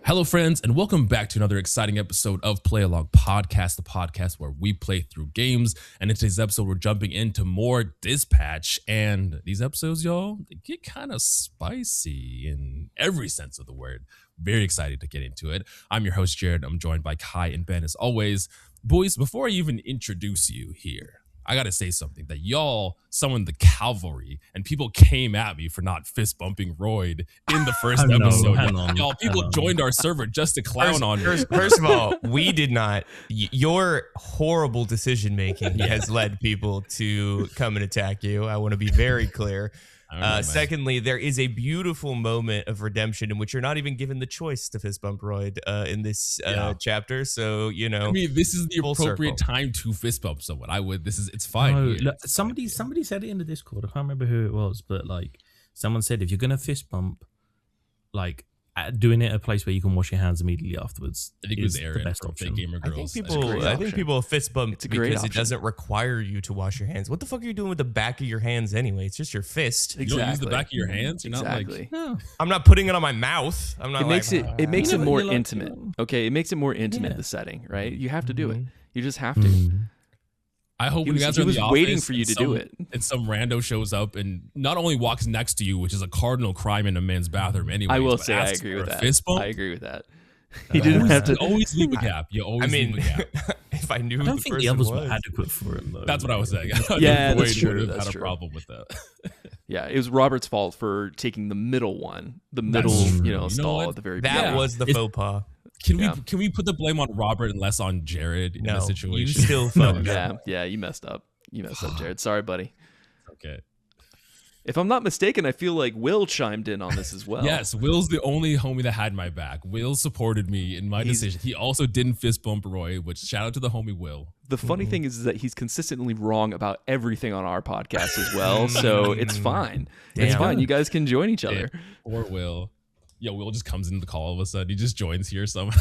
Hello, friends, and welcome back to another exciting episode of Play Along Podcast, the podcast where we play through games. And in today's episode, we're jumping into more Dispatch. And these episodes, y'all, they get kind of spicy in every sense of the word. Very excited to get into it. I'm your host, Jared. I'm joined by Kai and Ben as always. Boys, before I even introduce you here, I got to say something that y'all summoned the cavalry and people came at me for not fist bumping Royd in the first episode. Y'all, people joined our server just to clown on me. First of all, we did not. Your horrible decision making has led people to come and attack you. I want to be very clear. Secondly, there is a beautiful moment of redemption in which you're not even given the choice to fist bump Royd in this chapter. So, you know, I mean, this is the appropriate time to fist bump someone. It's fine. No, look, somebody said it in the Discord. I can't remember who it was, but like someone said, if you're gonna fist bump, like doing it at a place where you can wash your hands immediately afterwards. I think it was Aaron from Fake Gamer Girls. I think people fist bump because it doesn't require you to wash your hands. What the fuck are you doing with the back of your hands anyway? It's just your fist. Exactly. You don't use the back of your hands. You're exactly. Not like, I'm not putting it on my mouth. I'm not. It makes it more intimate. Okay, it makes it more intimate. The setting, right? You have to do it. You just have to. I hope when you guys are in the office waiting for you to do it, and some rando shows up and not only walks next to you, which is a cardinal crime in a men's bathroom anyway. I will say I agree with that. I agree with that. He didn't have to always leave a gap. You always leave a gap. If I knew, I don't think the others were adequate for it. Though. That's what I was saying. Yeah, that's true. Had a problem with that. Yeah, it was Robert's fault for taking the middle one, stall at the very beginning. That was the faux pas. Can we put the blame on Robert and less on Jared in this situation? You still fucked up. Yeah, you messed up. Jared. Sorry, buddy. Okay. If I'm not mistaken, I feel like Will chimed in on this as well. Yes, Will's the only homie that had my back. Will supported me in my decision. He also didn't fist bump Roy, which shout out to the homie Will. The funny thing is that he's consistently wrong about everything on our podcast as well, so it's fine. It's fine. You guys can join each other. Or Will. Yeah, Will just comes into the call all of a sudden. He just joins here somehow.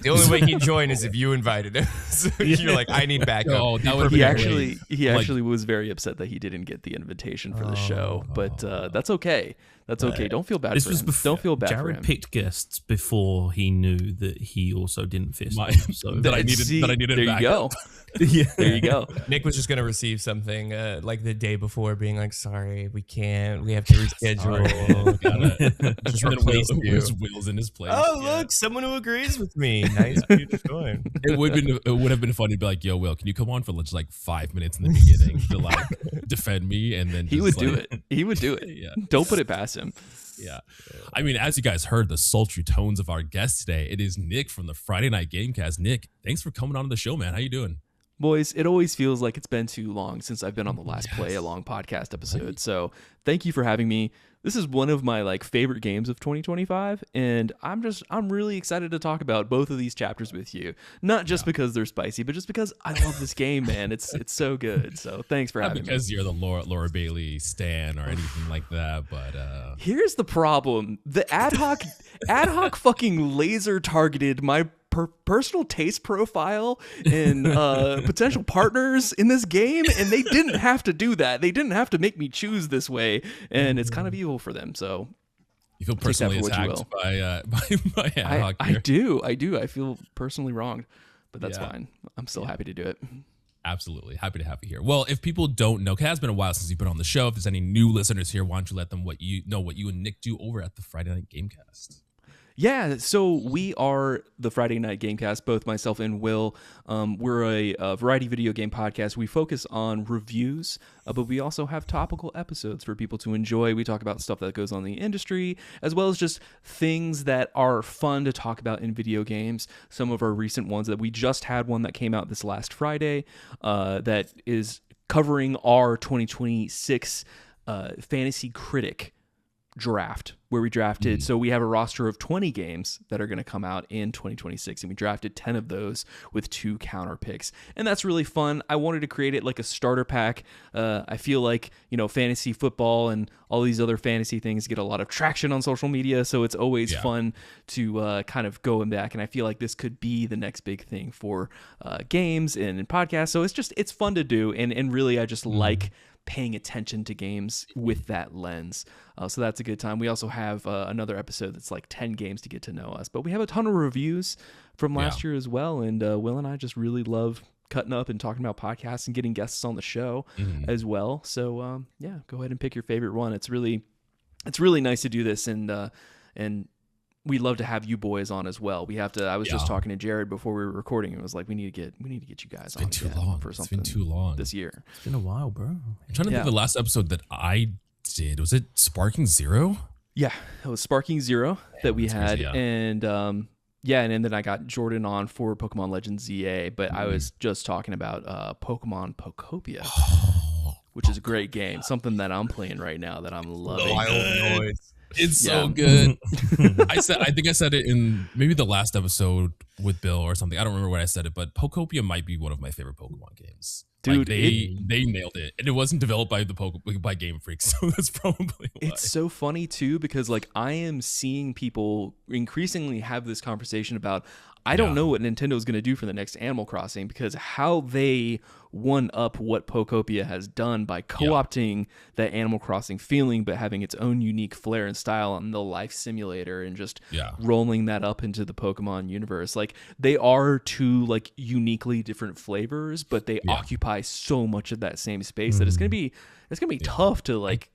The only way he'd join is if you invited him. So you're like, I need backup. Oh, he actually was very upset that he didn't get the invitation for the show, but that's okay. That's okay. Don't feel bad for him. Don't feel bad for him. Jared picked guests before he knew that he also didn't fist bump. So that I needed there backup. You go. There you go. Nick was just going to receive something like the day before being like, sorry, we can't. We have to reschedule. Just replace Will's in his place. Oh, look, someone who agrees with me. Nice for you to join. It would have been funny to be like, yo, Will, can you come on for just like 5 minutes in the beginning to like defend me? And then he would do it. He would do it. Yeah. Don't put it past him. Yeah. I mean, as you guys heard the sultry tones of our guest today, it is Nick from the Friday Night Gamecast. Nick, thanks for coming on the show, man. How you doing? Boys, it always feels like it's been too long since I've been on the last Play Along podcast episode. So thank you for having me. This is one of my favorite games of 2025, and I'm really excited to talk about both of these chapters with you. Not just because they're spicy, but just because I love this game, man. It's so good. So thanks for having me. Because you're the Laura Bailey stan or anything like that, but here's the problem: the ad hoc fucking laser targeted my personal taste profile and potential partners in this game, and they didn't have to do that. They didn't have to make me choose this way, and it's kind of evil for them. So you feel personally attacked by ad hoc. I do. I feel personally wronged, but that's fine. I'm still happy to do it. Absolutely. Happy to have you here. Well, if people don't know, 'cause it has been a while since you've been on the show. If there's any new listeners here, why don't you let them what you and Nick do over at the Friday Night Gamecast? Yeah, so we are the Friday Night Gamecast, both myself and Will. We're a variety video game podcast. We focus on reviews, but we also have topical episodes for people to enjoy. We talk about stuff that goes on in the industry, as well as just things that are fun to talk about in video games. Some of our recent ones that we just had one that came out this last Friday that is covering our 2026 Fantasy Critic draft, where we drafted, so we have a roster of 20 games that are going to come out in 2026, and we drafted 10 of those with 2 counter picks, and that's really fun. I wanted to create it like a starter pack. I feel like, fantasy football and all these other fantasy things get a lot of traction on social media, so it's always fun to kind of go back, and I feel like this could be the next big thing for games and podcasts, so it's fun to do, and really I just like paying attention to games with that lens. So that's a good time. We also have another episode that's like 10 games to get to know us. But we have a ton of reviews from last year as well. And Will and I just really love cutting up and talking about podcasts and getting guests on the show as well. So go ahead and pick your favorite one. It's really nice to do this, and we'd love to have you boys on as well. We have to. I was just talking to Jared before we were recording. It was like we need to get you guys on. It's been too long for something. It's been too long this year. It's been a while, bro. I'm trying to think of the last episode that I did. Was it Sparking Zero? Yeah, it was Sparking Zero that we had, crazy, and then I got Jordan on for Pokemon Legends ZA. But I was just talking about Pokemon Pokopia, which is a great game. Something that I'm playing right now that I'm loving. Wild noise. It's so good. I think I said it in maybe the last episode with Bill or something. I don't remember when I said it, but Pokopia might be one of my favorite Pokemon games. Dude, they nailed it, and it wasn't developed by by Game Freak, so that's probably why. It's so funny too, because like I am seeing people increasingly have this conversation about, I don't know what Nintendo is going to do for the next Animal Crossing, because how they one up what Pokopia has done by co-opting that Animal Crossing feeling, but having its own unique flair and style on the life simulator, and just rolling that up into the Pokemon universe. Like, they are two like uniquely different flavors, but they occupy so much of that same space that it's gonna be tough to like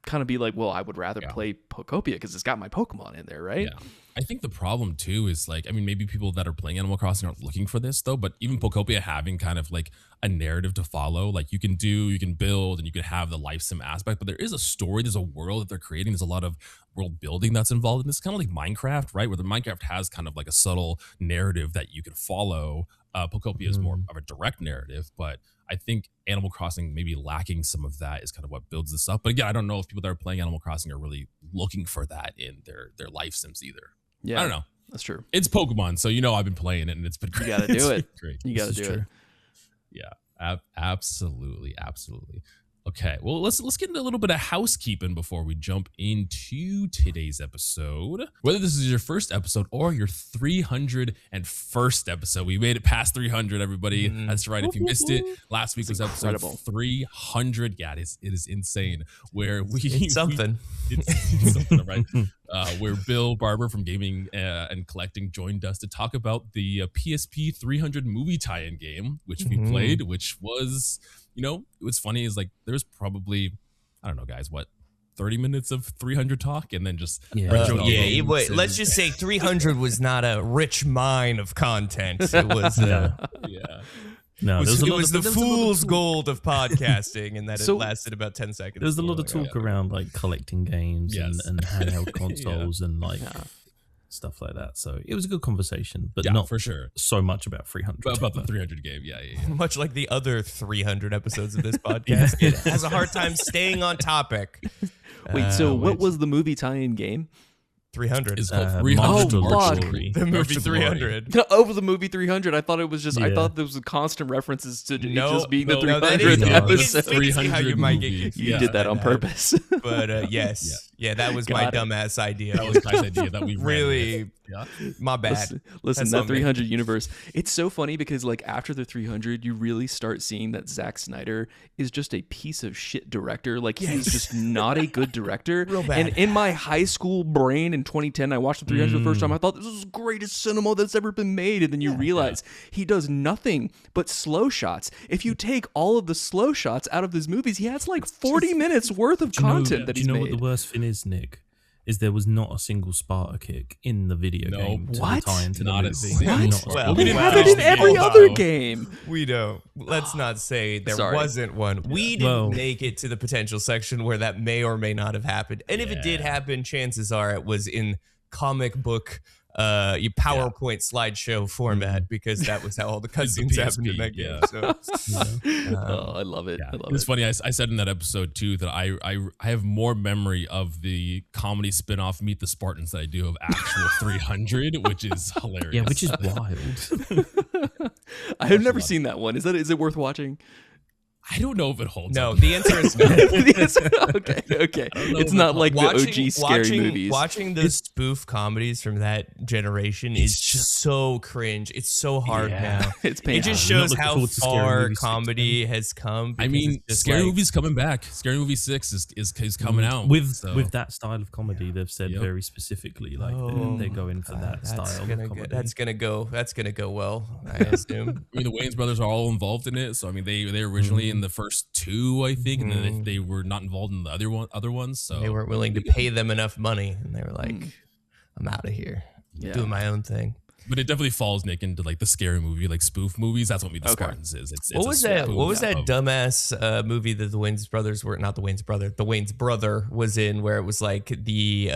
kind of be like, well, I would rather play Pokopia because it's got my Pokemon in there, right? Yeah. I think the problem too is like, I mean, maybe people that are playing Animal Crossing aren't looking for this though, but even Pokopia having kind of like a narrative to follow, like you can build and you can have the life sim aspect, but there is a story, there's a world that they're creating. There's a lot of world building that's involved in this, kind of like Minecraft, right? Where the Minecraft has kind of like a subtle narrative that you can follow. Pokopia is more of a direct narrative, but I think Animal Crossing maybe lacking some of that is kind of what builds this up. But again, I don't know if people that are playing Animal Crossing are really looking for that in their life sims either. Yeah, I don't know. That's true. It's Pokemon, so I've been playing it and it's been great. You got to do it. Great. You got to do it. Yeah, absolutely. Okay, well, let's get into a little bit of housekeeping before we jump into today's episode. Whether this is your first episode or your 301st episode, we made it past 300, everybody. That's right. If you missed it, last week was episode 300. Yeah, it is insane. Where it's something. It's something, right? Where Bill Barber from Gaming and Collecting joined us to talk about the PSP 300 movie tie-in game, which we played, which was... what's funny is like there's probably, I don't know, guys, 30 minutes of 300 talk and then just let's just say 300 was not a rich mine of content. It was No, it was the fool's gold of podcasting, and that it lasted about 10 seconds. There was a lot of talk around like collecting games and handheld consoles and like stuff like that. So it was a good conversation, but not for sure so much about 300. About the 300 game. Yeah. Much like the other 300 episodes of this podcast, it has a hard time staying on topic. Wait, so what was the movie tie-in game? 300 is called 300. The movie 300. Over the movie 300. I thought it was just. I thought there was constant references to it just being the 300th episode. 300 how you might get. You did that on purpose. But yes, that was my dumbass idea. That was my idea that we really. My bad. Listen, that 300 universe. It's so funny because like after the 300, you really start seeing that Zack Snyder is just a piece of shit director. Like he's just not a good director. Real bad. And in my high school brain in 2010, I watched the 300 the first time. I thought this was the greatest cinema that's ever been made. And then you realize he does nothing but slow shots. If you take all of the slow shots out of his movies, he has like 40 minutes worth of content that he's made. Do you know what the worst thing is, Nick? Is there was not a single Sparta kick in the video game to tie into the movie. What? We have it in every other game. We don't. Let's not say there wasn't one. We didn't make it to the potential section where that may or may not have happened. And if it did happen, chances are it was in comic book PowerPoint slideshow format, because that was how all the cutscenes happened in that game. I love it. Yeah. It's funny. I said in that episode too that I have more memory of the comedy spinoff Meet the Spartans than I do of actual 300, which is hilarious. Yeah, which is wild. I have never seen that one. Is it worth watching? I don't know if it holds No, up. the answer is no. Okay. It's not like the OG scary movies. Watching those spoof comedies from that generation is just so cringe. It's so hard now. It's It painful. just I'm not shows looking how forward to Scary far Movie 6 comedy has come. I because mean, it's just Scary like- Movie's coming back. Scary Movie 6 is coming out. with that style of comedy. They've said Yep. very specifically like they're going for that That's style gonna of comedy. That's gonna go well, I assume. I mean, the Wayans brothers are all involved in it. So I mean, they originally in the first two, I think, and then they were not involved in the other ones. So They weren't willing to pay them enough money, and they were like, "I'm out of here, Yeah. doing my own thing." but it definitely falls, Nick, into like the scary movie, like spoof movies. That's what Meet the Spartans is. It's What a was that? spoof What was that of- dumbass movie that the Wayans brothers were not the Wayans brother, the Wayans brother was in, where it was like the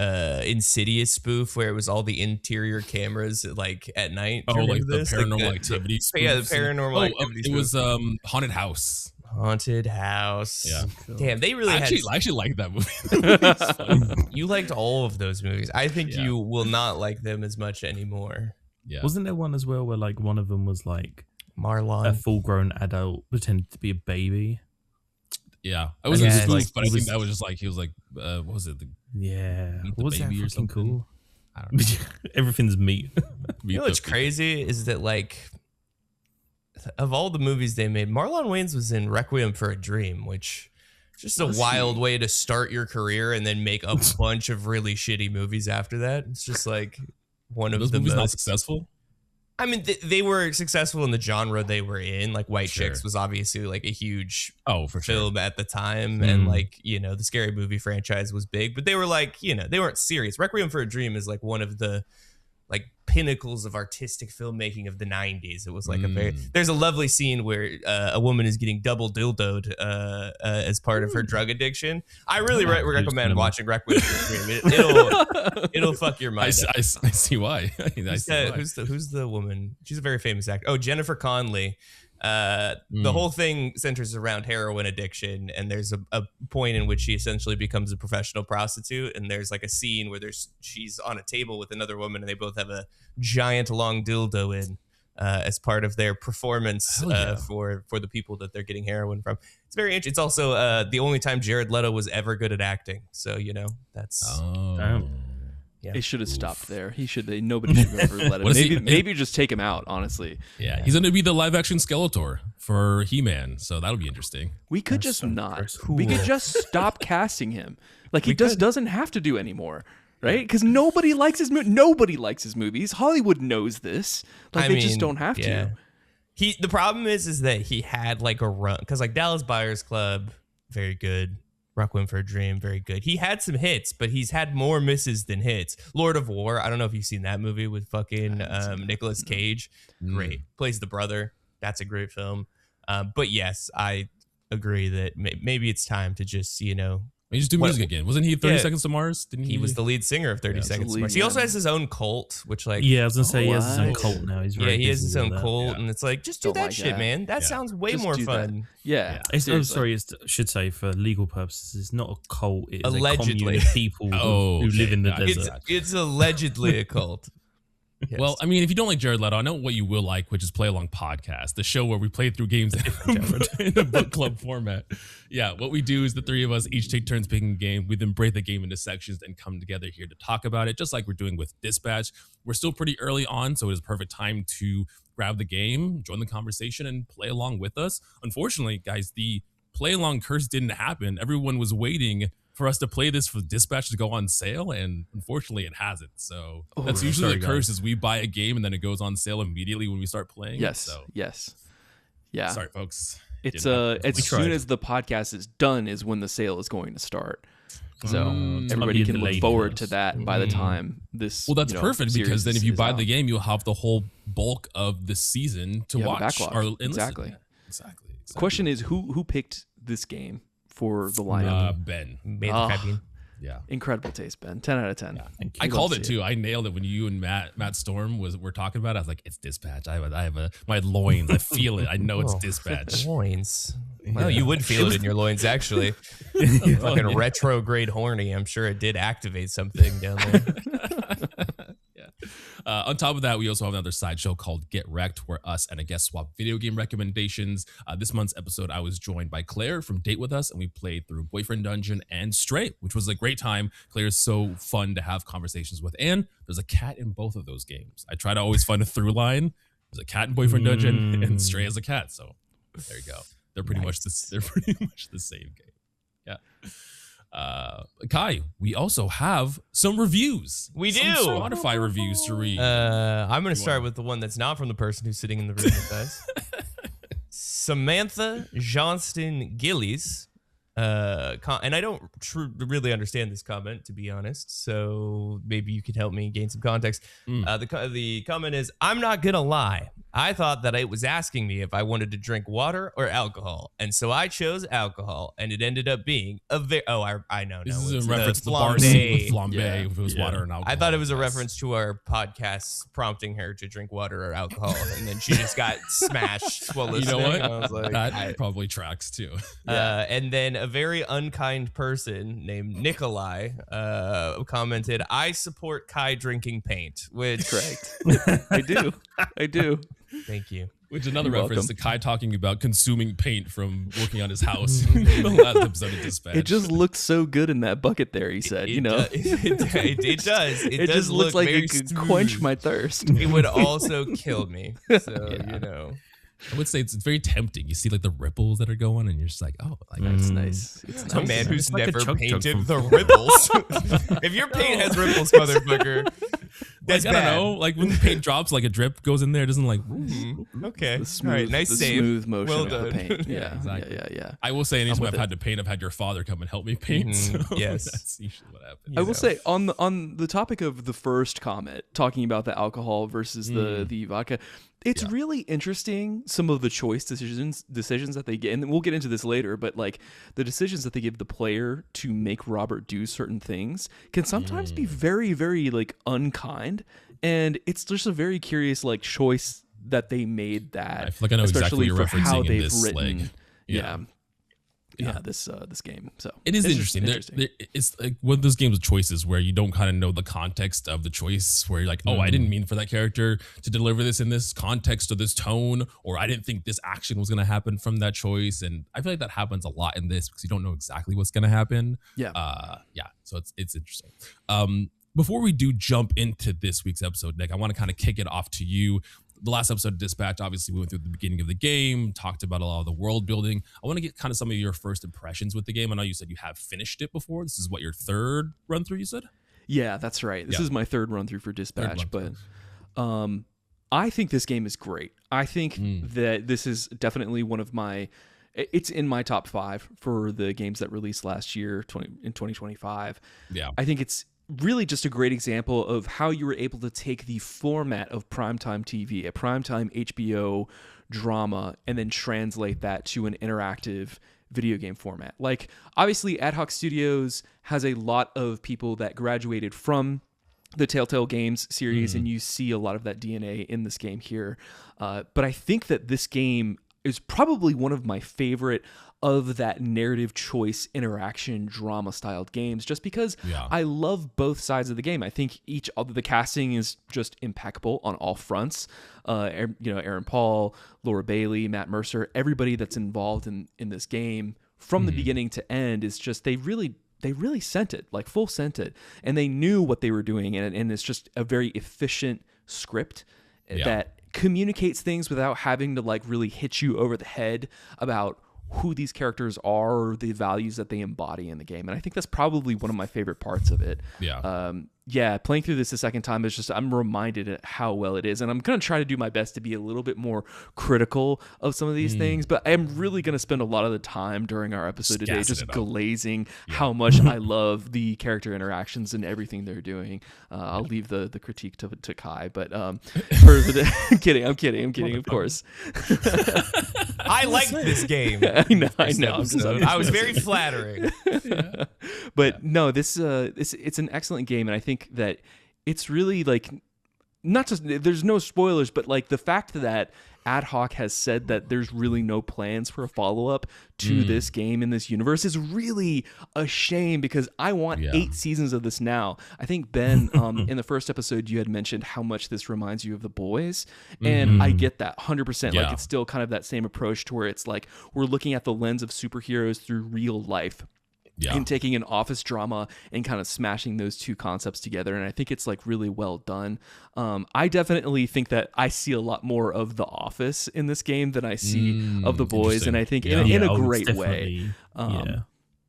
Insidious spoof, where it was all the interior cameras like at night. Do Oh, you like remember the this? Paranormal Activity. Yeah, the spoofs? Paranormal Activity. It was spoof. Haunted House. Haunted House. Yeah. Damn, they really I had. actually like that movie. It's fun. You liked all of those movies. I think Yeah. you will not like them as much anymore. Yeah. Wasn't there one as well where like one of them was like a Marlon. full-grown adult pretended to be a baby? Yeah, I was Again, spoof, like, but I it think was- that was just like he was like, what was it? Yeah, Meet the was that Baby or fucking something? cool? I don't know. Everything's meat. You know what's crazy is that like of all the movies they made, Marlon Wayans was in Requiem for a Dream, which is just a wild way to start your career and then make a bunch of really shitty movies after that. It's just like one of Those the movies not most. successful. I mean, they were successful in the genre they were in. Like White Sure. Chicks was obviously like a huge Oh, for sure. film at the time, and like the Scary Movie franchise was big, but they were like they weren't serious. Requiem for a Dream is like one of the like pinnacles of artistic filmmaking of the 90s. It was like there's a lovely scene where a woman is getting double dildoed as part of her drug addiction. I really recommend watching Requiem for a Dream. It'll fuck your mind up. I see why. I see why. Who's the woman? She's a very famous actor. Oh, Jennifer Connelly. The whole thing centers around heroin addiction, and there's a point in which she essentially becomes a professional prostitute, and there's like a scene where she's on a table with another woman, and they both have a giant long dildo in as part of their performance for the people that they're getting heroin from. It's very interesting. It's also the only time Jared Leto was ever good at acting, so that's Oh. Yeah. It should have stopped there. He should. Nobody should have ever let him. What is he- Maybe just take him out. Honestly, Yeah, he's going to be the live action Skeletor for He-Man, so that'll be interesting. we could That's just so not. cool. We could just stop casting him. Like he doesn't have to do anymore, right? Because nobody likes his nobody likes his movies. Hollywood knows this. Like they just don't have to. The problem is that he had like a run, because like Dallas Buyers Club, very good. Requiem for a Dream, very good. He had some hits, but he's had more misses than hits. Lord of War, I don't know if you've seen that movie with fucking Nicolas Cage. Great. Plays the brother. That's a great film. But yes, I agree that maybe it's time to just, He just do music again. Wasn't he 30 Seconds to Mars? Didn't he was the lead singer of 30 Seconds to Mars. He also has his own cult, which like Yeah, I was gonna say he has his own What? cult now. He's yeah, very he has busy his with own that. cult, and it's like just do Don't that like shit, that. man. That Yeah. sounds way Just more do that. fun. Yeah. It's, I'm seriously. sorry, I should say for legal purposes, it's not a cult. It is Allegedly. a commune of people who live in the Yeah, desert. It's allegedly a cult. Yes. Well, I mean, if you don't like Jared Leto, I know what you will like, which is Play Along Podcast, the show where we play through games in a book club format. Yeah, what we do is the three of us each take turns picking a game. We then break the game into sections and come together here to talk about it, just like we're doing with Dispatch. We're still pretty early on, so it is a perfect time to grab the game, join the conversation, and play along with us. Unfortunately, guys, the play along curse didn't happen. Everyone was waiting for us to play this for Dispatch to go on sale, and unfortunately it hasn't. So that's usually sorry, the curse, is we buy a game and then it goes on sale immediately when we start playing. Yes. So Yes. Yeah. sorry, folks. It's Didn't happen. as soon as the podcast is done is when the sale is going to start. So everybody be can look delayed forward for to us. that by the time this. Well, that's perfect, because then if you buy the game, game, you'll have the whole bulk of the season to You have a watch. backlog. And listen. Exactly. Exactly. question is who picked this game for the lineup? Ben. Made the cabin. Yeah. Incredible taste, Ben. 10 out of 10. Thank you. I called love it to see too. I nailed it when you and Matt Storm were talking about it. I was like, it's Dispatch. I have my loins. I feel it. I know it's Dispatch. Loins. Well, you would feel it in your loins, actually. Fucking retrograde horny. I'm sure it did activate something down there. On top of that, we also have another side show called Get Wrecked, where us and a guest swap video game recommendations. This month's episode, I was joined by Claire from Date With Us, and we played through Boyfriend Dungeon and Stray, which was a great time. Claire is so fun to have conversations with, and there's a cat in both of those games. I try to always find a through line. There's a cat in Boyfriend Dungeon, and Stray as a cat. So there you go. They're pretty much the same game. Yeah. Kai, we also have some reviews. We do. Some Spotify reviews to read. I'm going to start with the one that's not from the person who's sitting in the room with us. Samantha Johnston Gillies. And I don't really understand this comment, to be honest. So maybe you could help me gain some context. The comment is, I'm not going to lie. I thought that it was asking me if I wanted to drink water or alcohol. And so I chose alcohol. And it ended up being a I know. This no, is a reference to the bar flambe. scene with flambe, if it was water and alcohol. I thought it was a reference to our podcast prompting her to drink water or alcohol. And then she just got smashed while listening. You know what? I was like, that probably tracks too. And then a very unkind person named Nikolai commented, I support Kai drinking paint, which Correct. I do. Thank you. Which is another You're reference welcome. to Kai talking about consuming paint from working on his house in the last episode of Dispatch. It just looks so good in that bucket there, he said. It does. It does just looks like very it could smooth. quench my thirst. It would also kill me. So, I would say it's very tempting. You see like the ripples that are going, and you're just like, oh, like It's nice. It's A nice. man who's like a never chug jug painted from- the ripples. If your paint has ripples, motherfucker, that's like, I bad. don't know, like when the paint drops, like a drip goes in there, it doesn't like. Okay. The smooth, All right. Nice the save. smooth motion Well of the done. paint. Yeah, Yeah, exactly. yeah. I will say, anytime with I've had to paint, I've had your father come and help me paint. Mhm. So Yes. that's usually what happens. I will say on the topic of the first comment, talking about the alcohol versus the vodka, it's really interesting some of the choice decisions that they get, and we'll get into this later. But like the decisions that they give the player to make Robert do certain things can sometimes be very, very like unkind, and it's just a very curious like choice that they made. That I feel like I know exactly especially what you're for how referencing in they've this, written. like, This game. So It is it's interesting. just It's like one of those games with choices where you don't kind of know the context of the choice, where you're like, oh, I didn't mean for that character to deliver this in this context or this tone, or I didn't think this action was going to happen from that choice. And I feel like that happens a lot in this because you don't know exactly what's going to happen. So it's interesting. Before we do jump into this week's episode, Nick, I want to kind of kick it off to you. The last episode of Dispatch, obviously, we went through the beginning of the game, talked about a lot of the world building. I want to get kind of some of your first impressions with the game. I know you said you have finished it before. This is what, your third run through, you said? Yeah, that's right. This is my third run through for Dispatch, but I think this game is great. I think that this is definitely one of my. It's in my top 5 for the games that released last year, in 2025. Yeah, I think it's really just a great example of how you were able to take the format of primetime TV, a primetime HBO drama, and then translate that to an interactive video game format. Like, obviously, Ad Hoc Studios has a lot of people that graduated from the Telltale Games series, and you see a lot of that DNA in this game here. But I think that this game is probably one of my favorite of that narrative choice interaction drama styled games, just because I love both sides of the game. I think each of the casting is just impeccable on all fronts. Aaron Paul, Laura Bailey, Matt Mercer, everybody that's involved in this game from the beginning to end is just, they really sent it, like full sent it, and they knew what they were doing, and it's just a very efficient script that communicates things without having to like really hit you over the head about who these characters are or the values that they embody in the game. And I think that's probably one of my favorite parts of it. Playing through this a second time is just, I'm reminded at how well it is. And I'm going to try to do my best to be a little bit more critical of some of these things, but I'm really going to spend a lot of the time during our episode today just glazing how much I love the character interactions and everything they're doing. I'll leave the critique to Kai, but I'm kidding, of course. I liked this game. I know. I was very flattering. But no, this it's an excellent game, and I think that it's really like not just there's no spoilers, but like the fact that Ad Hoc has said that there's really no plans for a follow-up to this game in this universe is really a shame, because I want 8 seasons of this now. I think, Ben, in the first episode, you had mentioned how much this reminds you of The Boys, and I get that 100%. Like, it's still kind of that same approach to where it's like we're looking at the lens of superheroes through real life. And taking an office drama and kind of smashing those two concepts together. And I think it's like really well done. I definitely think that I see a lot more of The Office in this game than I see of The Boys. And I think in a great way.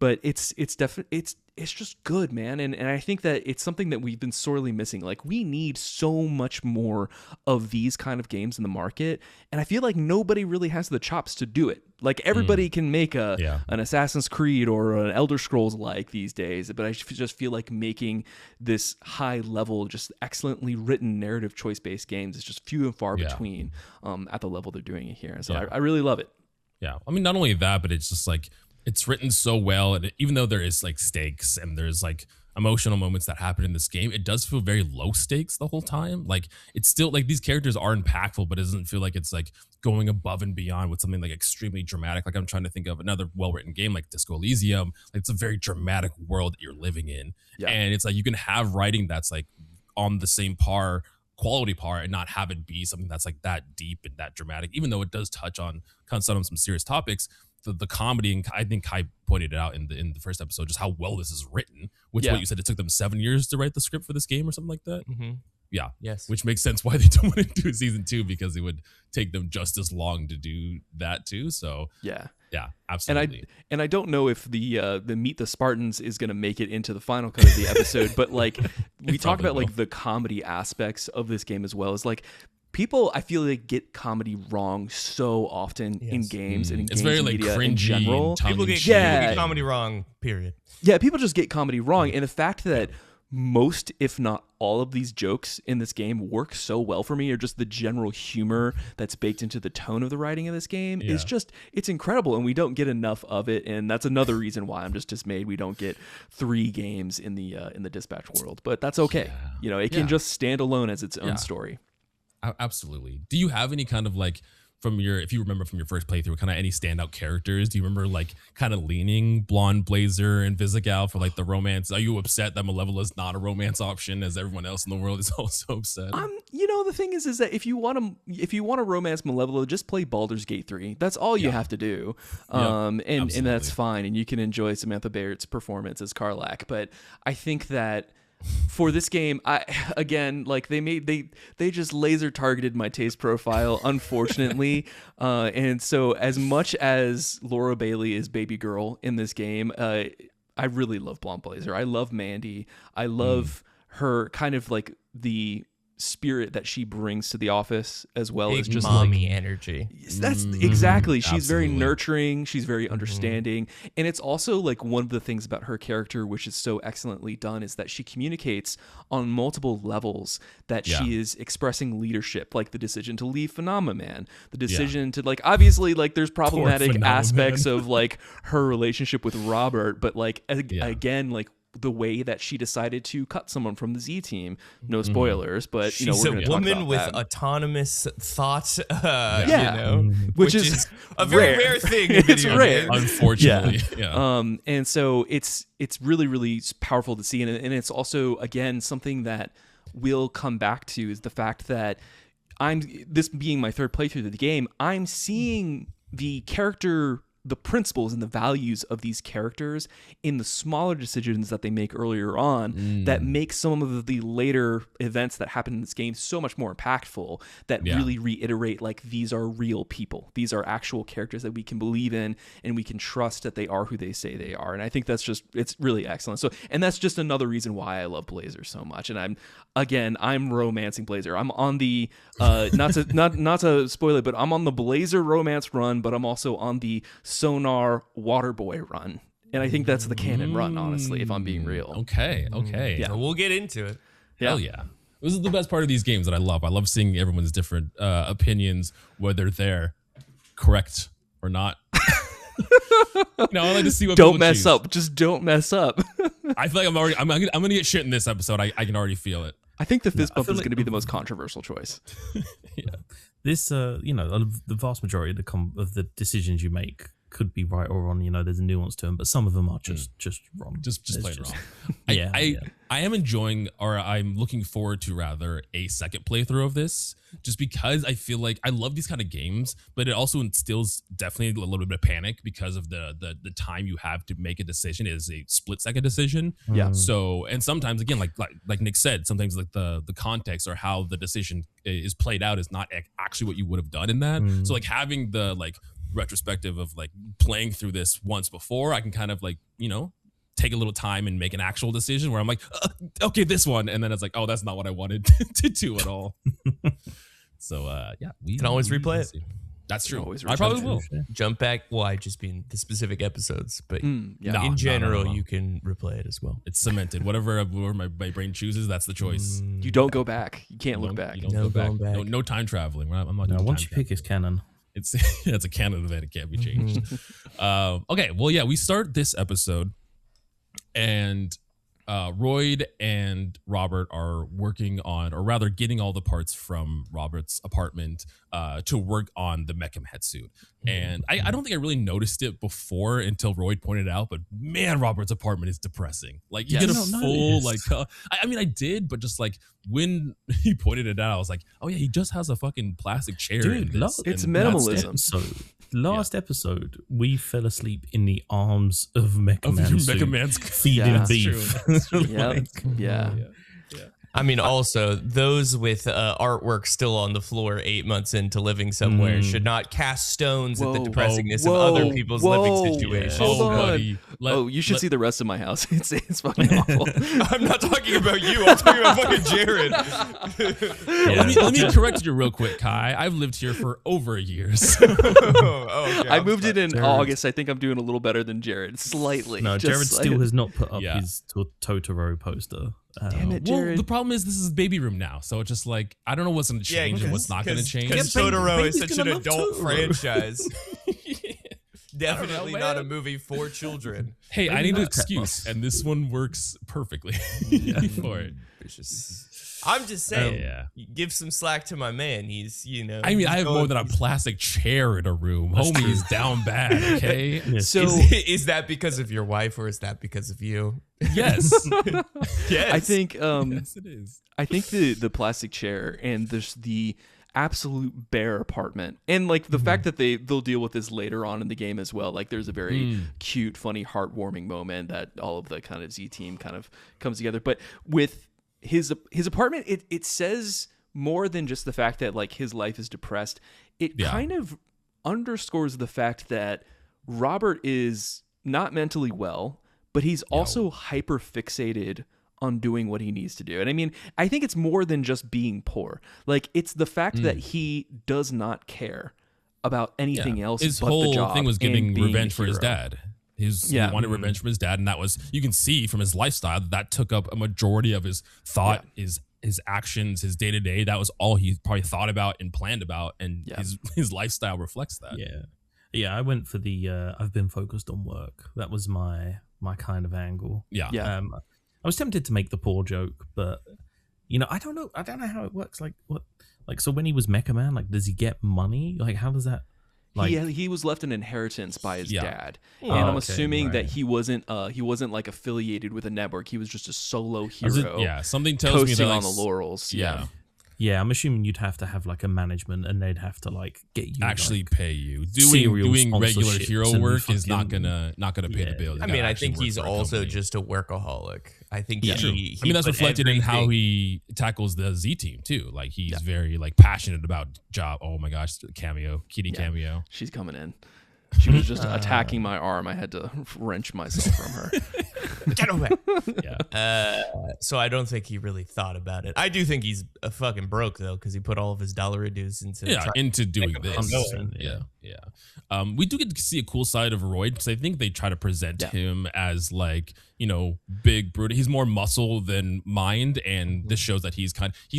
But it's just good, man. And I think that it's something that we've been sorely missing. Like, we need so much more of these kind of games in the market. And I feel like nobody really has the chops to do it. Like, everybody can make an Assassin's Creed or an Elder Scrolls like these days. But I just feel like making this high level, just excellently written narrative choice-based games is just few and far between at the level they're doing it here. And so I really love it. Yeah. I mean, not only that, but it's just like, it's written so well, and even though there is like stakes and there's like emotional moments that happen in this game, it does feel very low stakes the whole time. Like, it's still like these characters are impactful, but it doesn't feel like it's like going above and beyond with something like extremely dramatic. Like, I'm trying to think of another well-written game like Disco Elysium. Like, it's a very dramatic world that you're living in, and it's like you can have writing that's like on the same quality par, and not have it be something that's like that deep and that dramatic, even though it does touch on kind of some serious topics. The comedy, and I think Kai pointed it out in the first episode, just how well this is written, which what you said, it took them 7 years to write the script for this game or something like that. Yeah. Yes. Which makes sense why they don't want to do season 2, because it would take them just as long to do that too. So yeah, absolutely. And I don't know if the Meet the Spartans is going to make it into the final cut of the episode, but like we talked about like the comedy aspects of this game as well. As like, people, I feel like, get comedy wrong so often in games and in games very like media cringy in general. People get comedy wrong, period. Yeah, people just get comedy wrong. And the fact that most, if not all of these jokes in this game work so well for me, or just the general humor that's baked into the tone of the writing of this game is just, it's incredible. And we don't get enough of it. And that's another reason why I'm just dismayed we don't get 3 games in the Dispatch world. But that's okay. You know, it can just stand alone as its own story. Absolutely. Do you have any kind of like, if you remember from your first playthrough, kind of any standout characters? Do you remember like kind of leaning Blonde Blazer and Visigal for like the romance? Are you upset that Malevola is not a romance option, as everyone else in the world is also upset? You know, the thing is that if you want to romance Malevola, just play Baldur's Gate 3. That's all you have to do. And that's fine. And you can enjoy Samantha Barrett's performance as Karlach. But I think that for this game, they just laser targeted my taste profile, unfortunately. And so as much as Laura Bailey is baby girl in this game, I really love Blonde Blazer. I love Mandy. I love her kind of like the spirit that she brings to the office, as well as just mommy energy. That's exactly. She's very nurturing. She's very understanding. And it's also like one of the things about her character, which is so excellently done, is that she communicates on multiple levels, that she is expressing leadership, like the decision to leave Phenomena Man, the decision to like, obviously like there's problematic aspects of like her relationship with Robert, but like again, like the way that she decided to cut someone from the Z team. No spoilers, but she's we're going to talk about woman with that. Autonomous thoughts. Which is a very rare thing. In it's rare, unfortunately. And so it's really, really powerful to see, and it's also again something that we'll come back to, is the fact that this being my third playthrough of the game, I'm seeing the principles and the values of these characters in the smaller decisions that they make earlier on that make some of the later events that happen in this game so much more impactful, that really reiterate like these are real people. These are actual characters that we can believe in and we can trust that they are who they say they are. And I think it's really excellent. So, and that's just another reason why I love Blazer so much. And I'm romancing Blazer. I'm on the not to spoil it, but I'm on the Blazer romance run, but I'm also on the Sonar Waterboy run, and I think that's the canon run, honestly, if I'm being real. Okay so we'll get into it. Hell yeah. This is the best part of these games that I love seeing everyone's different opinions, whether they're correct or not. I like to see what don't mess up. Just don't mess up. I feel like I'm gonna get shit in this episode. I can already feel it. I think the fist bump feel is like going to be the most controversial choice. This, the vast majority of the decisions you make could be right or wrong. There's a nuance to them, but some of them are just wrong. Just plain wrong. Yeah, I am enjoying, or I'm looking forward to rather, a second playthrough of this, just because I feel like I love these kind of games, but it also instills definitely a little bit of panic because of the time you have to make a decision. It is a split-second decision. Yeah. So, and sometimes again, like Nick said, sometimes like the context or how the decision is played out is not actually what you would have done in that. So like having the retrospective of like playing through this once before, I can kind of take a little time and make an actual decision where I'm like, okay, this one, and then it's like, oh, that's not what I wanted to do at all. So we can always replay it. That's true. Always I probably will. Jump back. Well, I just mean the specific episodes, but in No, general, no. you can replay it as well. It's cemented. Whatever my brain chooses, that's the choice. You don't go back. You can't look back. You don't No go back. going back. No time traveling. I'm not No, doing once time you pick, it's canon. It's a canon event. It can't be changed. Okay. Well, yeah, we start this episode, and Royd and Robert are working on, or rather getting all the parts from Robert's apartment to work on the Mechem head suit. And I don't think I really noticed it before until Royd pointed it out, but man, Robert's apartment is depressing. Like you get a full I mean, I did, but just like when he pointed it out, I was like, oh yeah, he just has a fucking plastic chair. Dude, in this, it's and minimalism. Last episode, we fell asleep in the arms of Mecha Man's feeding Yeah, beef. that's true. Yep. Yeah. I mean, also, those with artwork still on the floor 8 months into living somewhere should not cast stones at the depressingness of other people's living situations. Hold on. buddy. You should see the rest of my house. It's fucking awful. I'm not talking about you. I'm talking about fucking Jared. Let me correct you real quick, Kai. I've lived here for over a year. Okay, I moved in August. I think I'm doing a little better than Jared. Slightly. No, Just Jared still has not put up Yeah. his Totoro poster. Damn it, Well, Jared. the problem is this is baby room now, so it's just like I don't know what's going to change and what's not going to change. Because Totoro is such an love adult Totoro. franchise. Definitely man. not a movie for children. Hey, I need an excuse, and this one works perfectly for it. I'm just saying, Yeah. give some slack to my man. He's, I mean, I have more than a plastic chair in a room. Homie's down bad, okay? So Is that because of your wife or is that because of you? Yes. Yes. I think Yes, it is. I think the plastic chair and the absolute bare apartment, and like the fact that they'll deal with this later on in the game as well. Like there's a very cute, funny, heartwarming moment that all of the kind of Z team kind of comes together. But with his apartment, it says more than just the fact that like his life is depressed. It kind of underscores the fact that Robert is not mentally well, but he's also hyper fixated on doing what he needs to do. And I mean, I think it's more than just being poor. Like it's the fact that he does not care about anything else. His but whole the job thing was getting and being revenge a for his hero. dad. He wanted revenge from his dad, and that was, you can see from his lifestyle that took up a majority of his thought, his actions, his day to day. That was all he probably thought about and planned about, and his lifestyle reflects that. Yeah. I went for the I've been focused on work. That was my kind of angle. Yeah. I was tempted to make the poor joke, but I don't know how it works. So when he was Mecha Man, like, does he get money? Like, how does that? Like, he was left an inheritance by his dad, and Oh, I'm okay, assuming that right. he wasn't like affiliated with a network. He was just a solo hero. Something tells me coasting that on the laurels. Yeah, I'm assuming you'd have to have like a management, and they'd have to like get you actually like, pay you. serial Doing regular sponsorships hero and work is not fucking- gonna pay the bill. You I gotta mean, I actually think work he's for a also company. just a workaholic. I think I mean, that's put reflected in how everything- he tackles the Z team too. Like he's very like passionate about job. Oh my gosh, kitty cameo. She's coming in. She was just attacking my arm. I had to wrench myself from her. Get away. Yeah. So I don't think he really thought about it. I do think he's a fucking broke though, because he put all of his dollar dues into into doing make this. 100%, Yeah. We do get to see a cool side of Royd, because I think they try to present him as like, big brute. He's more muscle than mind, and this shows that he's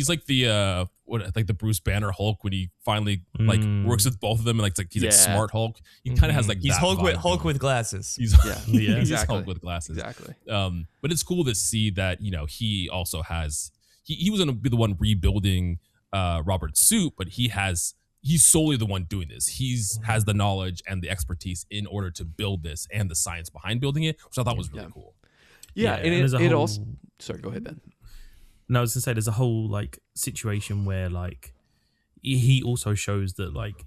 like the the Bruce Banner Hulk when he finally like works with both of them, and like he's like smart Hulk. He kind of has like He's that Hulk vibe with to Hulk him. with glasses. He's Yeah, he's exactly. Hulk with glasses. Exactly. But it's cool to see that he also has he was going to be the one rebuilding Robert's suit, but he's solely the one doing this. He's has the knowledge and the expertise in order to build this and the science behind building it, which I thought was really cool. Yeah, and it also. Sorry, go ahead, Ben. No, I was gonna say there's a whole like situation where like he also shows that like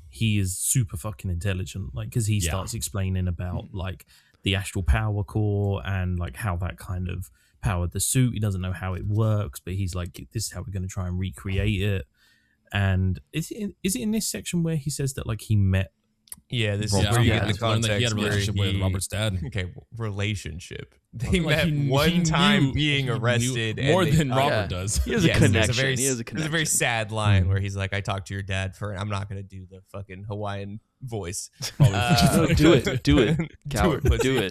he is super fucking intelligent, like because he starts explaining about like the astral power core and like how that kind of powered the suit. He doesn't know how it works, but he's like, this is how we're going to try and recreate it. And is it in this section where he says that like he met? Yeah, this is where you get the context. He had a relationship with Robert's dad. Okay, relationship. They met one time being arrested. More than Robert does. He has a connection. He has a connection. There's a very sad line where he's like, I talked to your dad I'm not going to do the fucking Hawaiian voice. Do it. Coward, do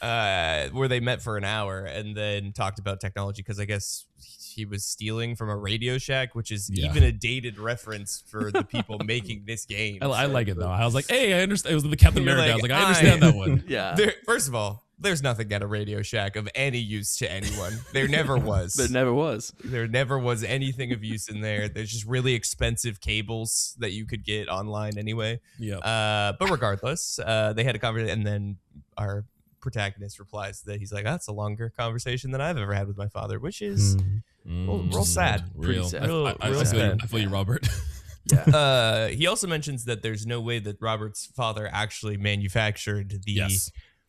it. Where they met for an hour and then talked about technology because I guess he was stealing from a Radio Shack, which is even a dated reference for the people making this game. I like it though. I was like, hey, I understand. It was the Captain America. I was like, I understand that one. Yeah. First of all, there's nothing at a Radio Shack of any use to anyone. There never was. There never was. There never was anything of use in there. There's just really expensive cables that you could get online anyway. Yeah. But regardless, they had a conversation, and then our protagonist replies that he's like, that's a longer conversation than I've ever had with my father, which is real sad. Pretty sad. I feel you, Robert. Yeah. He also mentions that there's no way that Robert's father actually manufactured the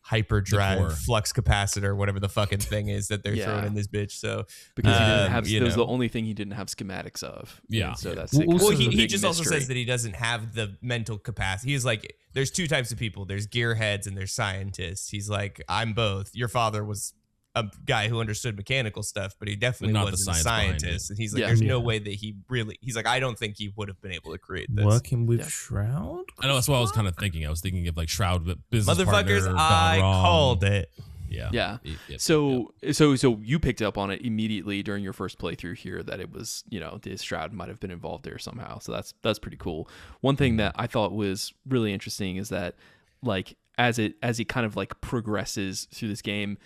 hyperdrive flux capacitor, whatever the fucking thing is that they're throwing in this bitch. So because he didn't have, it was the only thing he didn't have schematics of. Yeah. And so that's well, he just also says that he doesn't have the mental capacity. He's like, there's two types of people. There's gearheads and there's scientists. He's like, I'm both. Your father was a guy who understood mechanical stuff, but he definitely wasn't a scientist. And he's like, there's no way that he's like, I don't think he would have been able to create this. Working with Shroud? I know, that's what I was kind of thinking. I was thinking of like Shroud, but business motherfuckers, I called it. Yeah. So you picked up on it immediately during your first playthrough here that it was, this Shroud might have been involved there somehow. So that's pretty cool. One thing that I thought was really interesting is that like as it kind of like progresses through this game,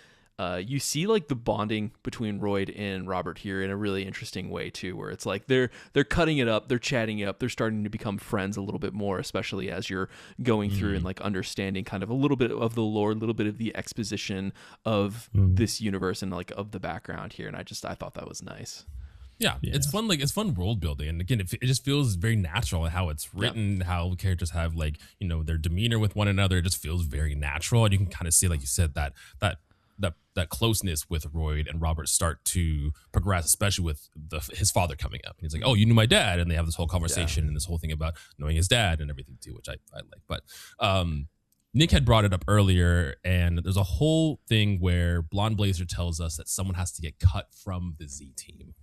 you see like the bonding between Royd and Robert here in a really interesting way too, where it's like they're cutting it up, they're chatting it up, they're starting to become friends a little bit more, especially as you're going through and like understanding kind of a little bit of the lore, a little bit of the exposition of this universe and like of the background here. And I thought that was nice. Yeah, it's fun. Like it's fun world building, and again, it just feels very natural how it's written, how characters have like their demeanor with one another. It just feels very natural, and you can kind of see, like you said, that closeness with Royd and Robert start to progress, especially with his father coming up. And he's like, "Oh, you knew my dad," and they have this whole conversation and this whole thing about knowing his dad and everything too, which I like. But Nick had brought it up earlier, and there's a whole thing where Blonde Blazer tells us that someone has to get cut from the Z team.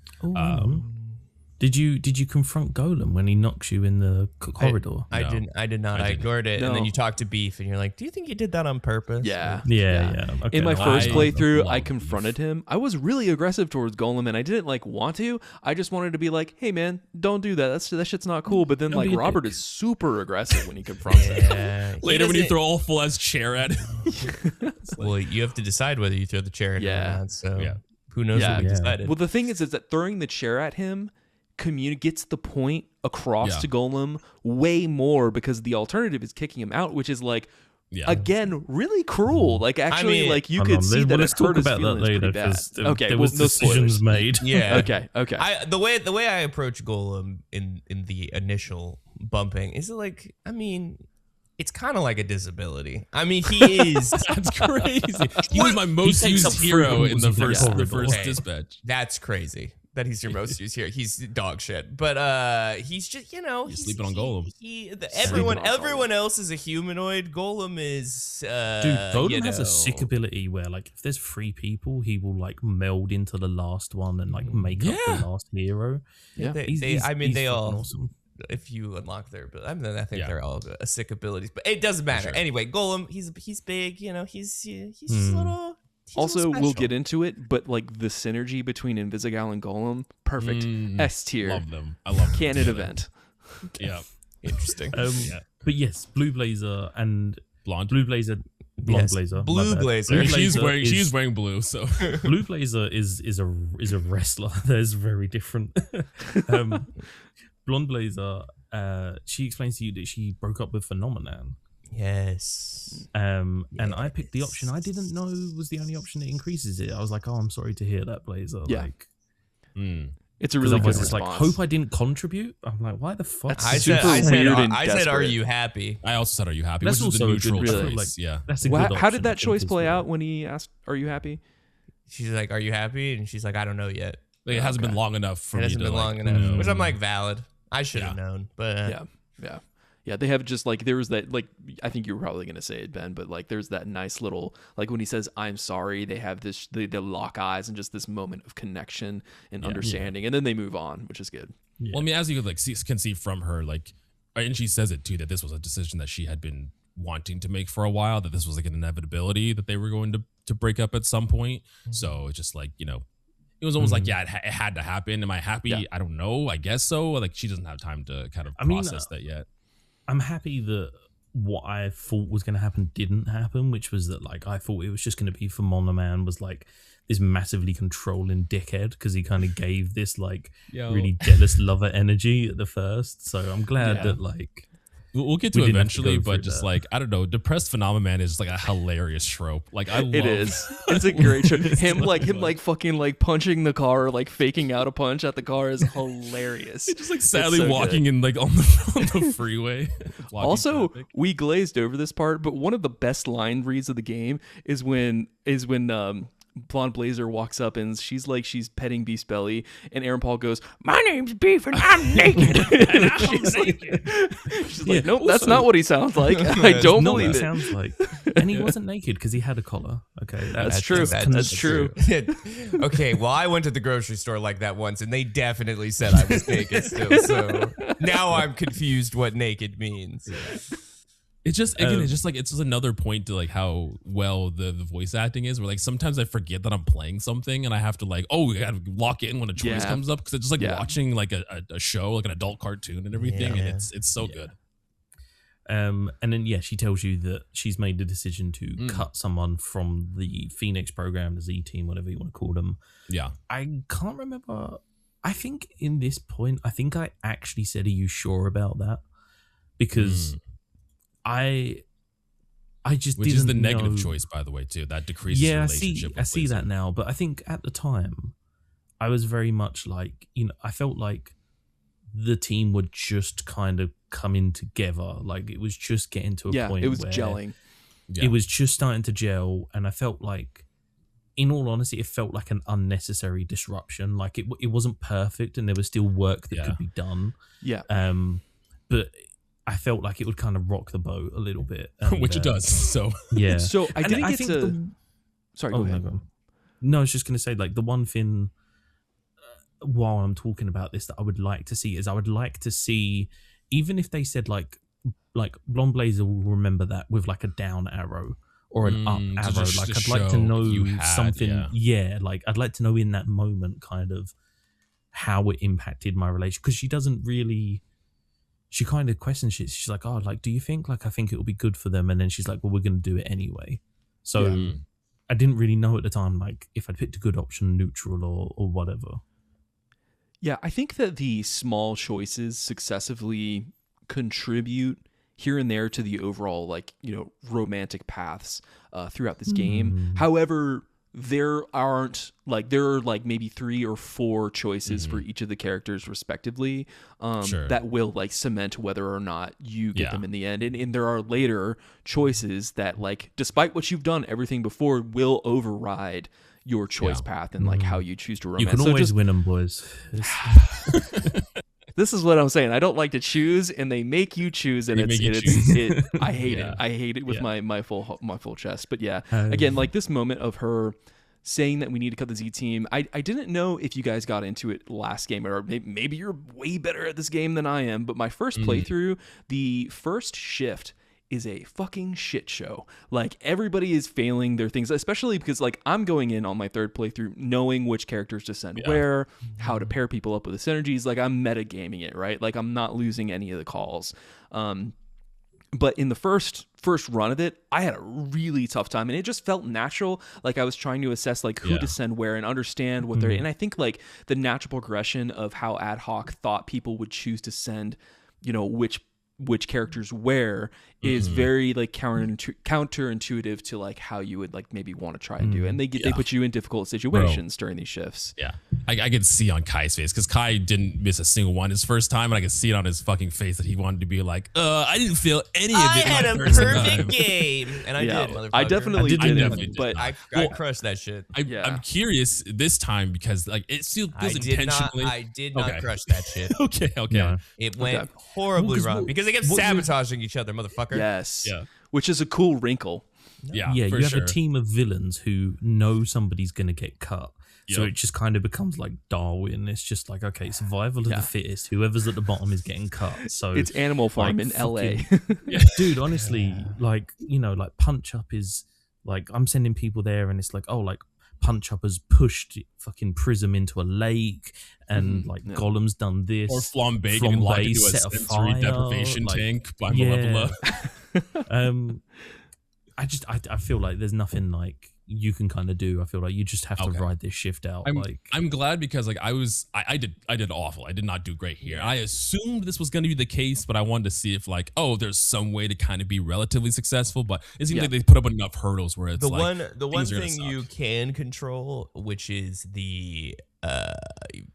Did you confront Golem when he knocks you in the corridor? I did not. I ignored it, and then you talk to Beef, and you're like, "Do you think you did that on purpose?" Yeah. Okay. In my first playthrough, I confronted him. I was really aggressive towards Golem, and I didn't like want to. I just wanted to be like, "Hey, man, don't do that. That shit's not cool." But then like Robert is super aggressive when he confronts him. Later, when you throw a full ass chair at him. Well, you have to decide whether you throw the chair at him or not. So who knows what we decided? Well, the thing is that throwing the chair at him gets the point across to Golem way more because the alternative is kicking him out, which is like again really cruel. Like actually, like you could see that it hurt his feelings pretty bad. Okay, there was decisions made. Yeah. Okay. The way I approach Golem in the initial bumping is like, it's kind of like a disability. He is. That's crazy. He was my most used hero in the first dispatch. That's crazy. That he's your most used hero. He's dog shit. But he's just, he's sleeping on Golem. Everyone else is a humanoid. Golem is dude, Golem has a sick ability where like if there's 3 people, he will like meld into the last one and like make up the last hero. Yeah. They all awesome. If you unlock their ability, I think they're all sick abilities. But it doesn't matter. Sure. Anyway, Golem, he's big, he's just little. Also, we'll get into it, but like the synergy between Invisigal and Golem, perfect. S tier. Love them. I love them. Canon event. Yeah. Interesting. But yes, Blue Blazer and Blonde. Blue Blazer. Blonde Blazer. Blue Blazer. She's wearing blue. So Blue Blazer is a wrestler. There's very different. Blonde Blazer. She explains to you that she broke up with Phenomenon. Yes. And I picked the option I didn't know was the only option that increases it. I was like, oh, I'm sorry to hear that, Blazer. Yeah. Like, it's a really good response. It's like, hope I didn't contribute. I'm like, why the fuck? I said, are you happy? I also said, are you happy? That's which is also the neutral really, choice. Yeah. That's a good how did that option, choice play out when he asked, are you happy? She's like, are you happy? And she's like, I don't know yet. Like, it hasn't been long enough for me to. It hasn't been long enough. Which I'm like, valid. I should have known. But Yeah, they have just like, there was that, like, I think you were probably going to say it, Ben, but like there's that nice little, like when he says, I'm sorry, they have this, they lock eyes and just this moment of connection and understanding. And then they move on, which is good. Yeah. Well, I mean, as you can see from her, like, and she says it too, that this was a decision that she had been wanting to make for a while, that this was like an inevitability that they were going to break up at some point. Mm-hmm. So it's just like, you know, it was almost like, it had to happen. Am I happy? Yeah. I don't know. I guess so. Like, she doesn't have time to kind of process that yet. I'm happy that what I thought was going to happen didn't happen, which was that, like, I thought it was just going to be for Monoman was like this massively controlling dickhead because he kind of gave this like really jealous lover energy at the first. So I'm glad that like we'll get to it eventually, but just like, I don't know, depressed phenomenon is like a hilarious trope. Like, I love it. It's a great trope. him fucking like punching the car, like faking out a punch at the car is hilarious. Just like sadly walking in like on the freeway. Also, we glazed over this part, but one of the best line reads of the game is when Blonde Blazer walks up and she's petting Beef's belly, and Aaron Paul goes, "My name's Beef and I'm naked." And she's like, "Nope, that's not what he sounds like. I don't believe it." Sounds like, and he wasn't naked because he had a collar. Okay, that's true. That's true. Okay, well, I went to the grocery store like that once, and they definitely said I was naked still. So now I'm confused what naked means. It's just it's just another point to like how well the voice acting is. Where like sometimes I forget that I'm playing something and I have to like, I gotta lock in when a choice comes up, because it's just like watching like a show, like an adult cartoon and everything, and it's so good. And then she tells you that she's made the decision to cut someone from the Phoenix program, the Z team, whatever you want to call them. Yeah, I can't remember. I think in this point, I think I actually said, "Are you sure about that?" Because I just which is the negative choice, by the way, too. That decreases relationship. I see that now, but I think at the time I was very much like, I felt like the team would just kind of come in together. Like it was just getting to a point it was where gelling. It was just starting to gel, and I felt like, in all honesty, it felt like an unnecessary disruption. Like it wasn't perfect, and there was still work that could be done. Yeah. But I felt like it would kind of rock the boat a little bit. Which it does. So yeah. So I didn't get to... Sorry, go ahead. No, I was just going to say, like, the one thing while I'm talking about this that I would like to see is I would like to see, even if they said like Blonde Blazer will remember that with like a down arrow or an up arrow. Like I'd like to know something. Yeah, like I'd like to know in that moment kind of how it impacted my relation, because she doesn't really... She kind of questions shit. She's like, "Oh, like, do you think? Like, I think it will be good for them." And then she's like, "Well, we're going to do it anyway." So I didn't really know at the time, like, if I'd picked a good option, neutral or whatever. Yeah, I think that the small choices successively contribute here and there to the overall, like, romantic paths throughout this game. However, there are maybe 3 or 4 choices for each of the characters respectively that will like cement whether or not you get them in the end, and there are later choices that, like, despite what you've done everything before, will override your choice path and like how you choose to romance. You can always win them, boys. This is what I'm saying. I don't like to choose, and they make you choose, and I hate it. I hate it with my full chest. But again, like this moment of her saying that we need to cut the Z team. I didn't know if you guys got into it last game, or maybe you're way better at this game than I am. But my first playthrough, the first shift is a fucking shit show. Like, everybody is failing their things, especially because like I'm going in on my third playthrough knowing which characters to send where, how to pair people up with the synergies. Like, I'm metagaming it, right? Like, I'm not losing any of the calls. But in the first run of it, I had a really tough time, and it just felt natural. Like I was trying to assess like who to send where and understand what they're. And I think like the natural progression of how Ad Hoc thought people would choose to send, which characters where is very like counterintuitive to like how you would like maybe want to try and do it. And they put you in difficult situations during these shifts. Yeah. I could see on Kai's face because Kai didn't miss a single one his first time, and I could see it on his fucking face that he wanted to be like, I didn't feel any of it. I had a perfect game, and I did. Motherfucker. I definitely didn't, but I crushed that shit. I'm curious this time because like it still feels intentionally. I did not crush that shit. Okay. Yeah. It went horribly wrong because they kept sabotaging each other, motherfucker. Yes. Yeah. Which is a cool wrinkle. Yeah. You have sure. a team of villains who know somebody's going to get cut. So Yep. it just kind of becomes like Darwin. It's just like, okay, survival of the fittest. Whoever's at the bottom is getting cut. So It's Animal Farm like, in LA. Dude, honestly, like, like Punch Up is like, I'm sending people there and it's like, oh, like Punch Up has pushed fucking Prism into a lake and like Golem's done this. Or Flambe getting locked into a sensory deprivation tank by Malevola. I feel like there's nothing like you can kind of do. I feel like you just have to ride this shift out. I'm glad because like I did awful. I did not do great here. I assumed this was going to be the case, but I wanted to see if like, there's some way to kind of be relatively successful. But it seems like they put up enough hurdles where it's the one thing you can control, which is the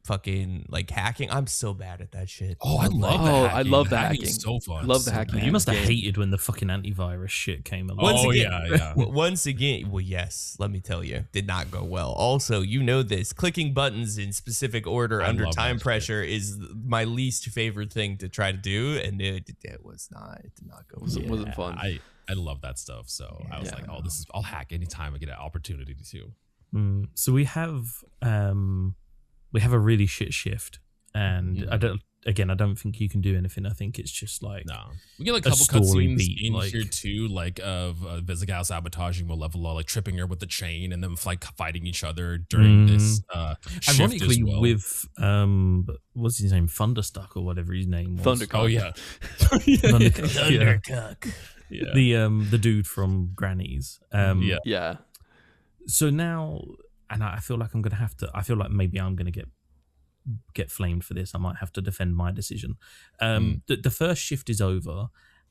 fucking like hacking. I'm so bad at that shit. I love the hacking. I love the hacking. hacking. Is so fun. Love the hacking. You must have hated when the fucking antivirus shit came along. Once again, well, yes, let me tell you, did not go well. Also, this clicking buttons in specific order under time pressure is my least favorite thing to try to do, and it did not go. It wasn't fun. I love that stuff. So I was like, I'll hack anytime I get an opportunity to. So we have a really shit shift, and I don't think you can do anything. I think it's just like we get like a couple cutscenes in here too, like of Visigal sabotaging Malevola, like tripping her with the chain, and them like fighting each other during this. Ironically, shift as well. with what's his name, Thunderstuck or whatever his name was. Thundercuck. Oh yeah, Thundercuck. Yeah. The dude from Granny's. Yeah. So now, and I feel like I'm gonna have to. I feel like maybe I'm gonna get flamed for this. I might have to defend my decision. The first shift is over,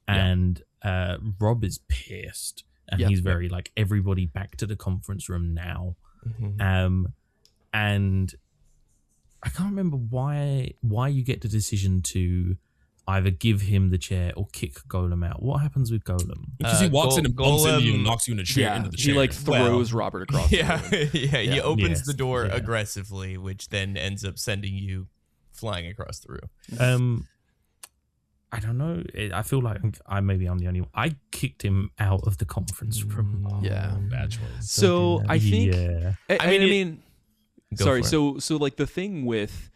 and Rob is pissed, and he's very like, everybody back to the conference room now. And I can't remember why you get the decision to either give him the chair or kick Golem out. What happens with Golem? Because he walks in and bumps into you and knocks you in a chair into the chair. He like throws Robert across the room. He opens the door aggressively, which then ends up sending you flying across the room. I don't know. I feel like I'm the only one. I kicked him out of the conference room. Bad choice. So I think. I mean, sorry. So like the thing with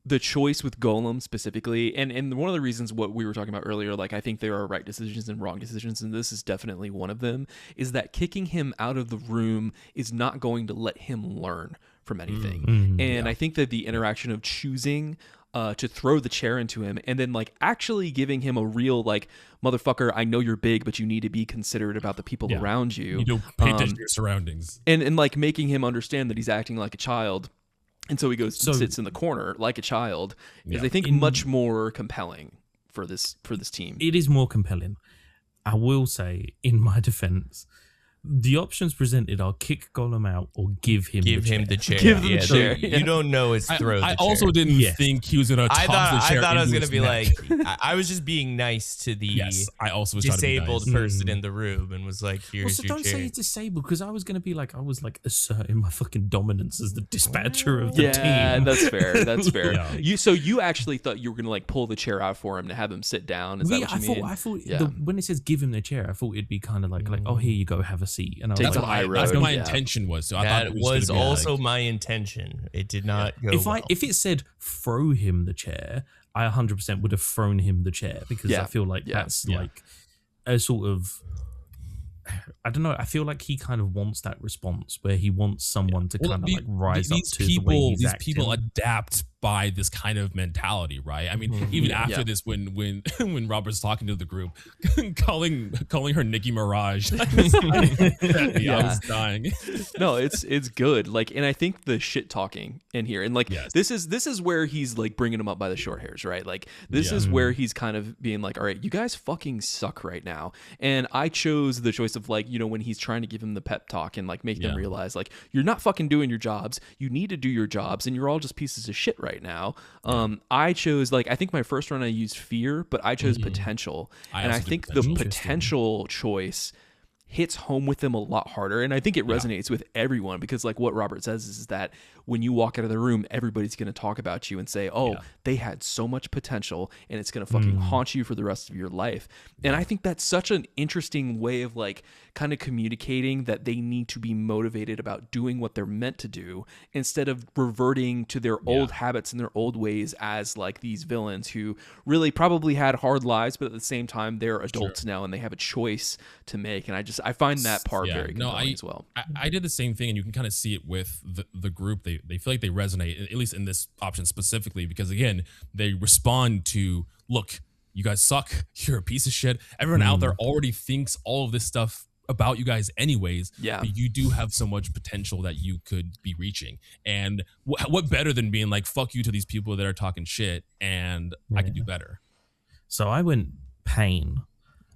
the choice with Golem specifically, and one of the reasons what we were talking about earlier, like I think there are right decisions and wrong decisions, and this is definitely one of them, is that kicking him out of the room is not going to let him learn from anything. I think that the interaction of choosing to throw the chair into him and then like actually giving him a real like, motherfucker, I know you're big, but you need to be considerate about the people around you. You don't pay attention to your surroundings. And like making him understand that he's acting like a child. And so he goes and sits in the corner like a child is, I think, much more compelling for this team. It is more compelling. I will say, in my defense, the options presented are kick Golem out or give him the chair. Give him the chair. You don't know it's throw the chair. I also didn't think he was going to toss the chair. I thought I was going to be like, I was just being nice to the I also was disabled person in the room and was like, here's your don't chair. say he's disabled, because I was going to be like, I was like asserting my fucking dominance as the dispatcher of the team. Yeah, that's fair. That's fair. So you actually thought you were going to like pull the chair out for him to have him sit down? Is that what you mean? I thought when it says give him the chair, I thought it'd be kind of like, oh, here you go, have a seat. And I was like, that's what my intention was. So I thought it was also my intention. It did not go if it said throw him the chair, I 100% would have thrown him the chair, because I feel like that's like a sort of, I don't know. I feel like he kind of wants that response where he wants someone to kind of like rise up to the way he's acting. These people adapt by this kind of mentality, right? I mean, even after this, when when Robert's talking to the group, calling her Nicki Minaj, I was dying. No, it's good. Like, and I think the shit talking in here, and like this is where he's like bringing them up by the short hairs, right? Like this is where he's kind of being like, all right, you guys fucking suck right now. And I chose the choice of like, you know, when he's trying to give him the pep talk and like make them realize like you're not fucking doing your jobs. You need to do your jobs, and you're all just pieces of shit right now. I chose like, I think my first run I used fear, but I chose potential, and I think the potential choice hits home with them a lot harder, and I think it resonates with everyone, because like what Robert says is that when you walk out of the room, everybody's going to talk about you and say, oh, they had so much potential, and it's going to fucking haunt you for the rest of your life. And I think that's such an interesting way of like kind of communicating that they need to be motivated about doing what they're meant to do, instead of reverting to their old habits and their old ways as like these villains who really probably had hard lives, but at the same time they're adults now and they have a choice to make. And I find that part very compelling as well. I did the same thing, and you can kind of see it with the group. They feel like they resonate, at least in this option specifically, because again, they respond to, look, you guys suck, you're a piece of shit. Everyone out there already thinks all of this stuff about you guys anyways, but you do have so much potential that you could be reaching. And what better than being like, fuck you to these people that are talking shit, and I can do better. So I went pain.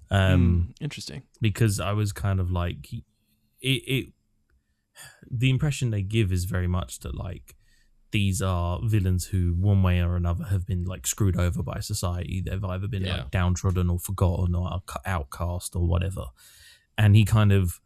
Interesting. Because I was kind of like, the impression they give is very much that like these are villains who one way or another have been like screwed over by society. They've either been like downtrodden or forgotten or outcast or whatever. And he kind of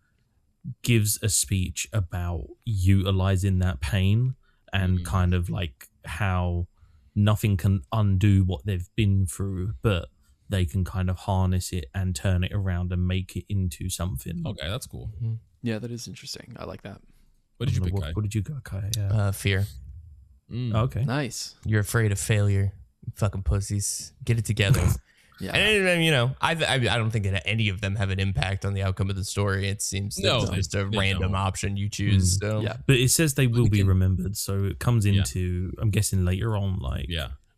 gives a speech about utilizing that pain and kind of like how nothing can undo what they've been through, but they can kind of harness it and turn it around and make it into something. Okay, that's cool. Yeah, that is interesting. I like that. What did you pick, Kai? What did you go, Kai? Fear. Okay. Nice. You're afraid of failure. You fucking pussies. Get it together. And you know, I don't think that any of them have an impact on the outcome of the story. It seems that it's just a random option you choose. So yeah, but it says they will be remembered, so it comes into I'm guessing later on, like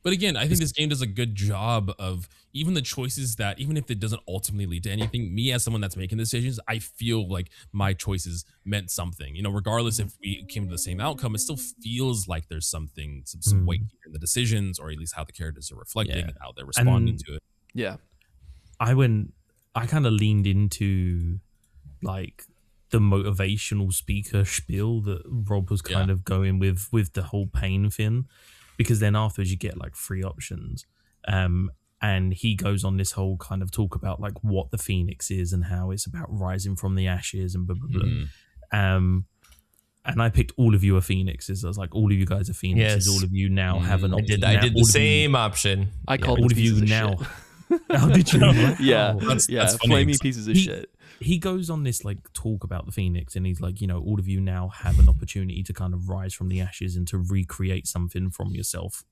But again, I think this game does a good job of even the choices that, even if it doesn't ultimately lead to anything, me as someone that's making decisions, I feel like my choices meant something. You know, regardless if we came to the same outcome, it still feels like there's something, some weight in the decisions, or at least how the characters are reflecting and how they're responding to it. Yeah. I kind of leaned into like the motivational speaker spiel that Rob was kind of going with the whole pain thing, because then afterwards you get like 3 options. And he goes on this whole kind of talk about like what the Phoenix is and how it's about rising from the ashes and blah, blah, blah. And I picked all of you are Phoenixes. I was like, all of you guys are Phoenixes. All of you now have an option. I did the same option. I called all of you now. Oh, did you? That's flaming pieces of shit. He goes on this like talk about the Phoenix, and he's like, you know, all of you now have an opportunity to kind of rise from the ashes and to recreate something from yourself,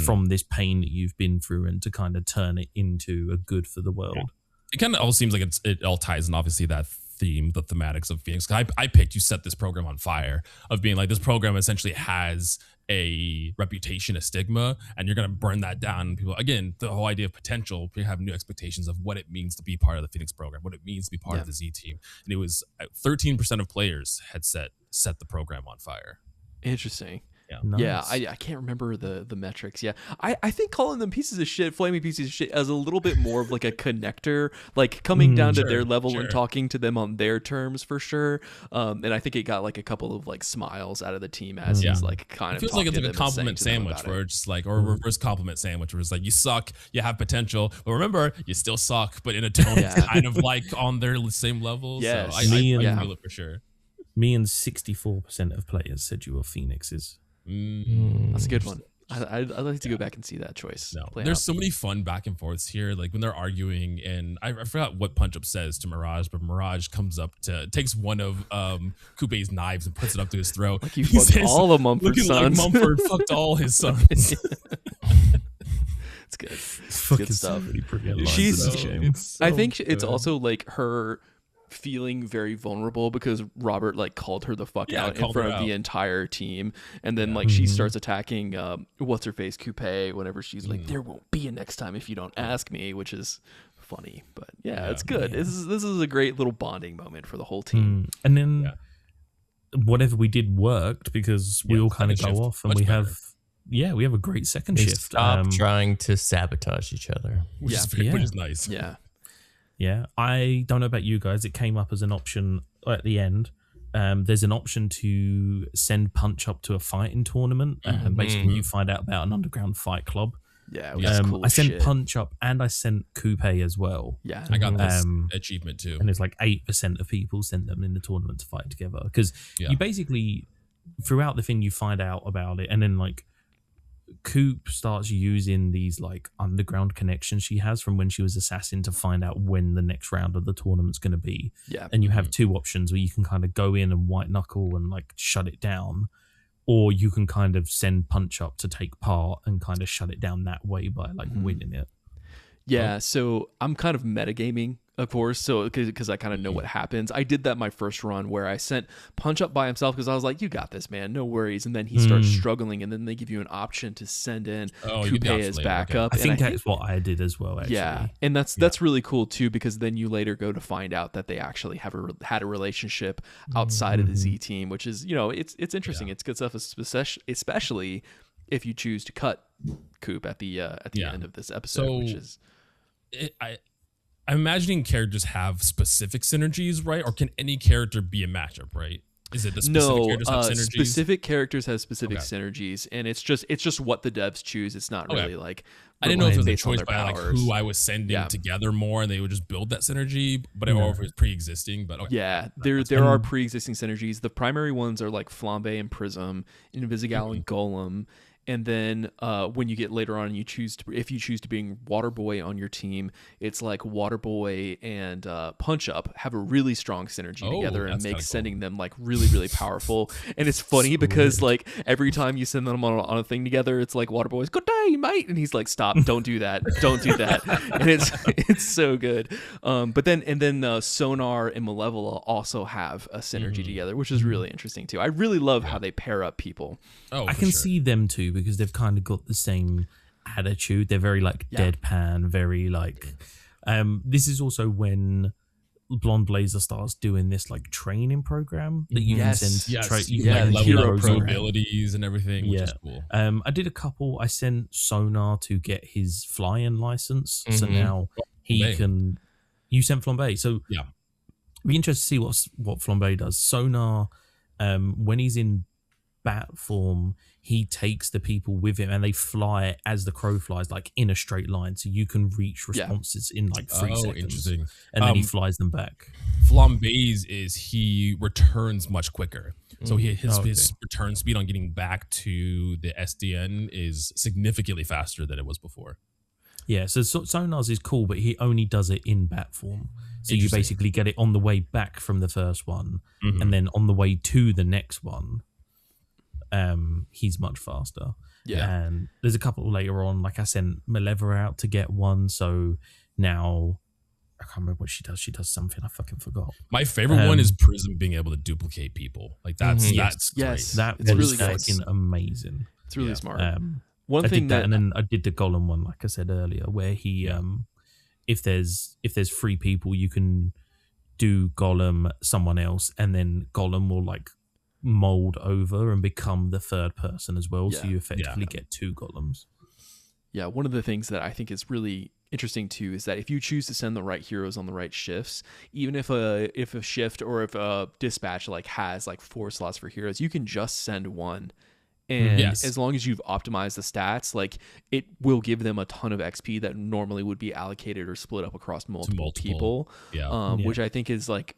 from this pain that you've been through, and to kind of turn it into a good for the world. It kind of all seems like it all ties in, obviously, that theme, the thematics of Phoenix. I picked, you set this program on fire, of being like, this program essentially has a reputation, a stigma, and you're going to burn that down. People, again, the whole idea of potential, we have new expectations of what it means to be part of the Phoenix program, what it means to be part of the Z team. And it was 13% of players had set the program on fire. Interesting. Nice. Yeah, I can't remember the metrics. Yeah, I think calling them pieces of shit, flaming pieces of shit, as a little bit more of like a connector, like coming down to their level and talking to them on their terms for sure. And I think it got like a couple of like smiles out of the team as he's like kind of. It feels like it's like a compliment sandwich, where it's just like, or a reverse compliment sandwich, where it's like, you suck, you have potential, but remember, you still suck, but in a tone that's kind of like on their same level. Yeah, so I feel it for sure. Me and 64% of players said you were Phoenixes. That's a good one. I'd like to go back and see that choice. There's so many fun back and forths here, like when they're arguing, and I forgot what Punch Up says to Mirage, but Mirage comes up takes one of Kupe's knives and puts it up to his throat. Like he fucked all of Mumford's sons. Like Mumford fucked all his sons. It's good. It's good stuff. She's I think it's also like her feeling very vulnerable because Robert like called her the fuck out in front of the entire team, and then like she starts attacking what's her face Coupe whenever she's like, there won't be a next time if you don't ask me, which is funny. But it's good. This is a great little bonding moment for the whole team. And then whatever we did worked because we all kind of go off and we have a great second shift. Stop trying to sabotage each other, which is nice. Yeah, I don't know about you guys. It came up as an option at the end. There's an option to send Punch Up to a fighting tournament. Basically, you find out about an underground fight club. Yeah, which is cool. I sent Punch Up and I sent Coupe as well. Yeah, I got this achievement too. And it's like 8% of people sent them in the tournament to fight together because you basically throughout the thing you find out about it, and then like Coop starts using these like underground connections she has from when she was assassin to find out when the next round of the tournament's going to be. Yeah. And you have two options where you can kind of go in and white knuckle and like shut it down, or you can kind of send Punch Up to take part and kind of shut it down that way by like winning it. Yeah, so I'm kind of metagaming, of course, so because I kind of know what happens. I did that my first run where I sent Punch Up by himself because I was like, you got this, man, no worries. And then he starts struggling, and then they give you an option to send in Coupe as backup. I think that's what I did as well, actually. Yeah, and that's really cool, too, because then you later go to find out that they actually had a relationship outside of the Z team, which is, it's interesting. It's good stuff, especially if you choose to cut Coop at the end of this episode, which is... I'm imagining characters have specific synergies, right? Or can any character be a matchup, right? Is it the specific characters have synergies? Specific characters have specific synergies, and it's just what the devs choose. It's not really like I didn't know if it was a choice by like who I was sending together more, and they would just build that synergy, but or if it was pre-existing. But there are pre-existing synergies. The primary ones are like Flambe and Prism, Invisigal and Golem. And then when you get later on, if you choose to bring Waterboy on your team, it's like Waterboy and Punch Up have a really strong synergy together and make sending them like really, really powerful. And it's funny because like every time you send them on a thing together, it's like Waterboy's good day, mate, and he's like, stop, don't do that, don't do that. And it's so good. But then Sonar and Malevola also have a synergy together, which is really interesting too. I really love how they pair up people. I can see them too, because they've kind of got the same attitude. They're very like deadpan, very like this is also when Blonde Blazer starts doing this like training program that you can send like level up abilities and everything, which is cool. I did a couple. I sent Sonar to get his flying license, so now he can. You sent Flambe, so it'd be interesting to see what Flambe does. Sonar, when he's in bat form, he takes the people with him and they fly as the crow flies, like in a straight line, so you can reach responses in like 3 seconds. Interesting. And then he flies them back. Flambe's is he returns much quicker, so his return speed on getting back to the SDN is significantly faster than it was before. Yeah, so Sonar's is cool, but he only does it in bat form. So you basically get it on the way back from the first one, and then on the way to the next one, he's much faster. Yeah. And there's a couple later on, like I sent Malevola out to get one, so now I can't remember what she does. She does something I fucking forgot. My favorite one is Prism being able to duplicate people. Like that's great. That was really fucking amazing. It's really smart. One thing that, and then I did the Golem one, like I said earlier, where he if there's 3 people, you can do Golem, someone else, and then Golem will like mold over and become the third person as well. So you effectively get 2 Golems. Yeah, one of the things that I think is really interesting too is that if you choose to send the right heroes on the right shifts, even if a shift or if a dispatch like has like 4 slots for heroes, you can just send one. And as long as you've optimized the stats, like it will give them a ton of XP that normally would be allocated or split up across multiple people. Which I think is like,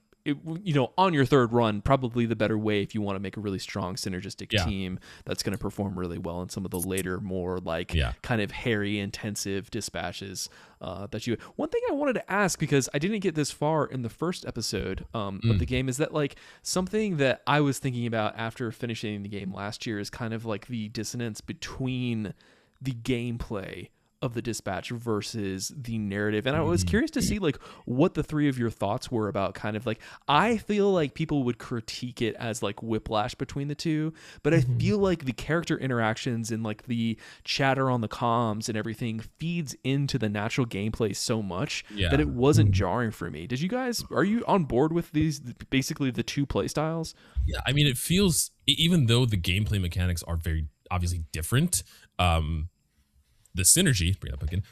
on your third run, probably the better way if you want to make a really strong synergistic team that's going to perform really well in some of the later, more like kind of hairy, intensive dispatches that you. One thing I wanted to ask, because I didn't get this far in the first episode of the game, is that like something that I was thinking about after finishing the game last year is kind of like the dissonance between the gameplay of the dispatch versus the narrative. And I was curious to see like what the three of your thoughts were about kind of like, I feel like people would critique it as like whiplash between the two, but I feel like the character interactions and like the chatter on the comms and everything feeds into the natural gameplay so much that it wasn't jarring for me. Are you on board with these, basically the two play styles? Yeah, I mean, it feels, even though the gameplay mechanics are very obviously different, the synergy, bring it up again,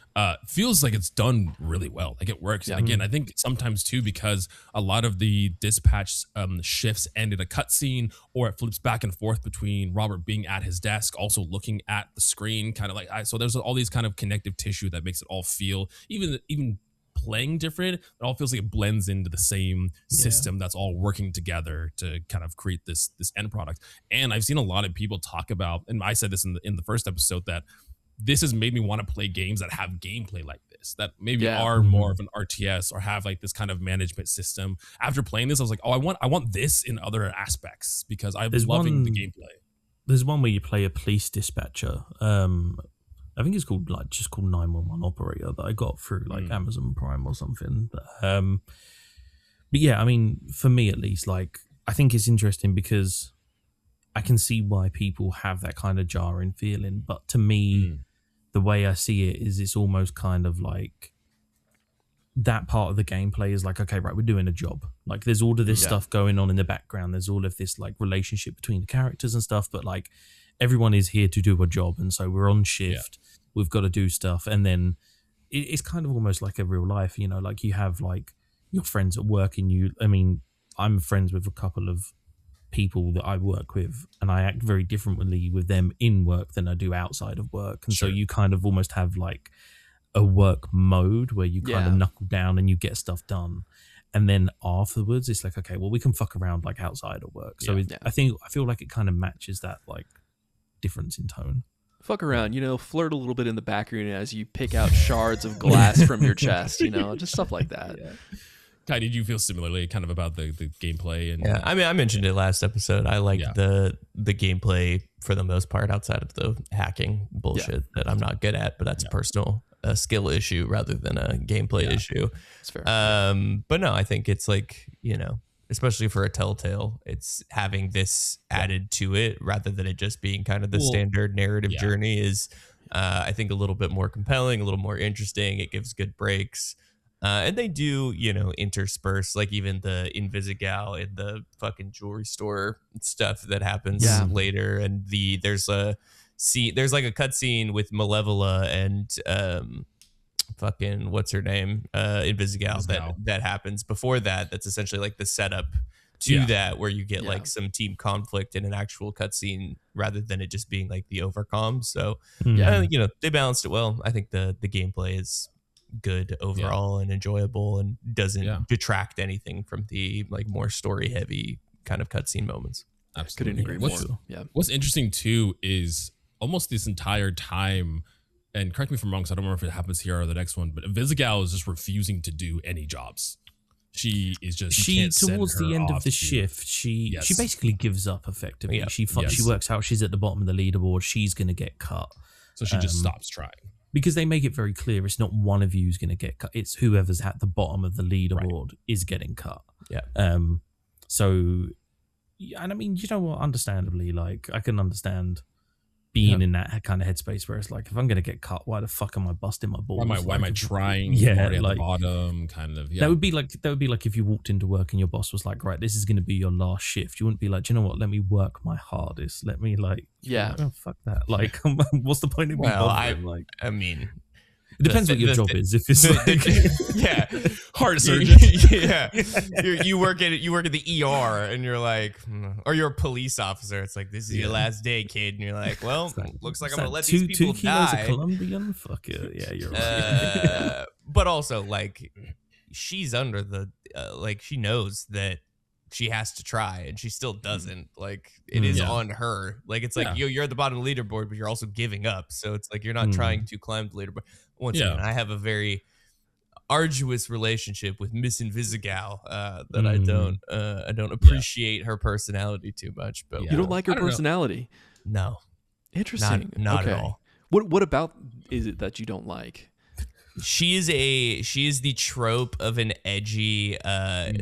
feels like it's done really well. Like it works. And again, I think sometimes too, because a lot of the dispatch shifts end in a cutscene, or it flips back and forth between Robert being at his desk, also looking at the screen, kind of like, so there's all these kind of connective tissue that makes it all feel, even playing different, it all feels like it blends into the same system that's all working together to kind of create this end product. And I've seen a lot of people talk about, and I said this in the first episode, that this has made me want to play games that have gameplay like this, that maybe are more of an RTS or have like this kind of management system. After playing this, I was like, oh, I want this in other aspects, because I'm loving the gameplay. There's one where you play a police dispatcher. I think it's called 911 operator, that I got through like Amazon Prime or something. But yeah, I mean, for me at least, like I think it's interesting because I can see why people have that kind of jarring feeling. But to me, the way I see it is it's almost kind of like that part of the gameplay is like, okay, right, we're doing a job. Like there's all of this stuff going on in the background. There's all of this like relationship between the characters and stuff, but like everyone is here to do a job. And so we're on shift. We've got to do stuff. And then it's kind of almost like a real life, you know, like you have like your friends at work I'm friends with a couple of people that I work with, and I act very differently with them in work than I do outside of work. And so you kind of almost have like a work mode where you kind of knuckle down and you get stuff done. And then afterwards it's like, okay, well, we can fuck around like outside of work. So I feel like it kind of matches that like difference in tone. Fuck around, you know, flirt a little bit in the background as you pick out shards of glass from your chest, you know, just stuff like that. Kai, did you feel similarly kind of about the gameplay? And I mean, I mentioned it last episode. I like the gameplay for the most part, outside of the hacking bullshit that I'm not good at, but that's a personal skill issue rather than a gameplay issue. That's fair. But no, I think it's like, you know, especially for a Telltale, it's having this added to it rather than it just being kind of the standard narrative journey is, I think, a little bit more compelling, a little more interesting. It gives good breaks. And they do, you know, intersperse like even the Invisigal in the fucking jewelry store stuff that happens later. And there's like a cutscene with Malevola and fucking what's her name, Invisigal that happens before that. That's essentially like the setup to that, where you get like some team conflict in an actual cutscene rather than it just being like the overcom. So you know, they balanced it well. I think the gameplay is good overall and enjoyable and doesn't detract anything from the like more story heavy kind of cutscene moments. Absolutely. Couldn't agree more. What's interesting too is almost this entire time, and correct me if I'm wrong, so I don't remember if it happens here or the next one, but Invisigal is just refusing to do any jobs. She is just towards the end of the shift, she basically gives up effectively. Yeah. She works out she's at the bottom of the leaderboard. She's going to get cut. So she just stops trying. Because they make it very clear it's not one of you who's going to get cut. It's whoever's at the bottom of the leaderboard is getting cut. Yeah. So, and I mean, you know what? Understandably, like I can understand being in that kind of headspace where it's like, if I'm going to get cut, why the fuck am I busting my balls? Why am I trying? Yeah, already like, at the bottom, kind of. Yeah. That would be like if you walked into work and your boss was like, right, this is going to be your last shift. You wouldn't be like, do you know what? Let me work my hardest. Let me like, fuck that. Like, what's the point of me bothering? Like, I mean, it depends what your job is. If it's like, heart surgeon, you work at the ER and you're like, or you're a police officer. It's like, this is your last day, kid, and you're like, well, looks like I'm gonna let these people 2 kilos die. Of Colombian, fuck it, yeah, you're right. But also, like, she's under the like, she knows that she has to try and she still doesn't. Like, it is on her. Like, it's like you're at the bottom of the leaderboard, but you're also giving up. So it's like you're not trying to climb the leaderboard. Once again, I have a very arduous relationship with Miss Invisigal that I don't appreciate her personality too much. But you don't like her personality? No, interesting. Not at all. What about is it that you don't like? She is the trope of an edgy,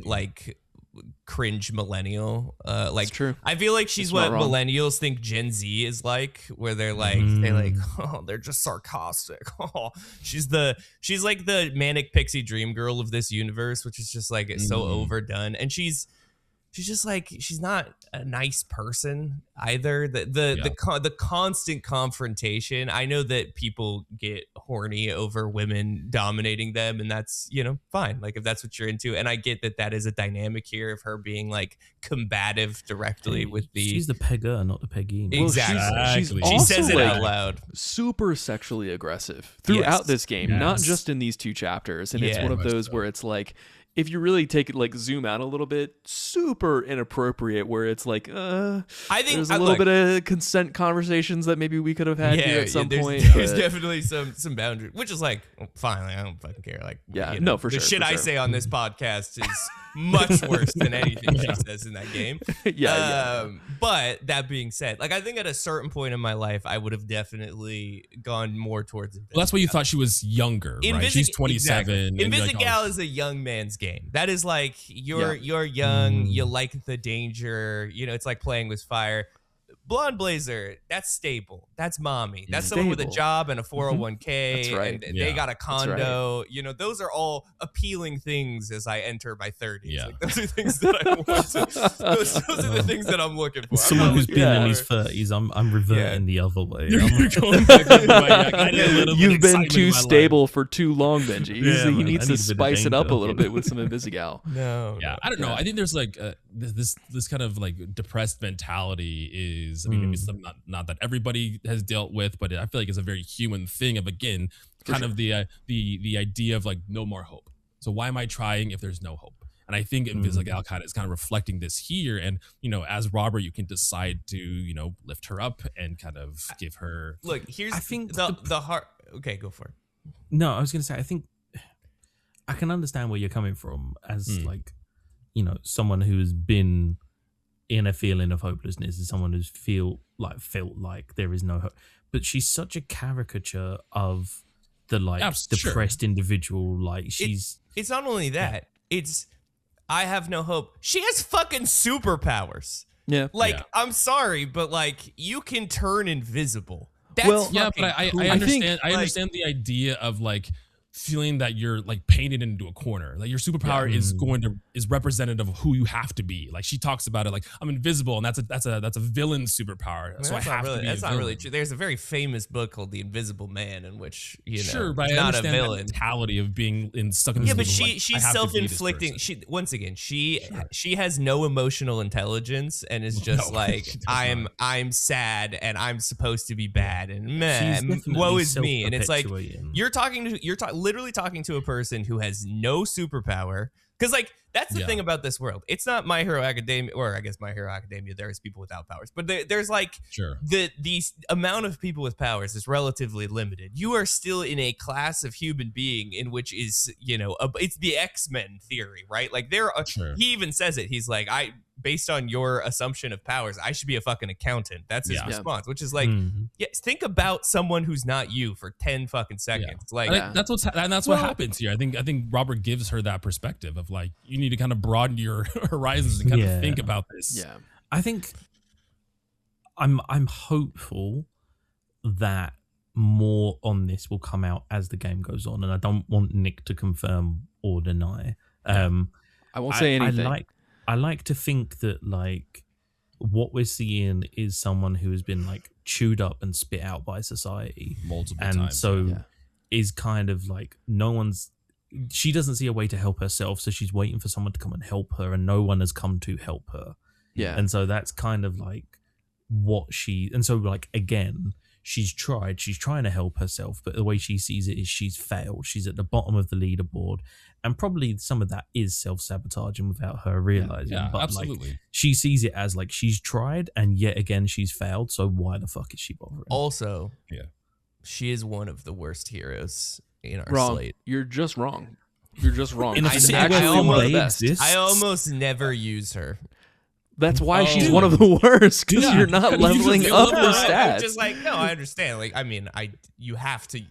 like cringe millennial. Like It's true. I feel like she's It's what not wrong. millennials think Gen Z is like, where they're like oh, they're just sarcastic. Oh, she's like the manic pixie dream girl of this universe, which is just like so overdone, and she's just like, she's not a nice person either. The constant confrontation. I know that people get horny over women dominating them, and that's, you know, fine. Like if that's what you're into, and I get that is a dynamic here of her being like combative directly with the. She's the pegger, not the peggy. Exactly. She's She says also, it like, out loud. super sexually aggressive throughout Yes. this game, not just in these 2 chapters. And it's Yeah. one of those where it's like, if you really take it, like zoom out a little bit, super inappropriate, where it's like, I think there's a little bit of consent conversations that maybe we could have had here at some point. There's but- definitely some boundaries, which is like, fine, like, I don't fucking care. Like, Yeah, you know, no, for the sure, shit for I sure. say on this podcast is much worse than anything she says in that game. yeah. But that being said, like, I think at a certain point in my life, I would have definitely gone more towards it. Well, that's why you thought she was younger, right? She's 27. Exactly. and you're like, Invisigal oh, is a young man's game. That is like, you're young, you like the danger, you know, it's like playing with fire. Blonde Blazer, that's stable. That's mommy. That's someone with a Stable. job and a 401k. That's right. And they got a right. condo. You know, those are all appealing things as I enter my 30s. Yeah. Like, those are things that I want to. Those are the things that I'm looking for. Someone who's been in his for. 30s, I'm reverting the other way. You're I'm like, going back to my- I need a little bit You've of been excitement too in my life. stable for too long, Benji. Yeah, he man, needs I to need a bit of spice it up a danger, little bit with some Invisigal. No. Yeah, I don't know. I think there's like this kind of like depressed mentality is. I mean, maybe something not that everybody has dealt with, but I feel like it's a very human thing. Of again, kind of the idea of like no more hope. So why am I trying if there's no hope? And I think Invisigal kind of is kind of reflecting this here. And you know, as Robert, you can decide to lift her up and kind of give her. Look, here's I think the heart. Okay, go for it. No, I was going to say, I think I can understand where you're coming from as like, someone who's been in a feeling of hopelessness, and someone who's felt like there is no hope. But she's such a caricature of the depressed individual. Like she's. It's not only that. It's I have no hope. She has fucking superpowers. Yeah. I'm sorry, but like you can turn invisible. That's Well, Yeah, but I cool. understand. I like- understand the idea of like feeling that you're like painted into a corner. Like your superpower is representative of who you have to be. Like she talks about it like I'm invisible, and that's a villain superpower. I mean, so I that's have not really, to be. that's a not really villain. true. There's a very famous book called The Invisible Man, in which Sure, but I not a understand that villain. mentality of being stuck in this. Yeah, but little, like, she's I have to be this self-inflicting. person. She has no emotional intelligence and is just No, like she does I'm sad and I'm supposed to be bad and She's definitely woe is me. And it's like self-perpetuating. you're literally talking to a person who has no superpower. Because like that's the thing about this world. It's not My Hero Academia, or I guess My Hero Academia. There is people without powers, but there's like the amount of people with powers is relatively limited. You are still in a class of human being in which is it's the X-Men theory, right? Like he even says it. He's like, based on your assumption of powers, I should be a fucking accountant. That's his response, which is like, think about someone who's not you for 10 fucking seconds. Like that's what happens here. I think Robert gives her that perspective of like you need to kind of broaden your horizons and kind of think about this. Yeah. I think I'm hopeful that more on this will come out as the game goes on, and I don't want Nick to confirm or deny. I won't say anything. I like to think that like what we're seeing is someone who has been like chewed up and spit out by society multiple and times. so is kind of like she doesn't see a way to help herself, so she's waiting for someone to come and help her, and no one has come to help her. Yeah. And so that's kind of like and so like again, she's trying to help herself, but the way she sees it is she's failed. She's at the bottom of the leaderboard, and probably some of that is self-sabotaging without her realizing. Yeah, but absolutely. like she sees it as like she's tried and yet again she's failed, so why the fuck is she bothering? also, she is one of the worst heroes in our Wrong. slate. You're just wrong. You're just wrong. In a She's city where actually one of the they best. exist, I almost never use her. That's why she's one of the worst, because you're not leveling up the stats. I'm just like, no, I understand. Like, I mean, you have to.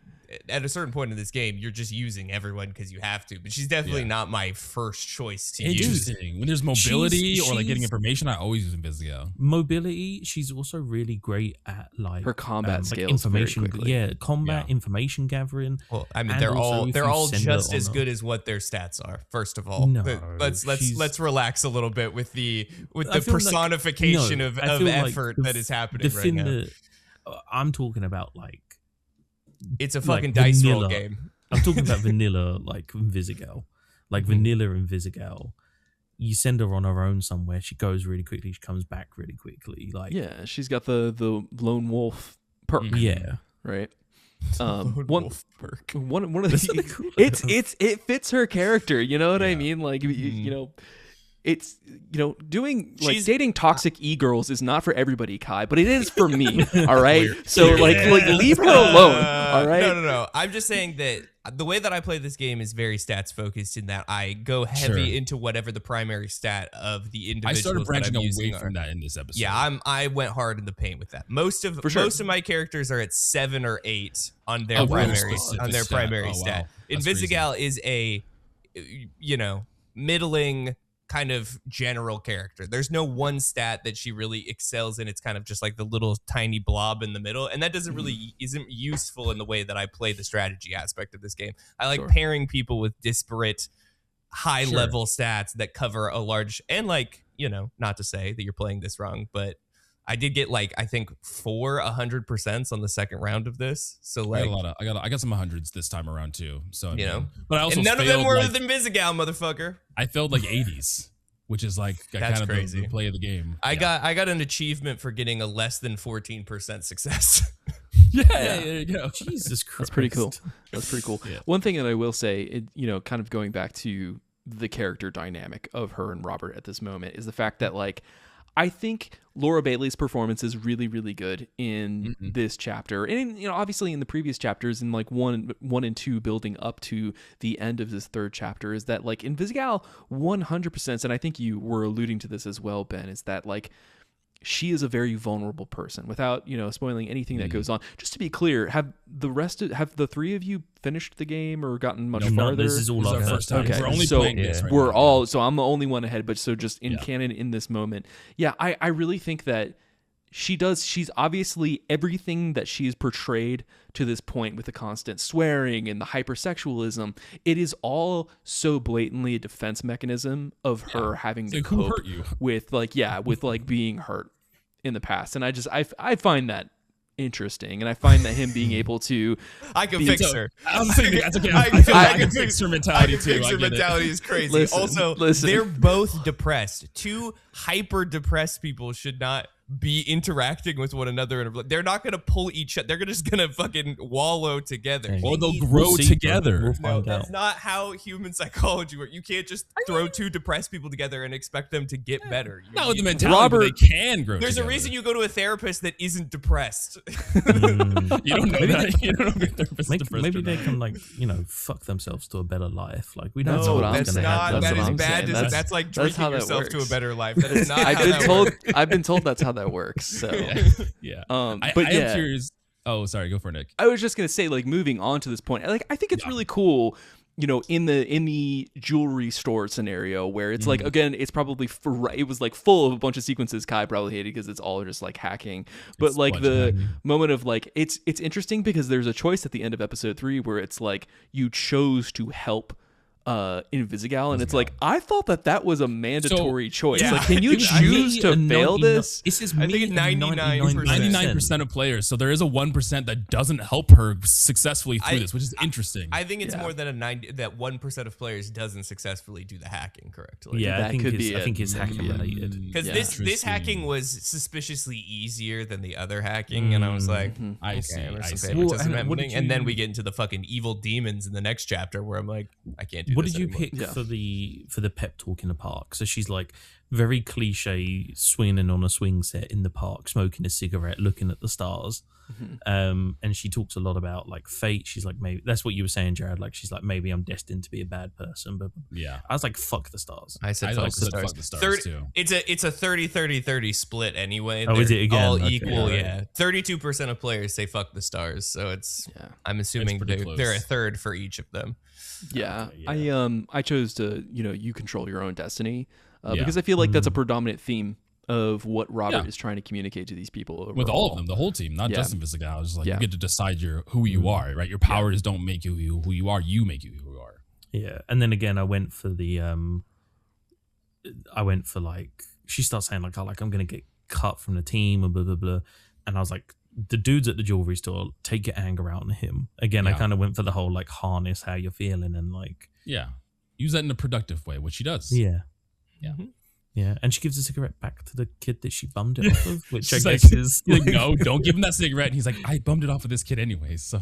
At a certain point in this game, you're just using everyone because you have to. But she's definitely not my first choice to use. When there's mobility or like getting information, I always use Invisigal. Mobility, she's also really great at like her combat skills, like information. Information gathering. Well, I mean, they're all just as good as what their stats are. First of all, let's relax a little bit with the personification of effort that is happening right now. I'm talking about like. It's a fucking dice roll game. I'm talking about vanilla, like Invisigal. Like vanilla Invisigal. You send her on her own somewhere, she goes really quickly, she comes back really quickly. Like she's got the lone wolf perk. Yeah. Right. One of the it fits her character, you know what I mean? Like you know, it's doing like dating toxic e-girls is not for everybody, Kai, but it is for me. All right, so like leave her alone. All right, no. I'm just saying that the way that I play this game is very stats focused in that I go heavy into whatever the primary stat of the individual. I started branching away from that in this episode. Yeah, I went hard in the paint with that. Most of my characters are at 7 or 8 on their primary stat. Wow. Invisigal is a middling kind of general character. There's no one stat that she really excels in. It's kind of just like the little tiny blob in the middle, and that doesn't really isn't useful in the way that I play the strategy aspect of this game. I like pairing people with disparate high level stats that cover a large, and like, not to say that you're playing this wrong, but I did get like, I think 4 100% on the second round of this. So like I got some 100s this time around too. So but I also none of them were with Invisigal, motherfucker. I failed like 80s, which is like that's kind crazy. of the play of the game. I got an achievement for getting a less than 14% success. There you go. Jesus Christ, that's pretty cool. That's pretty cool. Yeah. One thing that I will say, kind of going back to the character dynamic of her and Robert at this moment, is the fact that like, I think Laura Bailey's performance is really, really good in this chapter, and obviously in the previous chapters, in like 1 and 2, building up to the end of this third chapter, is that like Invisigal 100%, and I think you were alluding to this as well, Ben, is that like she is a very vulnerable person. Without spoiling anything that goes on, just to be clear, have the three of you finished the game or gotten much farther? This is all our first time. Okay. We're only playing this right we're now. all so I'm the only one ahead, but so just in canon in this moment, I really think that she's obviously everything that she's portrayed to this point, with the constant swearing and the hypersexualism. It is all so blatantly a defense mechanism of her having to cope with being hurt in the past. And I find that interesting, and I find that him being able to I can fix her. I'm saying that's okay. I can fix her mentality too. Fix her mentality is crazy. Listen. They're both depressed. Two hyper depressed people should not be interacting with one another. They're not going to pull each other. They're just going to fucking wallow together. Or they'll grow together. No, that's not how human psychology works. You can't just throw two depressed people together and expect them to get better. Not with the mentality, they can grow There's together. a reason you go to a therapist that isn't depressed. You don't know that. You don't know if a therapist is depressed. Maybe they can fuck themselves to a better life. Like we don't. That's know what I'm saying. That is bad. That's like drinking yourself to a better life. That is not. I've been told that's how that works. So yeah. I'm curious. Oh, sorry. Go for it, Nick. I was just gonna say, like, moving on to this point, like, I think it's really cool. In the jewelry store scenario where it's like, again, it's probably it was like full of a bunch of sequences Kai probably hated because it's all just like hacking. But it's like the moment of like, it's interesting because there's a choice at the end of episode 3 where it's like you chose to help Invisigal, and it's like, I thought that was a mandatory choice. Like, can you choose to fail this? This is I think it's 99% of players. So there is a 1% that doesn't help her successfully through this, which is interesting. I think it's more than that 1% of players doesn't successfully do the hacking correctly. Yeah, that could be. I think it's hacking related. Because this hacking was suspiciously easier than the other hacking, and I was like, I see. And then we get into the fucking evil demons in the next chapter, where I'm like, I can't do. What did you pick for the pep talk in the park? So she's like very cliche, swinging on a swing set in the park, smoking a cigarette, looking at the stars. And she talks a lot about like fate. She's like, maybe that's what you were saying, Jared. Like, she's like, maybe I'm destined to be a bad person. But yeah, I was like, fuck the stars. I said fuck the stars too. It's a 30-30-30 split anyway. Oh, is it again? All Okay, equal, right. yeah. 32% of players say fuck the stars, so I'm assuming they're a third for each of them. Yeah. Okay, yeah. I chose to, you control your own destiny because I feel like that's a predominant theme of what Robert is trying to communicate to these people overall. With all of them, the whole team, not just Invisigal. It's like you get to decide who you are, right? Your powers don't make you who you are. You make you who you are. Yeah, and then again, I went for like, she starts saying like, I'm gonna get cut from the team and blah blah blah, and I was like, the dudes at the jewelry store, take your anger out on him. Again, I kind of went for the whole like harness how you're feeling and like use that in a productive way, which she does. Yeah. Mm-hmm. Yeah, and she gives the cigarette back to the kid that she bummed it off of, which I She's guess is like, no, don't give him that cigarette. And he's like, I bummed it off of this kid anyways, so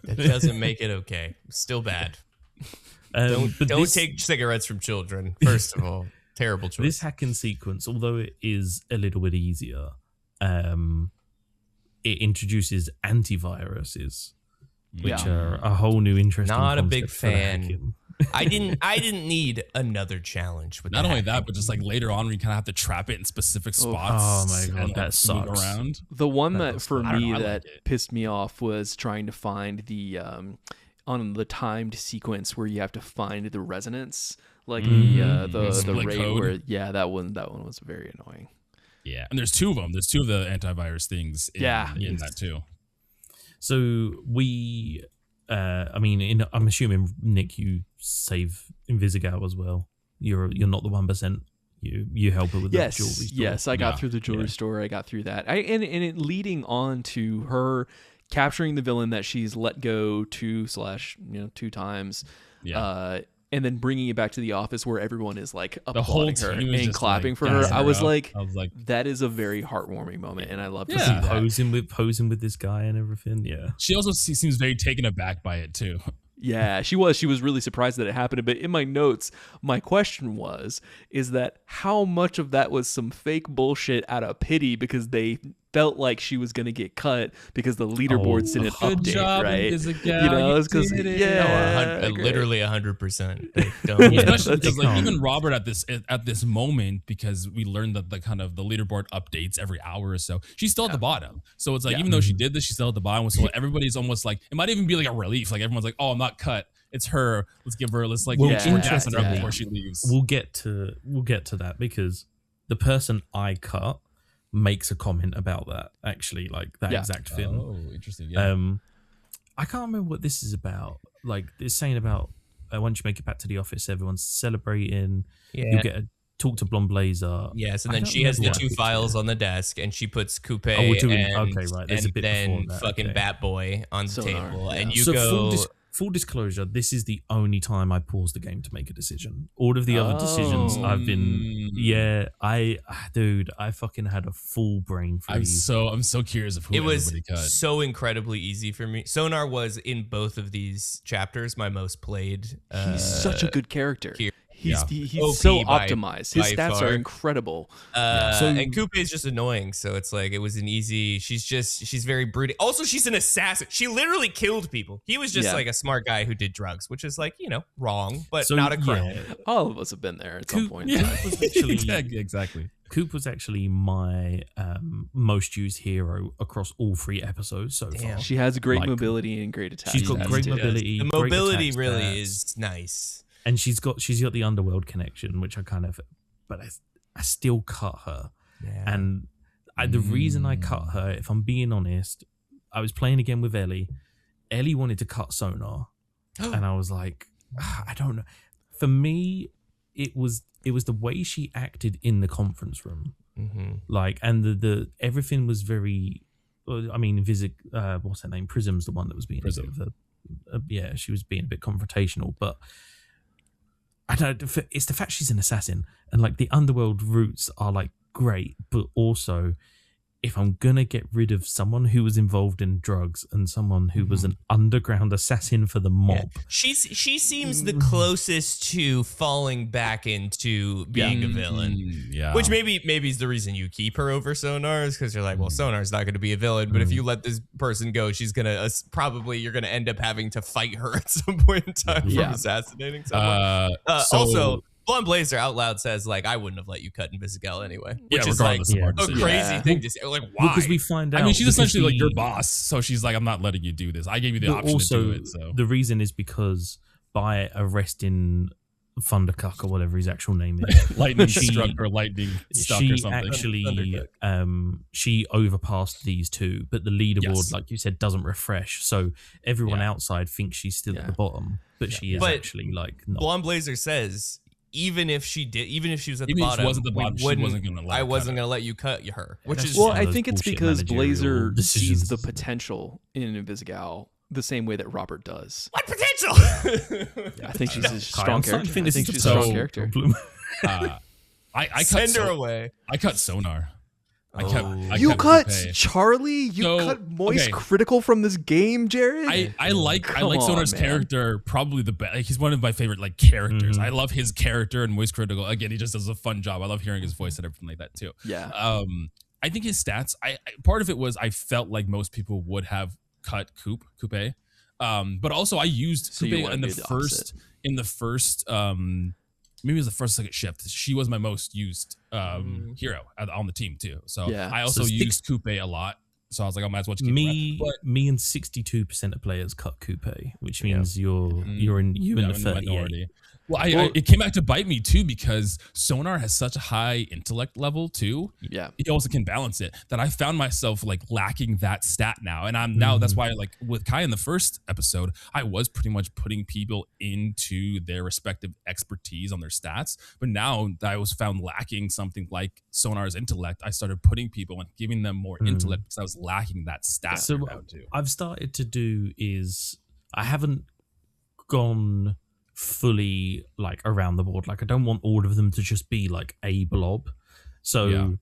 that doesn't make it okay. Still bad. Don't take cigarettes from children. First of all, terrible choice. This hacking sequence, although it is a little bit easier, it introduces antiviruses, which are a whole new interesting. Not a concept big for the fan. hacking. I didn't need another challenge with not only hacking. that, but just like later on, we kind of have to trap it in specific spots. Oh my god, and that move sucks. around. The one that for I don't me know, I that like it. pissed me off was trying to find the on the timed sequence where you have to find the resonance, like the Split rate code. where that one was very annoying. Yeah, and there's two of them. There's two of the antivirus things in that too. So we, I'm assuming Nick, you save Invisigal as well. You're not the 1%. You help her with the jewelry store. Yes, I got through the jewelry store. I got through that. And it leading on to her capturing the villain that she's let go two times. Yeah. And then bringing it back to the office where everyone is like The whole applauding her team is and just, clapping like, for her. gassing I her was up. like, I was like, that is a very heartwarming moment, and I love to Yeah. see that. posing with this guy and everything. Yeah. she also seems very taken aback by it too. Yeah, she was really surprised that it happened. But in my notes, my question is that how much of that was some fake bullshit out of pity because they felt like she was going to get cut because the leaderboards didn't Good update, job, right? Invisigal, It's because you did it. Literally 100%. Especially because like even Robert at this moment, because we learned that the kind of the leaderboard updates every hour or so, she's still at the bottom. So it's like even though she did this, she's still at the bottom. So everybody's almost like, it might even be like a relief. Like everyone's like, oh, I'm not cut. It's her. Let's give her. Let's like we're gassing her up before she leaves. We'll get to that because the person I cut makes a comment about that, actually, like that exact thing. Oh, interesting. Yeah. I can't remember what this is about. Like it's saying about once you make it back to the office, everyone's celebrating. Yeah. You get to talk to Blonde Blazer. Yes, and I then don't she has the remember two what files on the desk, and she puts Coupe we're doing- and, okay, right, there's a bit then before that, fucking okay. Batboy on the Sonar, table, yeah. and you So go. full disclosure, this is the only time I paused the game to make a decision. All of the other decisions I've been, I fucking had a full brain freeze. I'm so curious of who It was everybody cut. so incredibly easy for me. Sonar was in both of these chapters my most played. He's such a good character. He's OP so by- optimized. His by stats far. are incredible. And Coupe is just annoying, so it's like it was an easy. She's very brooding. Also, she's an assassin. She literally killed people. He was just like a smart guy who did drugs, which is like wrong, but not a crime. Yeah, All of us have been there at some point. Yeah, was actually- exactly. Coop was actually my most used hero across all 3 episodes so far. She has great Like, mobility and great attack. she's got stats, great too. mobility. The great mobility attack really stats. is nice. And she's got the underworld connection, which I kind of, but I still cut her. Yeah. And the reason I cut her, if I'm being honest, I was playing again with Ellie. Ellie wanted to cut Sonar, and I was like, I don't know. For me, it was the way she acted in the conference room, like, and the everything was very. I mean, what's her name? Prism's the one that was being Prism. a bit of a, she was being a bit confrontational, but. I don't. It's the fact she's an assassin, and like the underworld roots are like great, but also if I'm gonna get rid of someone who was involved in drugs and someone who was an underground assassin for the mob, she seems the closest to falling back into being a villain. Yeah, which maybe is the reason you keep her over Sonar, is because you're like, well, Sonar's not going to be a villain, but if you let this person go, she's gonna probably you're gonna end up having to fight her at some point in time from assassinating someone. Also, Blonde Blazer out loud says, like, I wouldn't have let you cut Invisigal anyway. Which is like a crazy thing to say. Like, why? Because we find out. I mean, she's essentially like your boss. So she's like, I'm not letting you do this. I gave you the option to do it. So the reason is because by arresting Thundercuck or whatever his actual name is, lightning struck or lightning stuck or something. Actually, she overpassed these two, but the leaderboard, like you said, doesn't refresh. So everyone outside thinks she's still at the bottom, but she is actually like not. Blonde Blazer says, even if she was at the bottom, I wasn't gonna let you cut her. Which is I think it's because Blazer sees the potential in Invisigal the same way that Robert does. What potential? I think she's a strong character. I think she's a strong character. I send her away. I cut Sonar. You cut Coupe. Charlie? You cut Moist Critical from this game, Jared? I like Sonar's character probably the best. Like, he's one of my favorite like characters. I love his character and Moist Critical. Again, he just does a fun job. I love hearing his voice and everything like that too. Yeah. I think his stats. I part of it was I felt like most people would have cut Coupe. But also I used Coupe in the first maybe it was the first second shift. She was my most used hero on the team too. So I also used Coupe a lot. So I was like, I might as well keep me and 62% of players cut Coupe, which means you're in the 38. Minority. Well, it came back to bite me too, because Sonar has such a high intellect level too. Yeah, he also can balance it. That I found myself like lacking that stat now, and I'm now that's why like with Kai in the first episode, I was pretty much putting people into their respective expertise on their stats. But now that I was found lacking something like Sonar's intellect, I started putting people and giving them more intellect because I was lacking that stat. So what I've started to do is I haven't gone fully like around the board. Like I don't want all of them to just be like a blob. So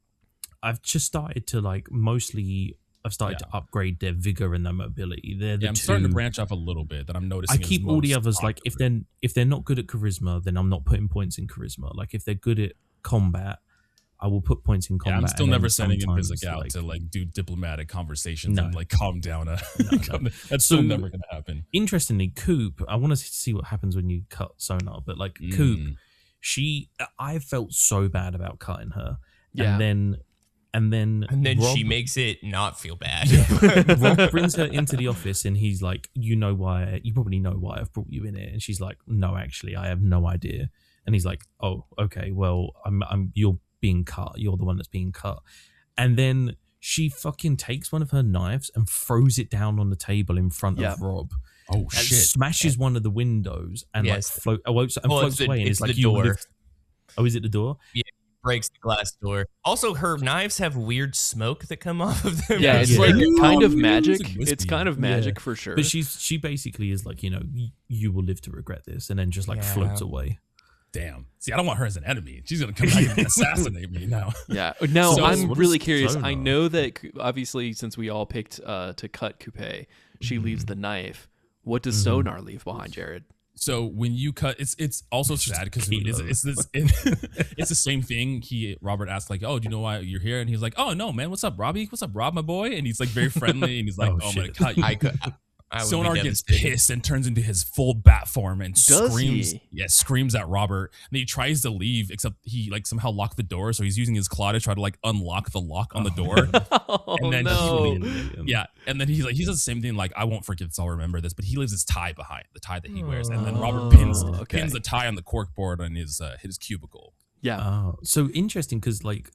I've just started to like I've started to upgrade their vigor and their mobility. I'm starting to branch up a little bit that I'm noticing. I keep all the others like if they're not good at charisma, then I'm not putting points in charisma. Like if they're good at combat, I will put points in combat. I'm still never sending Invisigal to like do diplomatic conversations and like calm down. That's still never going to happen. Interestingly, Coupe, I want to see what happens when you cut Sonar, but like Coupe, I felt so bad about cutting her. Yeah. And then Rob, she makes it not feel bad. Rob brings her into the office and he's like, you probably know why I've brought you in here. And she's like, no, actually, I have no idea. And he's like, oh, okay, well, you're being cut. You're the one that's being cut. And then she fucking takes one of her knives and throws it down on the table in front of Rob. Oh shit! Smashes one of the windows and floats away. And it's like, the door. Oh, is it the door? Yeah, breaks the glass door. Also, her knives have weird smoke that come off of them. Yeah, it's like kind of magic. It's kind of magic for sure. But she basically is like, you will live to regret this, and then just like floats away. Damn. See, I don't want her as an enemy. She's going to come back and assassinate me now. Yeah. Now, I'm really curious. I know that obviously since we all picked to cut Coupe, she leaves the knife. What does Sonar leave behind, Jared? So when you cut, it's also sad because it's the same thing. Robert asked like, "Oh, do you know why you're here?" And he's like, "Oh no, man, what's up, Robbie? What's up, Rob, my boy?" And he's like very friendly, and he's like, "Oh, I'm gonna cut you." Sonar gets pissed and turns into his full bat form and screams at Robert. And he tries to leave, except he like somehow locked the door, so he's using his claw to try to like unlock the lock on the door. And then and then he does the same thing. Like, I won't forget this, I'll remember this. But he leaves his tie behind, the tie that he wears, and then Robert pins the tie on the corkboard on his cubicle. Yeah. Oh, so interesting because like,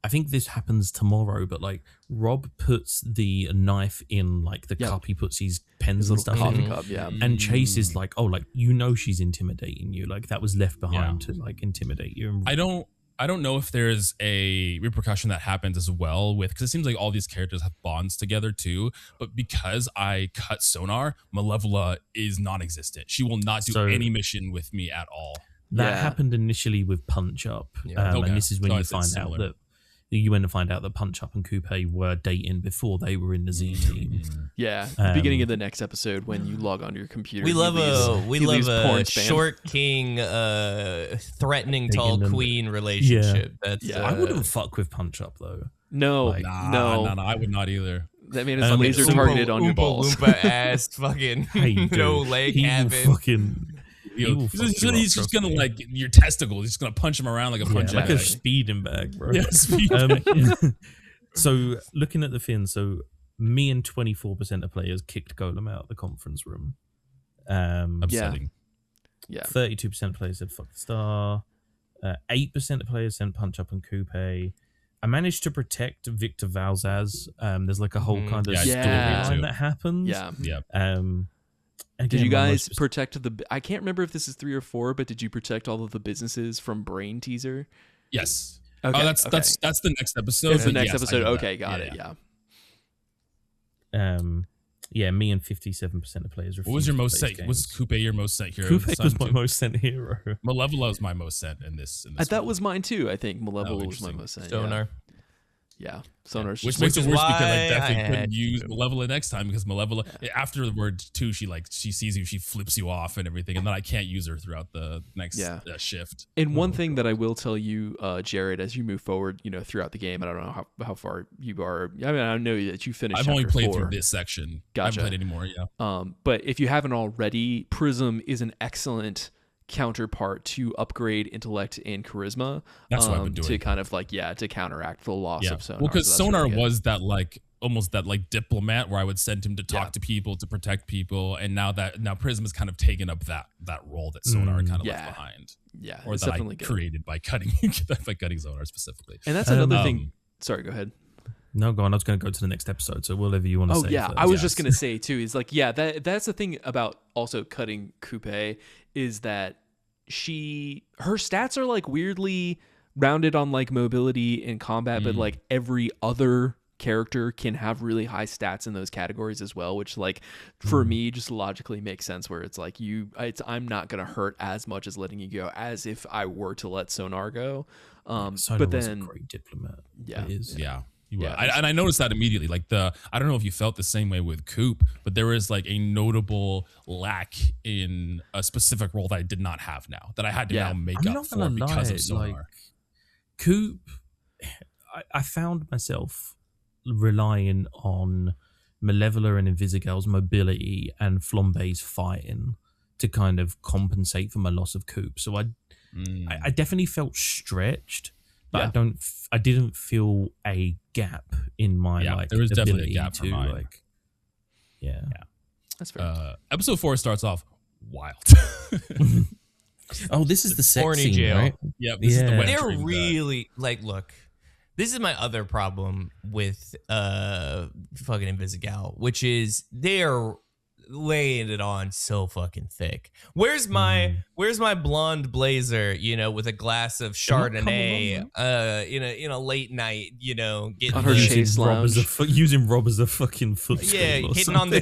I think this happens tomorrow, but like Rob puts the knife in like the cup he puts his pens and stuff coffee in, cup, and Chase is like, oh, like she's intimidating you, like that was left behind to like intimidate you. I don't know if there's a repercussion that happens as well because it seems like all these characters have bonds together too. But because I cut Sonar, Malevola is non-existent. She will not do any mission with me at all. That happened initially with Punch Up, and this is when you find out that you went to find out that Punch Up and Coupe were dating before they were in the Z team. Yeah, beginning of the next episode when you log onto your computer. We love a short king threatening tall queen relationship. I wouldn't fuck with Punch Up though. No, no, I would not either. That man is laser targeted on your balls. Loompa ass fucking no leg having. He's just gonna like your testicles. He's just gonna punch him around like a punch like bag. a speeding bag, bro. Yeah, So looking at the fin, so me and 24% of players kicked Golem out of the conference room. Upsetting. Yeah. 32% of players said fuck the star. 8% of players sent Punch Up and Coupe. I managed to protect Victor Valzaz. There's like a whole kind of storyline that happens. Yeah. Again, did you guys protect the? I can't remember if this is 3 or 4, but did you protect all of the businesses from Brain Teaser? Yes. Okay. Oh, that's the next episode. It's the next episode. Okay, got it. Yeah. Me and 57% of players. What was your most sent? Was Coupe your most sent hero? Coupe was my most sent hero. Malevola was my most sent in this. That was mine too. I think Malevola was my most sent. Sonar. Yeah, Sonar's which makes it worse because I definitely couldn't use Malevola next time because Malevola after the word 2 she sees you, she flips you off and everything, and then I can't use her throughout the next shift. And one thing that I will tell you, Jared, as you move forward, throughout the game, I don't know how far you are. I mean, I know that you finished. I've only played 4 through this section. Gotcha. I haven't played anymore. Yeah. But if you haven't already, Prism is an excellent counterpart to upgrade intellect and charisma. That's what I've been doing to kind of to counteract the loss of Sonar. Well, because Sonar was that almost that diplomat where I would send him to talk to people, to protect people, and now Prism has kind of taken up that role that Sonar kind of left behind. Yeah, or that I created by cutting Sonar specifically. And that's another thing. Sorry, go ahead. No, go on. I was going to go to the next episode, so whatever you want to say. Oh, yeah. First. I was just going to say, too, is that's the thing about also cutting Coupe is that her stats are weirdly rounded on mobility and combat, but every other character can have really high stats in those categories as well, which for me just logically makes sense where it's I'm not going to hurt as much as letting you go as if I were to let Sonar go. Sonar but was then a great diplomat. Yeah. And I noticed that immediately. I don't know if you felt the same way with Coop, but there is a notable lack in a specific role that I did not have now that I had to now make up for because of Sonar. Coop, I found myself relying on Malevola and Invisigal's mobility and Flambe's fighting to kind of compensate for my loss of Coop. So I definitely felt stretched. But I didn't feel a gap in my there was definitely a gap for mine. That's fair. Episode 4 starts off wild. Oh, this is the sex scene, jail. Right? Yep. This is the wet They're dream really look. This is my other problem with fucking Invisigal, which is they're laying it on so fucking thick. Where's my blonde blazer, with a glass of Chardonnay in a late night, getting on her chase lounge, using Rob as a fucking footstool. Yeah, getting on the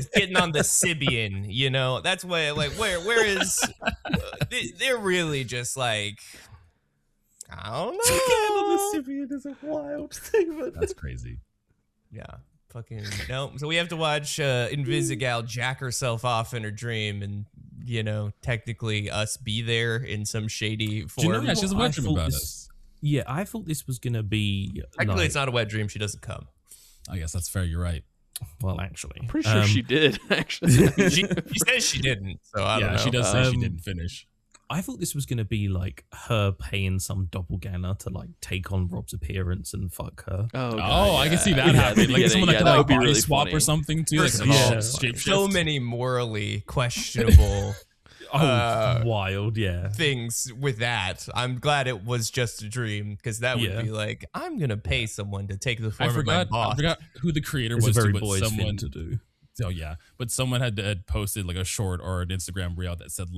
Sibian, that's why where is they're really just I don't know. Getting on the Sibian is a wild thing. That's crazy. Yeah. Fucking no. So we have to watch Invisigal jack herself off in her dream and, technically us be there in some shady form. Yeah, she's a wet dream about us. Yeah, I thought this was going to be... Technically, it's not a wet dream. She doesn't come. I guess that's fair. You're right. Well, actually. I'm pretty sure she did, actually. she says she didn't, so I don't know. Yeah, she does say she didn't finish. I thought this was going to be her paying some doppelganger to take on Rob's appearance and fuck her. Oh, God, I can see that happening. Someone that could body really swap funny. Or something too. So many morally questionable wild, things with that. I'm glad it was just a dream because that would be I'm going to pay someone to take the form of my boss. I forgot who the creator was. It's a very boys thing to do. Oh, yeah. But someone had posted a short or an Instagram reel that said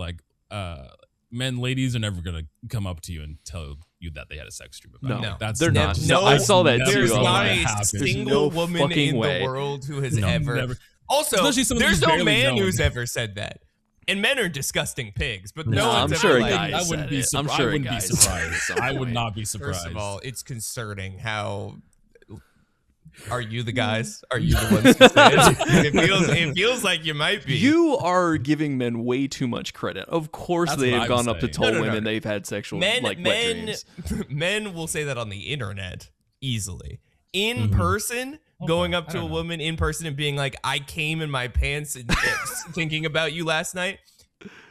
ladies are never gonna come up to you and tell you that they had a sex dream about. No, that's they're not. No, I saw that too. There's not a single woman in the world who has ever. Also, there's no man who's ever said that. And men are disgusting pigs, but No, no I'm one's ever sure a like, guy I wouldn't be. I'm sure I wouldn't a be guy said it at surprised. some I would point. not be surprised. First of all, it's concerning how. Are you the guys? Are you the ones who say it? It feels like you might be. You are giving men way too much credit. Of course, That's they what have I'm gone up to saying. tell No. women they've had sexual wet dreams. Men will say that on the internet easily. In person, going up to a woman in person and being like, "I came in my pants and thinking about you last night."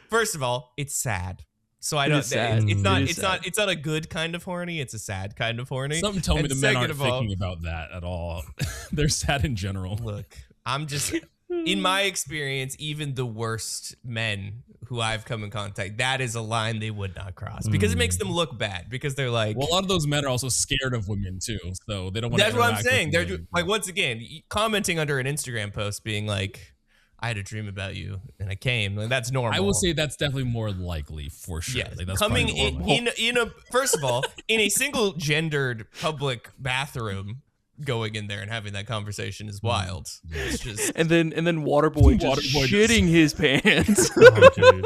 First of all, it's sad. So I don't. It's not a good kind of horny. It's a sad kind of horny. Something tell me And the men aren't second of all, thinking about that at all. They're sad in general. Look, I'm just, in my experience, even the worst men who I've come in contact, that is a line they would not cross because it makes them look bad because they're like. Well, a lot of those men are also scared of women too, so they don't want. That's what I'm saying. They're women. like, once again, commenting under an Instagram post, being like, "I had a dream about you and I came." Like, that's normal. I will say that's definitely more likely for sure. Yes. Like, that's Coming probably normal. in a first of all, in a single gendered public bathroom, going in there and having that conversation is wild. It's just And then Waterboy just shitting his pants. Oh, dude.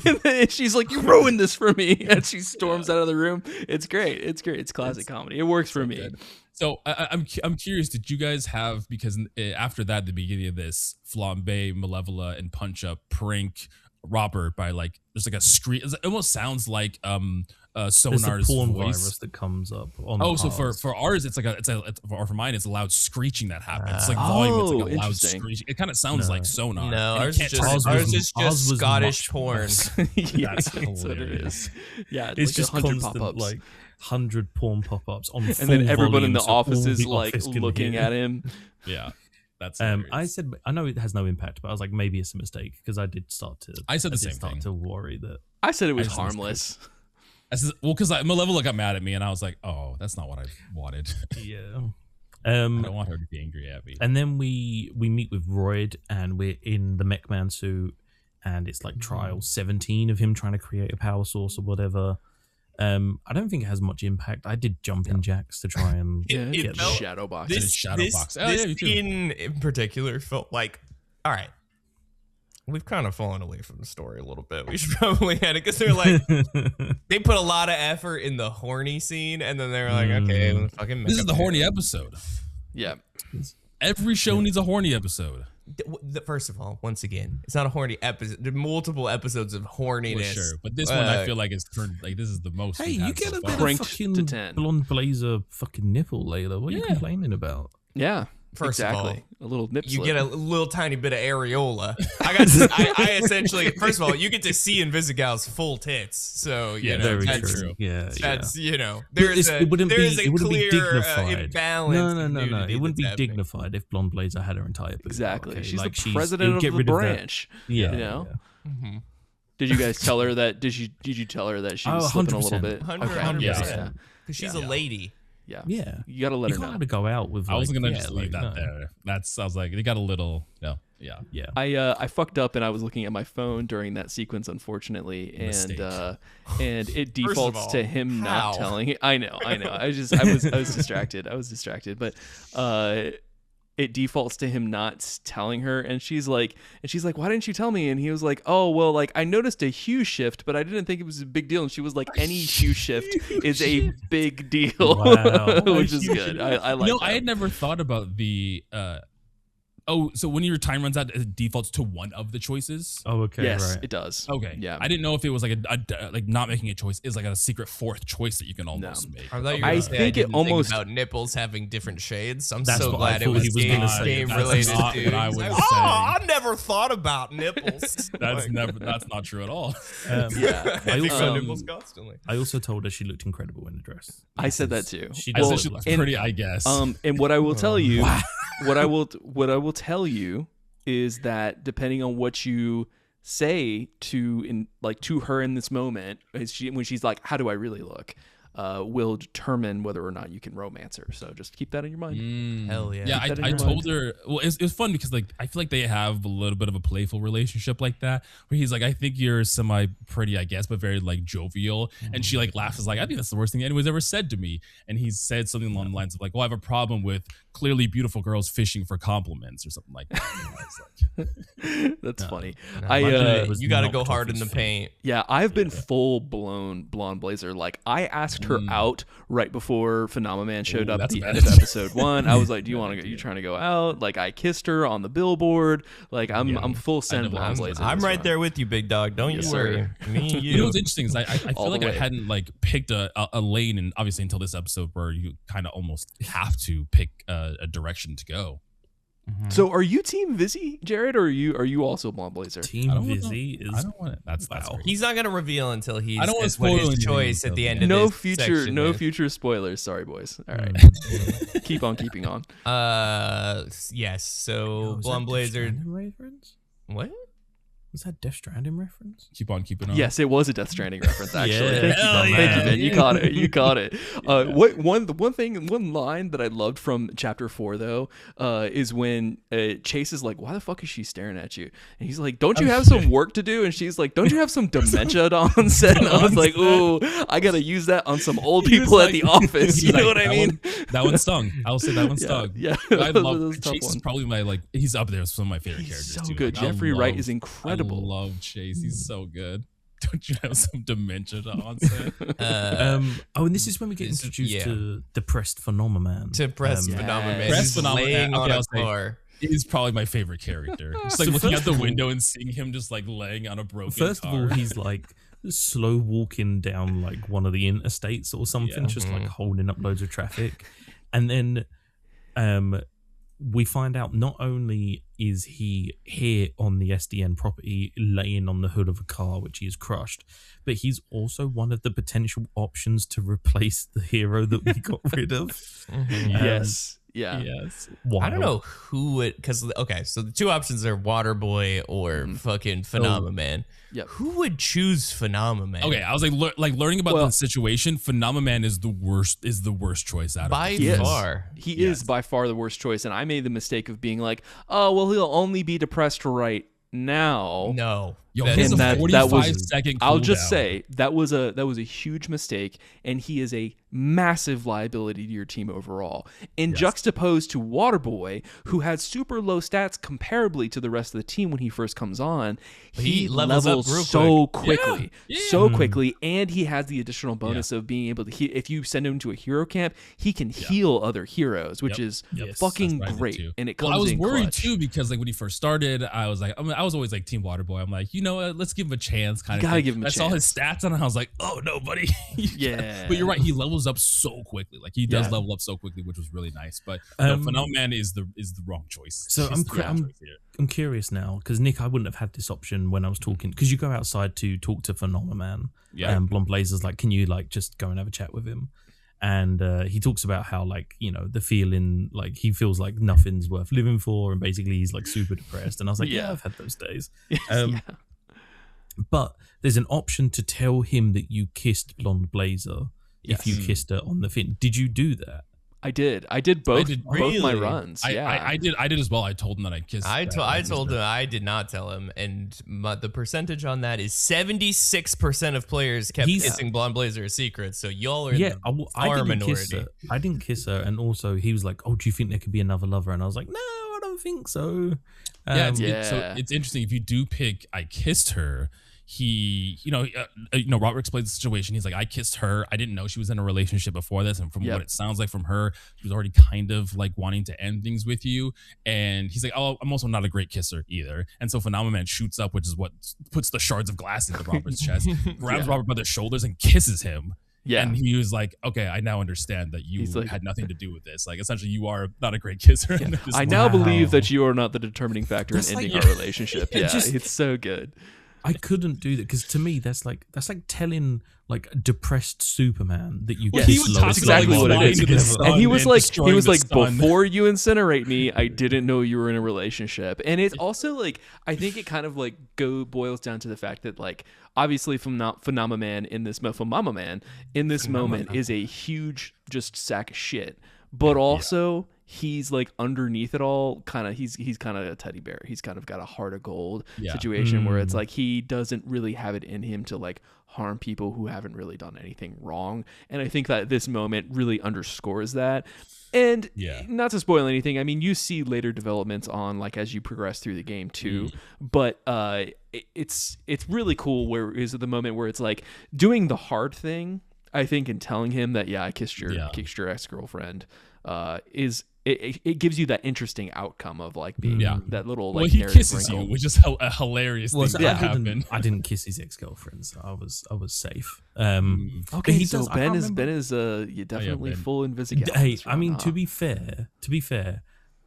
And then she's like, "You ruined this for me," and she storms out of the room. It's great. It's great. It's classic comedy. It works for me. Good. So I'm curious. Did you guys have, because after that, the beginning of this, Flambe, Malevola, and Punch Up prank Robert by like there's like a screen. It almost sounds like There's a Sonar's porn voice. virus that comes up on So ours. for ours, for mine, it's a loud screeching that happens. It's like volume. It's like a loud interesting. screeching. It kind of sounds like Sonar. no, And ours you is can't just turn it ours down. was- ours was Scottish much porn. worse. Yeah, That's that's what it hilarious. is. Yeah, It's like just 100 constant, pop-ups. like 100 porn pop-ups on And then full everyone in volume, the so all office is the like office can looking hear. at him. Yeah, that's. I hilarious. said I know it has no impact, but I was like, maybe it's a mistake because I did start to. I said the did same start thing. to worry that. I said it was I just missed harmless. Well, because Malevola got mad at me, and I was like, "Oh, that's not what I wanted. Yeah. I don't want her to be angry at me." And then we meet with Royd, and we're in the Mech Man suit, and it's like trial 17 of him trying to create a power source or whatever. I don't think it has much impact. I did jumping jacks to try and Yeah, It get felt- shadow box. This- shadow box. Oh, yeah, me too. scene in particular felt like, all right, we've kind of fallen away from the story a little bit. We should probably had it because they're like, they put a lot of effort in the horny scene, and then they're like, okay, well, fucking. This is the horny episode. Yeah. Every show needs a horny episode. First of all, once again, it's not a horny episode. There are multiple episodes of horniness. For sure, but this one I feel like it's turned like this is the most. Hey, we've you had get so a far. bit of Cranked fucking to 10. blonde blazer fucking nipple, Layla. What are you complaining about? Yeah. First of all, exactly. A little nip You slip. get a little tiny bit of areola. I essentially, first of all, you get to see Invisigal's full tits. So, you Yeah, know, very that's true. Yeah, That's, you know, there is a it wouldn't there be, is a it wouldn't be clear dignified. imbalance. No. of It nudity wouldn't be that's happening. dignified if Blonde Blazer had her entire boob. Exactly. Okay? She's Like, the it president would of get the rid of that. branch. Yeah, You know? yeah. Mm-hmm. Did you guys tell her that? Did you tell her that she was slipping a little 100%. bit? 100%. Yeah. Because she's Yeah. a lady. Yeah. Yeah. You gotta let You her can't know. have to go out with. I was like, gonna yeah, just like, leave that no. there. I was like, they got a little. No, yeah. Yeah. I fucked up and I was looking at my phone during that sequence, unfortunately, Mistake. and it defaults all, to him how? not telling. I know. I was distracted. but it defaults to him not telling her, and she's like, why didn't you tell me? And he was like, oh well, like I noticed a hue shift, but I didn't think it was a big deal. And she was like, any hue shift is a big deal, Wow. which is good. I like. No, that. I had never thought about the. So when your time runs out, it defaults to one of the choices. Oh, okay. Yes, Right. it does. Okay. Yeah. I didn't know if it was like like not making a choice is like a secret fourth choice that you can almost make. I thought you were I gonna say think it didn't almost- about nipples having different shades. I'm That's so what I glad it thought was he was gonna game, say. game That's related. not Dude. what I He's was like, saying. I never thought about nipples. That's Like, that's not true at all. Yeah. I think about also- nipples constantly. I also told her she looked incredible in the dress. I said that too. She I does said look she like looks a- pretty, I guess. And what I will tell you, what I will tell you is that depending on what you say to her in this moment, when she's like, "How do I really look?" will determine whether or not you can romance her. So just keep that in your mind. Hell yeah. Yeah, I told her. Well, it was fun because like I feel like they have a little bit of a playful relationship like that, where he's like, I think you're semi pretty, I guess, but very like jovial, and she like laughs, is like, I think that's the worst thing anyone's ever said to me, and he said something along the lines of like, well, I have a problem with clearly beautiful girls fishing for compliments or something like that. That's funny. You got to go hard in the paint. Yeah, I've been full blown blonde blazer. Like I asked her out right before Phenomena Man showed up at the end of episode 1. I was like, "Do you want to go? You trying to go out?" Like I kissed her on the billboard. Like I'm full send blonde blazer. I'm right there with you, big dog. Don't you worry. Me and you. You know what's interesting is I feel like I hadn't like picked a lane, and obviously until this episode where you kind of almost have to pick a direction to go. So are you Team Vizzy, Jared, or are you also blonde blazer? Team Vizzy is. I don't want it. That's He's not gonna reveal until he's. I don't want to what spoil his choice at the end of no this future, section no is. future spoilers. Sorry, boys. All right, keep on keeping on. Yes. So Was blonde that Death blazer. Stranding reference? What? Was that Death Stranding reference? keep on keeping on. Yes, it was a Death Stranding reference. Actually, Yeah. thank you, man. You caught it. You caught it. One line that I loved from chapter 4 though, is when Chase is like, "Why the fuck is she staring at you?" And he's like, "Don't you have some work to do?" And she's like, "Don't you have some dementia on set?" And I was like, "Ooh, I gotta use that on some old people at the office." You know what I mean? That one stung. I will say that one stung. Yeah, I that love was a tough Chase. Is one. probably my he's up there with some of my favorite characters. So too. good. Like, Jeffrey Wright is incredible. I love Chase. He's so good. Don't you have some dementia on set? And this is when we get introduced to Depressed Phenomenon. Depressed Phenomenon. yes. He's Depressed laying Phenomenon. on Okay, a I'll say- car. He's probably my favorite character. Just like So looking first out the of all- window and seeing him just like laying on a broken First car. of all, he's like slow walking down like one of the interstates or something, Yeah. just like holding up loads of traffic. And then we find out not only is he here on the SDN property laying on the hood of a car which he has crushed, but he's also one of the potential options to replace the hero that we got rid of. Yes. Yeah. yes. Wild. I don't know who would, because okay, so the two options are Waterboy or fucking Phenomenon. Yep. Who would choose Phenomenon? Okay, I was like learning about the situation. Phenomenon is the worst choice out of by it. He is. far. He is by far the worst choice, and I made the mistake of being like, "Oh, well, he'll only be depressed right now." No. Yo, That he has is- a that 45-second I'll just cooldown. say that was a huge mistake, and he is a massive liability to your team overall. And juxtaposed to Waterboy, who had super low stats comparably to the rest of the team when he first comes on, he levels levels up real so quick. quickly, Yeah. so quickly, and he has the additional bonus of being able to. If you send him to a hero camp, he can heal other heroes, which is Yes, fucking That's what I did great. too. And it comes Well, I was in worried clutch. too because like when he first started, I was like, I was always like Team Waterboy. I'm like, you know what, let's give him a chance. Kind of. gotta thing. give him a I saw his chance. stats and I was like, oh no, buddy. Yeah. But you're right. He levels up so quickly. Like he does Yeah. level up so quickly, which was really nice. But no, Phenomenon is the wrong choice. So He's the wrong choice here. I'm curious now because Nick, I wouldn't have had this option when I was talking because you go outside to talk to Phenomenon. Yeah. And Blonde Blazer's like, can you like just go and have a chat with him? And he talks about how like, you know, the feeling like he feels like nothing's worth living for, and basically he's like super depressed. And I was like, yeah, I've had those days. But there's an option to tell him that you kissed Blonde Blazer if you kissed her on the fin. Did you do that? I did both both my Really? runs. I did as well. I told him that I kissed. I told him I did not tell him, and the percentage on that is 76% of players kept kissing Blonde Blazer a secret. So y'all are Yeah, the I far didn't kiss minority. her. I didn't kiss her, and also he was like, "Oh, do you think there could be another lover?" And I was like, "No, I don't think so." So it's interesting if you do pick I kissed her. He, Robert explains the situation. He's like, I kissed her. I didn't know she was in a relationship before this. And from what it sounds like from her, she was already kind of like wanting to end things with you. And he's like, oh, I'm also not a great kisser either. And so Phenomenon shoots up, which is what puts the shards of glass into Robert's chest, grabs Robert by the shoulders and kisses him. Yeah. And he was like, okay, I now understand that you like, had nothing to do with this. Like, essentially, you are not a great kisser. Yeah. I now believe that you are not the determining factor in ending our relationship. Yeah, just- it's so good. I couldn't do that because to me that's like telling like a depressed Superman that you Well, kiss he was Lois talking exactly about, Lane what it is. flying to the together. sun And he was destroying the like, sun. before you incinerate me, I didn't know you were in a relationship. And it's also like, I think it kind of like boils down to the fact that like, obviously Phenomena Man in this moment is a huge just sack of shit, but also he's like underneath it all kind of he's kind of a teddy bear. He's kind of got a heart of gold situation where it's like he doesn't really have it in him to like harm people who haven't really done anything wrong. And I think that this moment really underscores that. And not to spoil anything, I mean, you see later developments on like as you progress through the game too, but it's really cool where is the moment where it's like doing the hard thing, I think, and telling him that I kissed your ex-girlfriend is it gives you that interesting outcome of like being that little like he kisses wrinkle. you, which is a hilarious Well, thing so that happened. I didn't kiss his ex-girlfriend, so I was safe. Okay, but he so does, Ben is definitely Ben. full Invisigal. Hey, I mean, to be fair,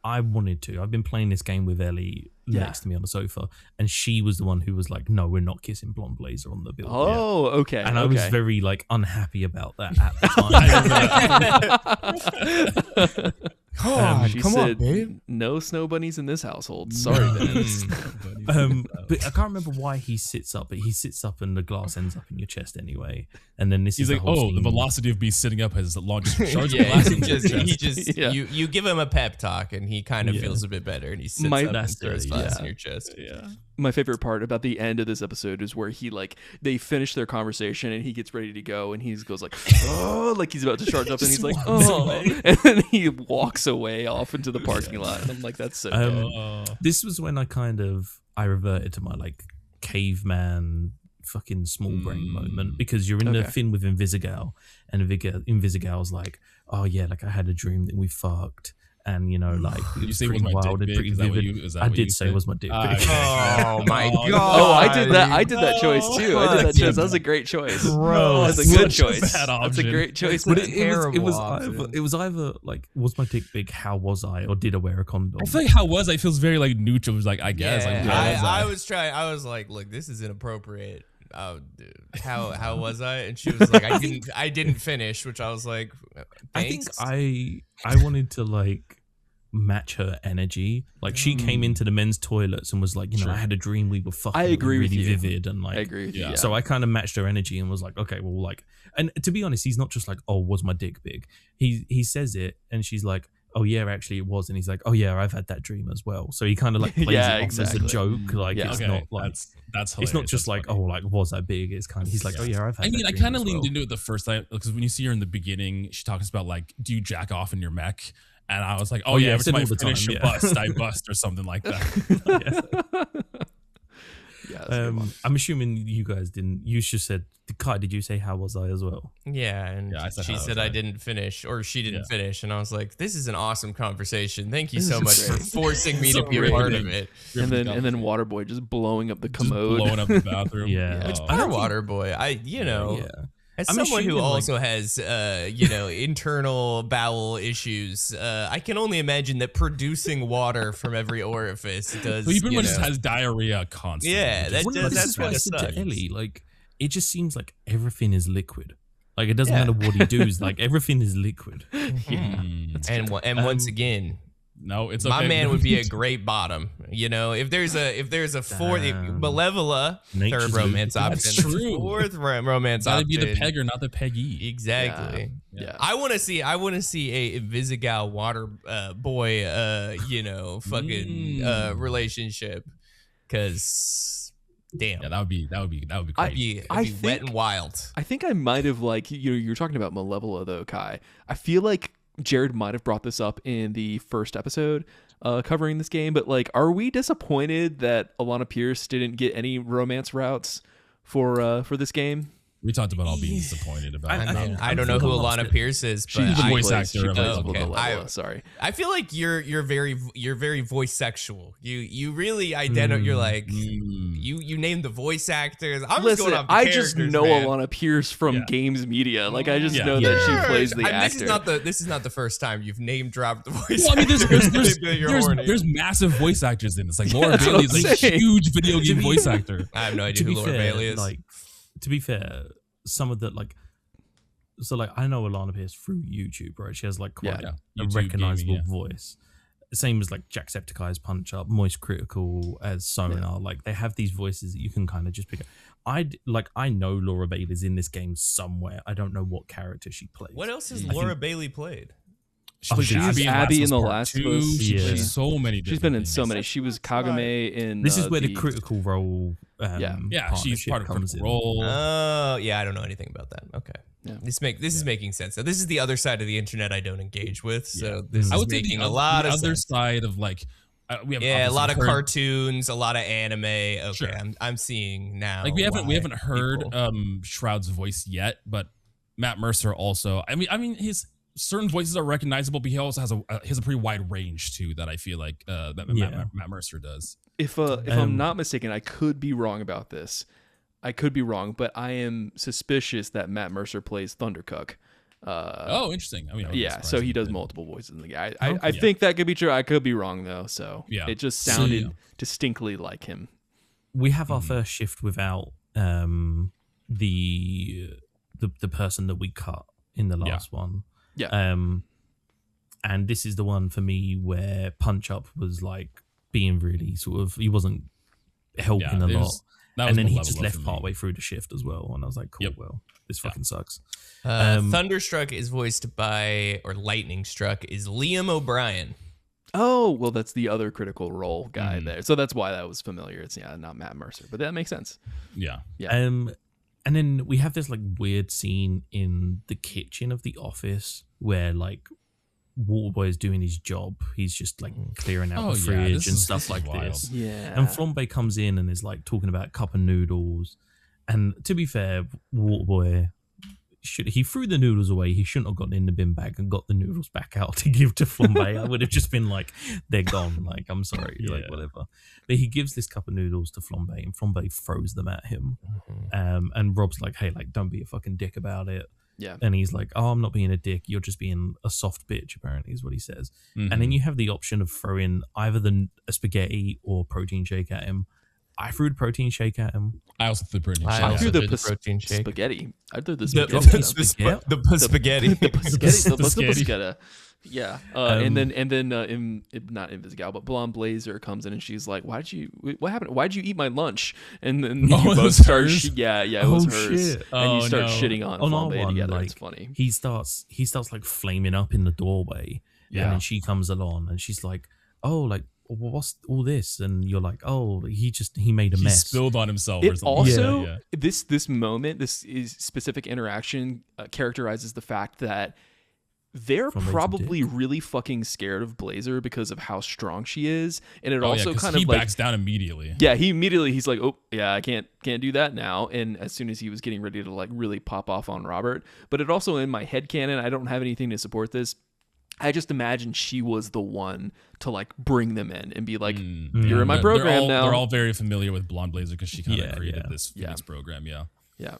I wanted to. I've been playing this game with Ellie next to me on the sofa, and she was the one who was like, "No, we're not kissing Blonde Blazer on the build." Oh, okay. And I was very like unhappy about that at the time. She come said, on, babe. No snow bunnies in this household. Sorry, Ben. But I can't remember why he sits up, but he sits up and the glass ends up in your chest anyway. And then He's like, the velocity of me sitting up has launched charge Yeah, glass he in your chest. just you give him a pep talk and he kind of feels a bit better and he sits up and throws glass in your chest. Yeah. My favorite part about the end of this episode is where he like they finish their conversation and he gets ready to go and he goes like, oh, like he's about to charge up and he's like, oh, and then he walks away off into the parking lot. And I'm like, that's so good. This was when I reverted to my like caveman fucking small brain moment, because you're in the thing with Invisigal and Invisigal's like, oh yeah, like I had a dream that we fucked. And you know, like it was pretty wild and pretty vivid. I did say it was my dick pic. Oh my god! Oh, I did that. I did that choice too. I did that choice. That was a great choice. That's a good choice. That's a great choice. But it was either like, was my dick big? How was I? Or did I wear a condom? I feel like how was I? It feels very like neutral. It was like, I guess. Yeah, I was like, look, this is inappropriate. Oh, dude, how was I? And she was like, I didn't finish, which I was like, thanks. I think I wanted to like match her energy. Like she came into the men's toilets and was like, you know, I had a dream we were fucking. I agree really with you. vivid and like. I agree with you. So I kind of matched her energy and was like, okay, well, like, and to be honest, he's not just like, oh, was my dick big? He says it and she's like, oh yeah, actually it was, and he's like, oh yeah, I've had that dream as well. So he kind of like plays it off as a joke. Like it's not like that's hilarious. It's not just like, oh, like was I big? It's kind of he's like, oh yeah, I've had. I mean, that I dream kind of as leaned well. into it the first time because when you see her in the beginning, she talks about like, do you jack off in your mech? And I was like, oh yeah, every time I finish a bust, I bust or something like that. I'm assuming you guys didn't. You just said, Kai, did you say how was I as well? Yeah, and she said I didn't finish, or she didn't finish, and I was like, "This is an awesome conversation. Thank you so much for forcing me to be a part of it." And then Waterboy just blowing up the commode, blowing up the bathroom. Which poor Waterboy, as someone who also has, internal bowel issues, I can only imagine that producing water from every orifice does. Well, he pretty much just has diarrhea constantly. Yeah, that's what I said to Ellie. Like, it just seems like everything is liquid. Like, it doesn't matter what he does. Like, everything is liquid. And once again. No, it's my okay. man would be a great bottom. You know, if there's a fourth Malevola, third romance option. That's true. Fourth romance option. Gotta be the pegger, not the peggy. Exactly. Yeah. I want to see a Invisigal water boy relationship, because damn. Yeah, that would be great. It'd be wet and wild. I think I might have like you're talking about Malevola though, Kai. I feel like Jared might have brought this up in the first episode covering this game, but like, are we disappointed that Alana Pierce didn't get any romance routes for this game? We talked about all being disappointed about it. I don't know who Alana Pierce is, but She's the voice actor. She plays okay. Sorry. I feel like you're very voice sexual. You really identify. You're like you named the voice actors. I'm just going off the I just know man. Alana Pierce from games media. Like I just know that she plays the actor. This is not the first time you've name dropped the voice. Well, I mean, actor. there's massive voice actors in this. Like Laura Bailey is a huge video game voice actor. I have no idea who Laura Bailey is. Like, to be fair, some of the I know Alana Pierce through YouTube, right? She has like quite a recognizable voice. Same as like Jacksepticeye's Punch Up, Moist Critical as Sonar. Yeah. Like they have these voices that you can kind of just pick up. I know Laura Bailey's in this game somewhere. I don't know what character she plays. What else has Laura Bailey played? She's Abby in The Last of Us. She's so many. She's been in so many. She was Kagome in. This is where the Critical Role. She's part of Critical Role. Oh, yeah. I don't know anything about that. Okay. Yeah. This is making sense. So this is the other side of the internet I don't engage with. So this is making a lot of sense. The other side of like, we have a lot of cartoons, a lot of anime. Okay, sure. I'm seeing now. Like we haven't heard Shroud's voice yet, but Matt Mercer also. I mean his certain voices are recognizable, but he also has a pretty wide range too that I feel like Matt Mercer does. If I'm not mistaken, I could be wrong about this. I could be wrong, but I am suspicious that Matt Mercer plays Thundercook. Interesting. I mean, so he does multiple voices in the game. I think that could be true. I could be wrong though. So it just sounded distinctly like him. We have our first shift without the person that we cut in the last one. Yeah. And this is the one for me where Punch Up was like being really sort of, he wasn't helping a lot. And then he just left partway through the shift as well. And I was like, cool, well, this fucking sucks. Thunderstruck is voiced by, or Lightning Struck is Liam O'Brien. Oh, well, that's the other Critical Role guy there. So that's why that was familiar. It's not Matt Mercer, but that makes sense. Yeah. And then we have this like weird scene in the kitchen of the office where like Waterboy is doing his job. He's just like clearing out the fridge and stuff like this. Yeah. And Flambe comes in and is like talking about cup of noodles. And to be fair, Waterboy, he threw the noodles away. He shouldn't have gotten in the bin bag and got the noodles back out to give to Flambe. I would have just been like, they're gone. Like, I'm sorry. Like, whatever. But he gives this cup of noodles to Flambe and Flambe throws them at him. And Rob's like, hey, like, don't be a fucking dick about it. Yeah. And he's like, oh, I'm not being a dick. You're just being a soft bitch, apparently, is what he says. And then you have the option of throwing either a spaghetti or protein shake at him. I threw the protein shake at him. I also threw the protein shake. I threw the protein shake. Spaghetti. I threw the spaghetti. The spaghetti. The spaghetti. Yeah. And then not Invisigal, but Blonde Blazer comes in and she's like, what happened? Why'd you eat my lunch? And then you both start, it was hers. Shit. And you start shitting on Flambe together. Like, it's funny. He starts like flaming up in the doorway. Yeah. And then she comes along and she's like, oh, like, what's all this? And you're like, oh, he made a mess. He spilled on himself or something. Also, this moment, this specific interaction characterizes the fact that they're probably really fucking scared of Blazer because of how strong she is. And it also kind of he backs down immediately. Yeah, he's like, oh yeah, I can't do that now. And as soon as he was getting ready to like really pop off on Robert, but it also in my headcanon, I don't have anything to support this. I just imagine she was the one to like bring them in and be like, you're in my program now. They're all very familiar with Blonde Blazer because she kind of created this Phoenix program. Yeah.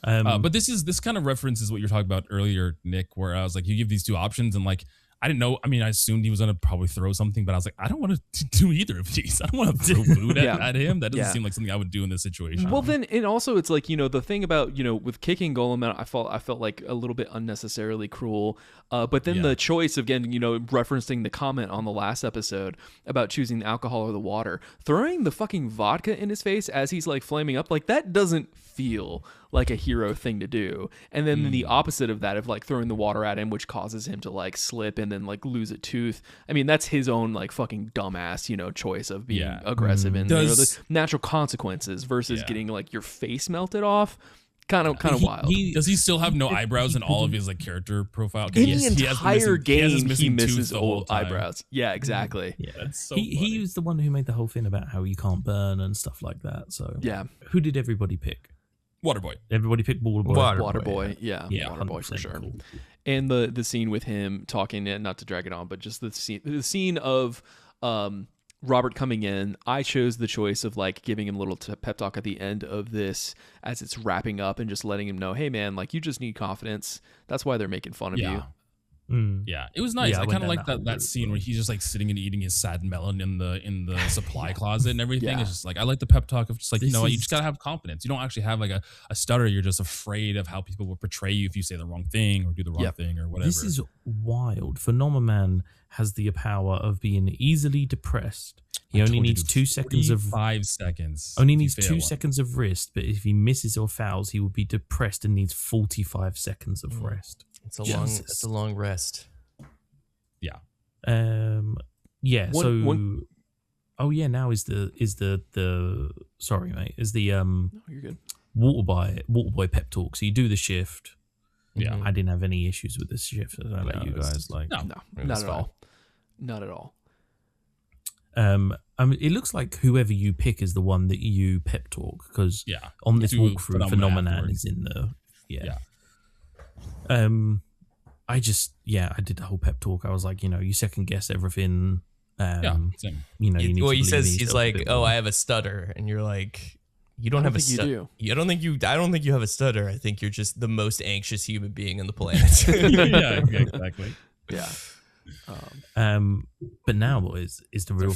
But this kind of references what you were talking about earlier, Nick, where I was like, you give these two options and like, I didn't know. I mean, I assumed he was going to probably throw something, but I was like, I don't want to do either of these. I don't want to throw food at him. That doesn't seem like something I would do in this situation. Well, then, and also it's like, the thing about, with kicking Golem out, I felt like a little bit unnecessarily cruel. But then the choice, again, referencing the comment on the last episode about choosing the alcohol or the water, throwing the fucking vodka in his face as he's like flaming up, like that doesn't feel like a hero thing to do. And then the opposite of that, of like throwing the water at him, which causes him to like slip and then like lose a tooth. I mean, that's his own like fucking dumbass, choice of being aggressive and the natural consequences versus getting like your face melted off. Kind of wild. Does he still have no eyebrows in all of his like character profile? In the entire game, he misses old eyebrows. Yeah, exactly. Yeah, that's so he was the one who made the whole thing about how you can't burn and stuff like that. So yeah, who did everybody pick? Waterboy. Everybody picked Waterboy. Waterboy, yeah, Waterboy for sure. Cool. And the scene with him talking, and not to drag it on, but just the scene of Robert coming in. I chose the choice of like giving him a little pep talk at the end of this as it's wrapping up, and just letting him know, hey man, like you just need confidence. That's why they're making fun of you. Yeah, it was nice. I kind of like that scene where he's just like sitting and eating his sad melon in the supply closet and everything. It's just like, I like the pep talk of just like, you just gotta have confidence. You don't actually have like a stutter. You're just afraid of how people will portray you if you say the wrong thing or do the wrong thing or whatever. This is wild. Phenomenon has the power of being easily depressed. He only needs 2 seconds of 5 seconds. Only needs 2 seconds of rest, but if he misses or fouls, he will be depressed and needs 45 seconds of rest. It's a long rest. Yeah. Yeah. Oh yeah. Now is the sorry mate. Is the No, you're good. Waterboy pep talk. So you do the shift. Yeah. I didn't have any issues with this shift. I let you guys like. No, not at all. Not at all. I mean, it looks like whoever you pick is the one that you pep talk, because on this walkthrough, Phenomenon is in the I did the whole pep talk. I was like, you second guess everything. Same. You need. Well, he says he's like, oh, I have a stutter, and you're like, you don't have a stutter. I don't think you have a stutter. I think you're just the most anxious human being on the planet. Yeah, exactly. Yeah. But now, boys, is the real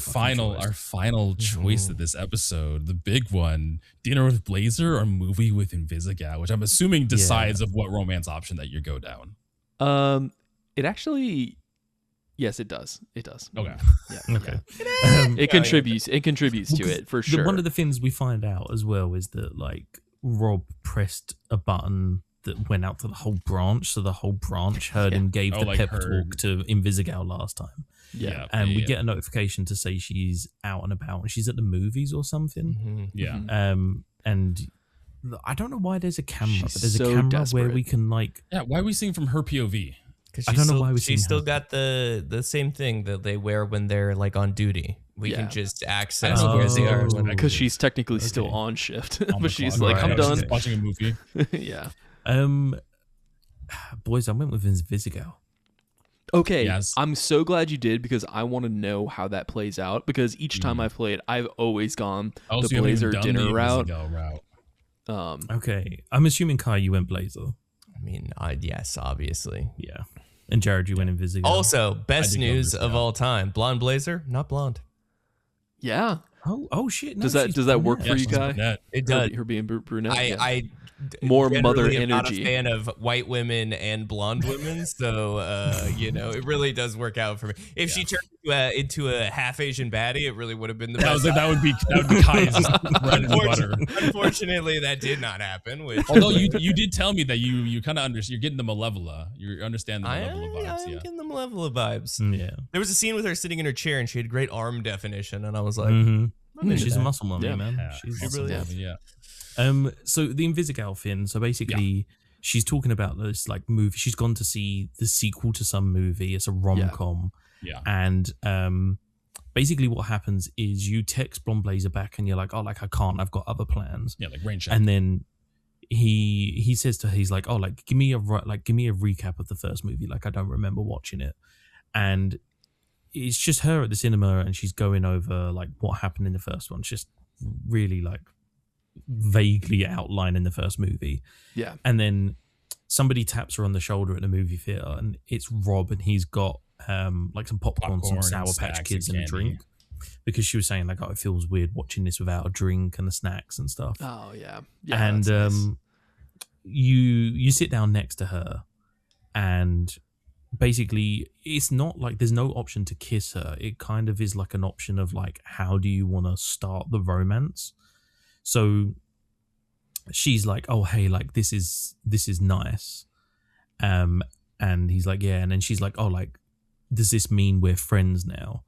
our final choice of this episode, the big one: dinner with Blazer or movie with Invisigal, which I'm assuming decides of what romance option that you go down. It actually, yes, it does. It does. Okay. Yeah. Okay. It contributes. It contributes to it for sure. One of the things we find out as well is that like Rob pressed a button that went out to the whole branch, so the whole branch heard and gave the pep talk to Invisigal last time. Yeah. And we get a notification to say she's out and about and she's at the movies or something. Yeah. And I don't know why there's a camera, but there's so a camera desperate. where we can like. Yeah. Why are we seeing from her POV? Because I don't know why she's still got the same thing that they wear when they're like on duty. We can just access where they are because she's technically still on shift, but she's clock. like, I'm done. She's watching a movie. Yeah. Boys, I went with Invisigal. Okay, Yes. I'm so glad you did, because I want to know how that plays out, because each time I've played, I've always gone the So you haven't even Blazer done dinner the route. Invisigal route. Okay, I'm assuming Kai, you went Blazer. I mean, yes, obviously. Yeah, and Jared, you went Invisigal. Also, best did go news Invisigal. of all time: blonde Blazer, not blonde. Yeah. Oh shit! No, Does that work for you, Kai? It does. Her being brunette. I more generally mother am not energy. a fan of white women and blonde women, so it really does work out for me. If she turned into a half Asian baddie, it really would have been the best. That would be Kai's bread and butter. Unfortunately, that did not happen. Although you did tell me that you kind of understand, you're getting the Malevola. You understand the Malevola vibes. I'm getting the Malevola vibes. Yeah, there was a scene with her sitting in her chair, and she had great arm definition, and I was like, she's a muscle mummy, man. Yeah, She's really is. Yeah. So the Invisigal thing. So basically, she's talking about this like movie. She's gone to see the sequel to some movie. It's a rom-com. Yeah. And basically, what happens is you text Blonde Blazer back, and you're like, "Oh, like I can't. I've got other plans." Yeah, like rain check. And then he says to her, he's like, "Oh, like give me a recap of the first movie. Like I don't remember watching it." And it's just her at the cinema, and she's going over like what happened in the first one. It's just really like vaguely outlining the first movie. Yeah. And then somebody taps her on the shoulder at the movie theater, and it's Rob, and he's got like some popcorn, some Sour Patch Kids, and a drink. Because she was saying like, "Oh, it feels weird watching this without a drink and the snacks and stuff." Oh yeah. And that's nice. you sit down next to her, and basically it's not like there's no option to kiss her. It kind of is like an option of like, how do you want to start the romance? So she's like, "Oh, hey, like this is nice." And he's like, "Yeah." And then she's like, "Oh, like, does this mean we're friends now?"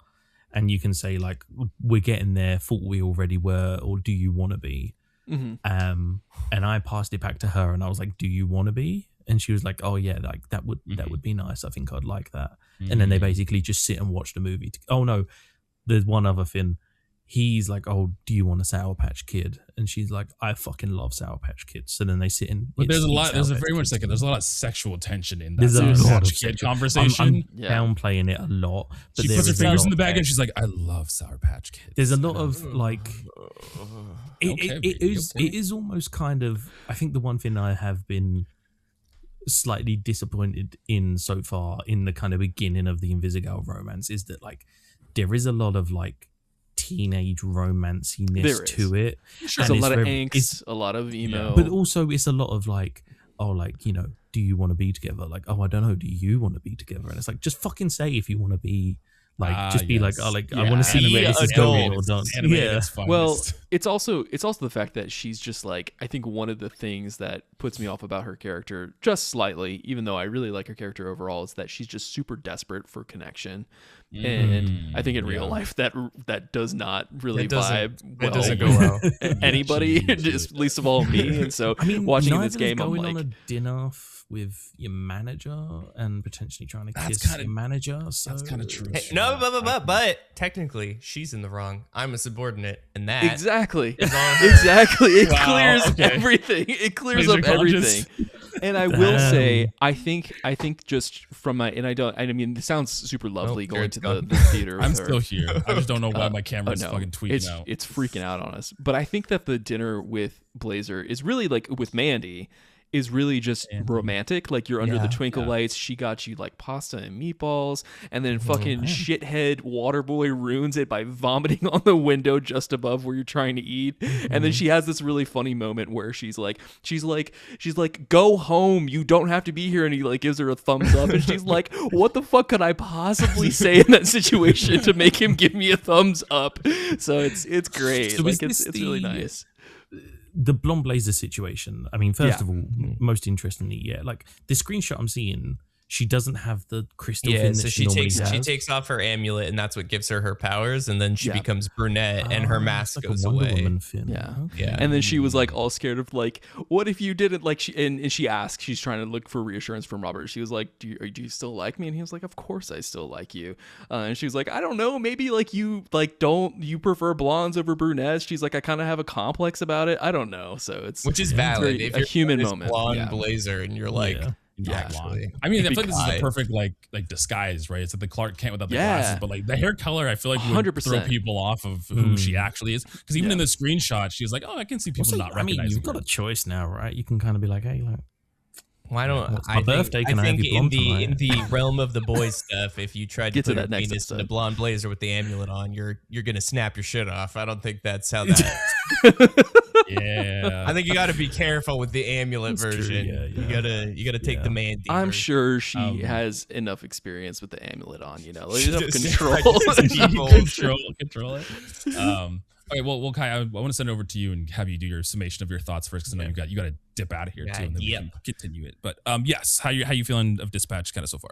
And you can say like, "We're getting there, thought we already were," or "Do you want to be?" Mm-hmm. And I passed it back to her, and I was like, "Do you want to be?" And she was like, "Oh yeah, like that would be nice. I think I'd like that." And then they basically just sit and watch the movie. Oh no, there's one other thing. he's like, "Oh, do you want a Sour Patch Kid?" And she's like, "I fucking love Sour Patch Kids." So then they sit in. But there's a lot. There's a very much like there's a lot of sexual tension in that There's a Sour lot Patch of Kid sexual- conversation. I'm downplaying it a lot. But She puts her fingers in the bag and she's like, "I love Sour Patch Kids." There's a lot of like. Okay, It is almost kind of. I think the one thing I have been slightly disappointed in so far in the kind of beginning of the Invisigal romance is that like there is a lot of like teenage romanciness to it. There's a lot of angst, a lot of emo, but also it's a lot of like, oh, like, you know, do you want to be together? Like, oh, I don't know, do you want to be together? And it's like, just fucking say if you want to be. Like, just be like, oh, like, I want to see where this is going or done. Yeah. Well, it's also the fact that she's just like, I think one of the things that puts me off about her character just slightly, even though I really like her character overall, is that she's just super desperate for connection. And I think in real life that does not really vibe well. That doesn't go well. Anybody, just least of all me. And so I mean, watching this game, going I'm on like, a dinner with your manager and potentially trying to kiss your manager. So that's kind of true. Hey, no, but technically she's in the wrong. I'm a subordinate, and that exactly. is on her. Exactly. It clears okay. everything. It clears Laser up conscious. everything. And I will say, I think just from my, and I mean, it sounds super lovely going to the theater. I'm with her. still here. I just don't know why my camera's fucking tweaking out. It's freaking out on us. But I think that the dinner with Blazer is really like with Mandy is really just romantic. Like you're under the twinkle lights. She got you like pasta and meatballs, and then fucking shithead Waterboy ruins it by vomiting on the window just above where you're trying to eat. And then she has this really funny moment where she's like, go home. You don't have to be here. And he like gives her a thumbs up, and she's like, what the fuck could I possibly say in that situation to make him give me a thumbs up? So it's great. So like it's really nice. The Blonde Blazer situation. I mean, first of all, most interestingly, like the screenshot I'm seeing, she doesn't have the crystal thing. So that she has. takes off her amulet, and that's what gives her powers, and then she becomes brunette, and her mask like goes a Wonder away. Woman thing. Yeah. And then she was like all scared of like, what if you didn't like? She asks, she's trying to look for reassurance from Robert. She was like, do you still like me? And he was like, of course I still like you. And she was like, I don't know, maybe like you prefer blondes over brunettes. She's like, I kind of have a complex about it. I don't know. So it's which is valid. If a you're human this moment. blonde blazer, and you're like. Actually, I mean, I feel like this is the perfect like disguise, right? It's like the Clark Kent without the glasses, but like the hair color, I feel like would 100%. throw people off of who she actually is. Because even in the screenshot, she was like, "Oh, I can see people not recognizing." I mean, you've got a choice now, right? You can kind of be like, "Hey, like, why don't it's my birthday? Can I have you in blonde the realm of the boys stuff, if you tried to Get to put that a next penis in a episode. blonde blazer with the amulet on, you're gonna snap your shit off. I don't think that's how that. Yeah, I think you got to be careful with the amulet That's true, version. yeah. You gotta take the man. I'm sure she has enough experience with the amulet on, you know, like, enough Just- control. control it. Okay, well, Kai, I want to send it over to you and have you do your summation of your thoughts first, because I know you got to dip out of here too, and then we can continue it. But yes, how you feeling of Dispatch kind of so far?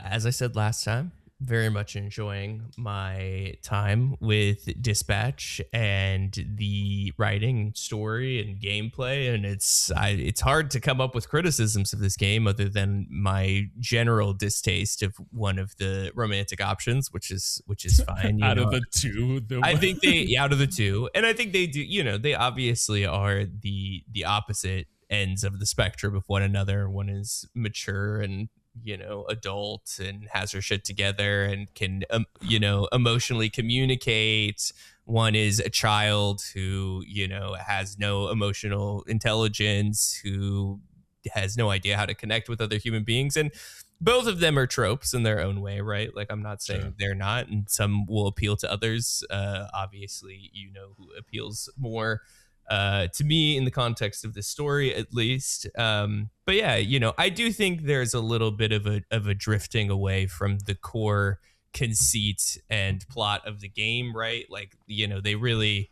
As I said last time, very much enjoying my time with Dispatch and the writing, story, and gameplay. And it's hard to come up with criticisms of this game other than my general distaste of one of the romantic options, which is fine. Out of the two, I think out of the two, and I think they do. You know, they obviously are the opposite ends of the spectrum of one another. One is mature and adult and has her shit together and can emotionally communicate. One is a child who has no emotional intelligence, who has no idea how to connect with other human beings, and both of them are tropes in their own way, right? Like, I'm not saying they're not, and some will appeal to others. Obviously, who appeals more to me in the context of this story, at least. But yeah, I do think there's a little bit of a drifting away from the core conceit and plot of the game, right? Like, they really,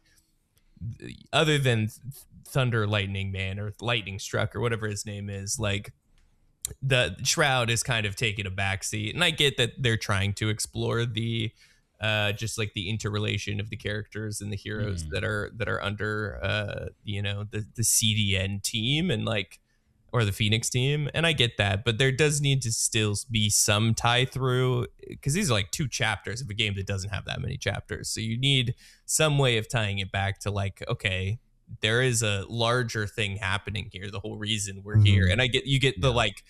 other than Thunder Lightning Man or Lightning Struck or whatever his name is, like, the Shroud is kind of taking a backseat, and I get that they're trying to explore the just like the interrelation of the characters and the heroes that are under the CDN team, and like, or the Phoenix team, and I get that, but there does need to still be some tie through, because these are like 2 chapters of a game that doesn't have that many chapters. So you need some way of tying it back to like, okay, there is a larger thing happening here, the whole reason we're here. And you get the like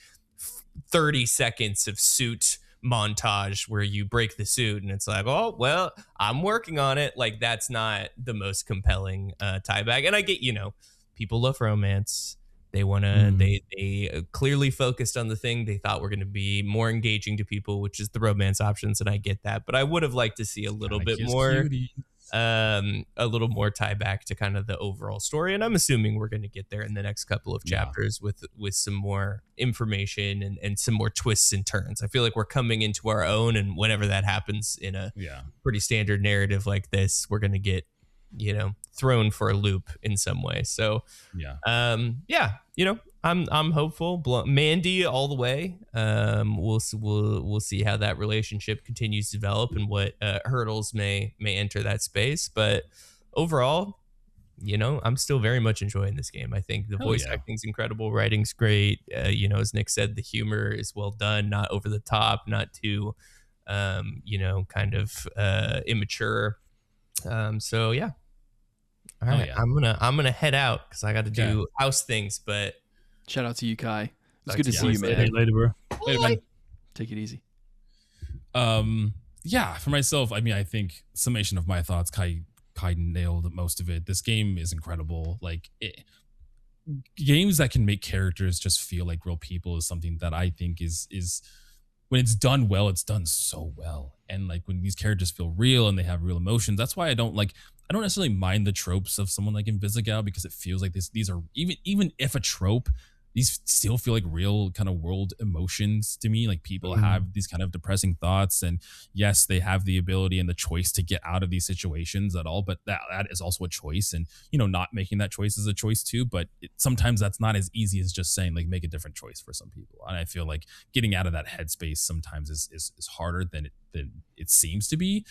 30 seconds of suit montage where you break the suit and it's like, oh well, I'm working on it. Like, that's not the most compelling tie back. And I get, people love romance. They want to they clearly focused on the thing they thought were going to be more engaging to people, which is the romance options, and I get that, but I would have liked to see a little bit more a little more tie back to kind of the overall story. And I'm assuming we're going to get there in the next couple of chapters with some more information and some more twists and turns. I feel like we're coming into our own, and whenever that happens in a pretty standard narrative like this, we're going to get, thrown for a loop in some way. So I'm hopeful. Mandy all the way. We'll see how that relationship continues to develop and what hurdles may enter that space. But overall, I'm still very much enjoying this game. I think the voice acting's incredible, writing's great. As Nick said, the humor is well done, not over the top, not too, kind of immature. So yeah. All right, I'm gonna head out because I got to do house things. But shout out to you, Kai. It's good to see you, man. Hey, later, bro. Later, man. Take it easy. For myself, I mean, I think summation of my thoughts, Kai nailed most of it. This game is incredible. Like, games that can make characters just feel like real people is something that I think is when it's done well, it's done so well. And like when these characters feel real and they have real emotions, that's why I don't necessarily mind the tropes of someone like Invisigal, because it feels like these are even if a trope, these still feel like real kind of world emotions to me. Like, people have these kind of depressing thoughts, and yes, they have the ability and the choice to get out of these situations at all, but that is also a choice. And not making that choice is a choice too, but sometimes that's not as easy as just saying like make a different choice for some people. And I feel like getting out of that headspace sometimes is harder than it seems to be.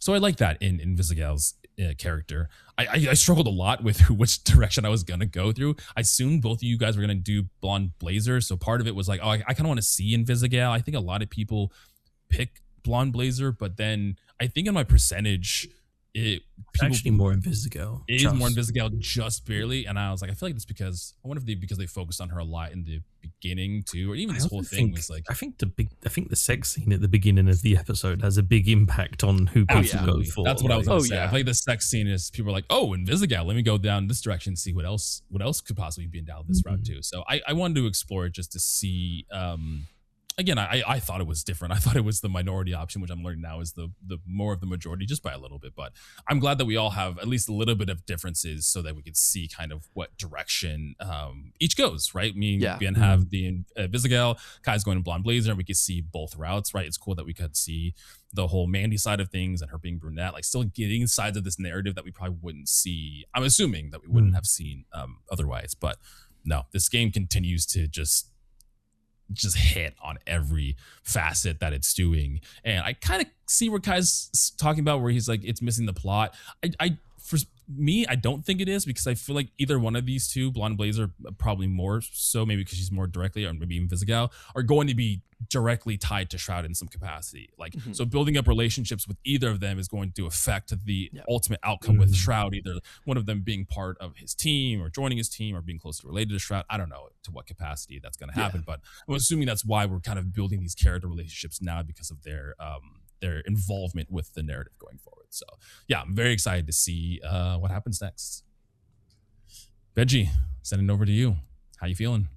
So I like that in Invisigal's character. I struggled a lot with which direction I was going to go through. I assumed both of you guys were going to do Blonde Blazer. So part of it was like, oh, I kind of want to see Invisigal. I think a lot of people pick Blonde Blazer, but then I think in my percentage, it's actually more Invisigal. It is more Invisigal, just barely. And I was like, I feel like it's because they focused on her a lot in the beginning too, or even this whole thing was like. I think the sex scene at the beginning of the episode has a big impact on who people go for. That's what I was going to say. I feel like the sex scene is people are like, oh, Invisigal, let me go down this direction and see what else could possibly be down this route too. So I wanted to explore it just to see. Again, I thought it was different. I thought it was the minority option, which I'm learning now is the more of the majority, just by a little bit. But I'm glad that we all have at least a little bit of differences so that we can see kind of what direction each goes, right? We can have the Invisigal, Kai's going to Blonde Blazer, and we can see both routes, right? It's cool that we could see the whole Mandy side of things and her being brunette, like still getting sides of this narrative that we probably wouldn't see. I'm assuming that we wouldn't have seen otherwise. But no, this game continues to just hit on every facet that it's doing. And I kind of see where Kai's talking about, where he's like, it's missing the plot. For me, I don't think it is, because I feel like either one of these two, Blonde Blazer probably more so, maybe because she's more directly, or maybe Invisigal, are going to be directly tied to Shroud in some capacity. Like, so building up relationships with either of them is going to affect the ultimate outcome with Shroud, either one of them being part of his team or joining his team or being closely related to Shroud. I don't know to what capacity that's going to happen, but I'm assuming that's why we're kind of building these character relationships now, because of their involvement with the narrative going forward. So yeah, I'm very excited to see what happens next. Veggie, sending it over to you. How you feeling?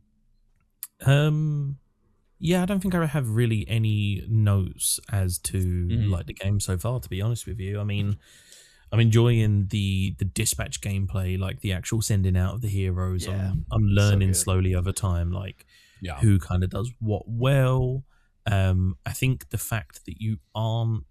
Yeah, I don't think I have really any notes as to like the game so far, to be honest with you. I mean, I'm enjoying the dispatch gameplay, like the actual sending out of the heroes. I'm learning slowly over time, like who kind of does what well. I think the fact that you aren't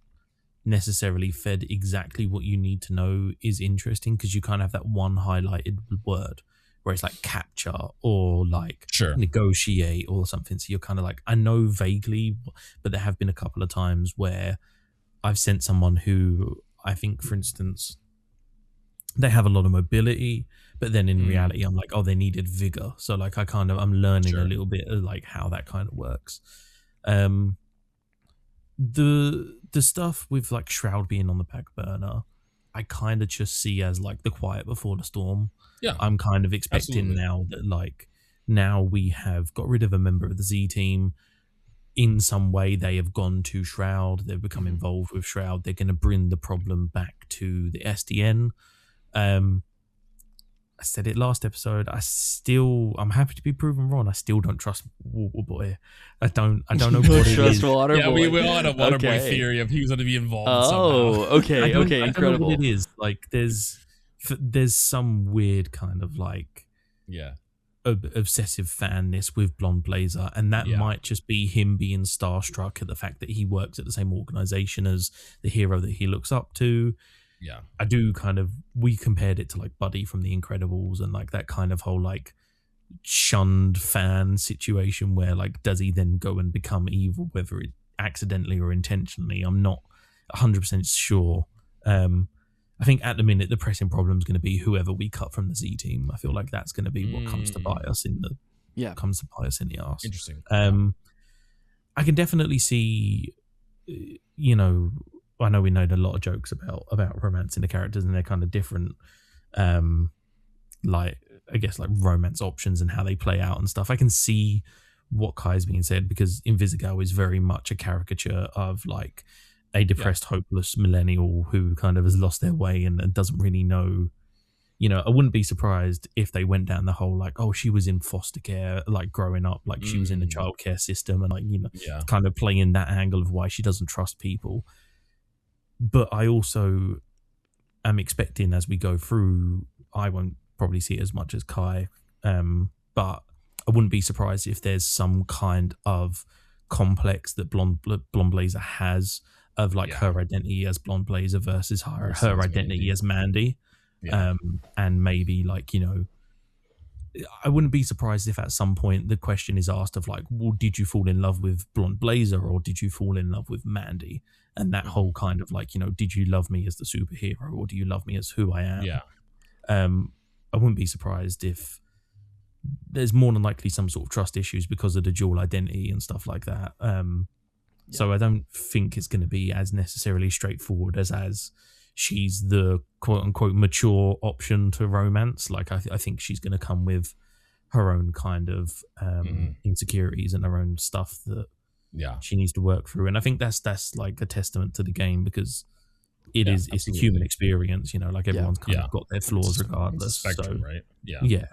necessarily fed exactly what you need to know is interesting, because you kind of have that one highlighted word where it's like capture or like negotiate or something. So you're kind of like, I know vaguely, but there have been a couple of times where I've sent someone who I think, for instance, they have a lot of mobility, But then in reality, I'm like, oh, they needed vigor. So like I'm learning a little bit of like how that kind of works. The stuff with like Shroud being on the back burner, I kind of just see as like the quiet before the storm. Yeah, I'm kind of expecting now that like now we have got rid of a member of the Z team. In some way, they have gone to Shroud. They've become involved with Shroud. They're going to bring the problem back to the SDN. I said it last episode. I'm happy to be proven wrong. I still don't trust Waterboy. I don't know what it is. Waterboy. Yeah, we all had a Waterboy theory of he was going to be involved somehow. Okay, I don't incredible. know what it is. Like there's some weird kind of like obsessive fanness with Blonde Blazer, and that might just be him being starstruck at the fact that he works at the same organization as the hero that he looks up to. Yeah, I do we compared it to like Buddy from The Incredibles and like that kind of whole like shunned fan situation where like does he then go and become evil, whether it accidentally or intentionally? I'm not 100% sure. I think at the minute the pressing problem is going to be whoever we cut from the Z team. I feel like that's going to be what comes to bite us in the arse. Interesting. I can definitely see, I know we know a lot of jokes about romancing the characters and they're kind of different, like I guess like romance options and how they play out and stuff. I can see what Kai's being said because Invisigal is very much a caricature of like a depressed, hopeless millennial who kind of has lost their way and doesn't really know. I wouldn't be surprised if they went down the whole like, oh, she was in foster care, like growing up, like she was in the childcare system, and like kind of playing that angle of why she doesn't trust people. But I also am expecting as we go through, I won't probably see it as much as Kai, but I wouldn't be surprised if there's some kind of complex that Blonde Blazer has of like her identity as Blonde Blazer versus her identity as Mandy. And maybe like, I wouldn't be surprised if at some point the question is asked of like, well, did you fall in love with Blonde Blazer or did you fall in love with Mandy? And that whole kind of like, did you love me as the superhero or do you love me as who I am? Yeah. I wouldn't be surprised if there's more than likely some sort of trust issues because of the dual identity and stuff like that. So I don't think it's going to be as necessarily straightforward as she's the quote unquote mature option to romance. Like I think she's going to come with her own kind of insecurities and her own stuff that she needs to work through. And I think that's like a testament to the game because it's a human experience, like everyone's kind of got their flaws regardless. Spectrum, so, right? Yeah.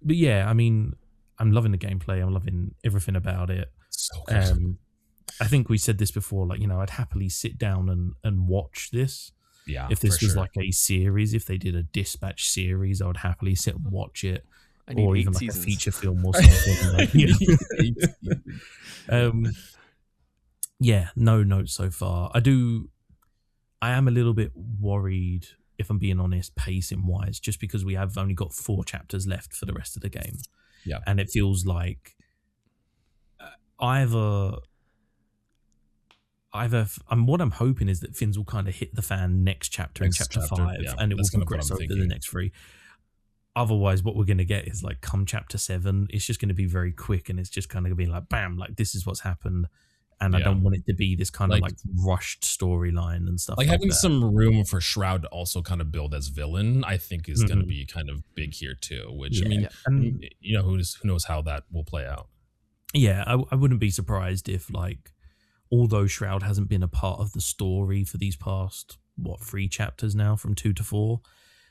But yeah, I mean, I'm loving the gameplay. I'm loving everything about it. So good. I think we said this before, like, I'd happily sit down and watch this. Yeah. If this was like a series, if they did a Dispatch series, I would happily sit and watch it. Or even like a feature film or something. Yeah, no notes so far. I am a little bit worried, if I'm being honest, pacing wise, just because we have only got 4 chapters left for the rest of the game. Yeah. And it feels like what I'm hoping is that things will kind of hit the fan next chapter in chapter 5 and it will progress over the next 3. Otherwise, what we're going to get is like come chapter 7, it's just going to be very quick and it's just kind of going to be like, bam, like this is what's happened. And I don't want it to be this kind of like rushed storyline and stuff. Like having some room for Shroud to also kind of build as villain, I think is going to be kind of big here too. Which I mean, and, who knows how that will play out. Yeah, I wouldn't be surprised if like, although Shroud hasn't been a part of the story for these past 3 chapters now, from 2 to 4.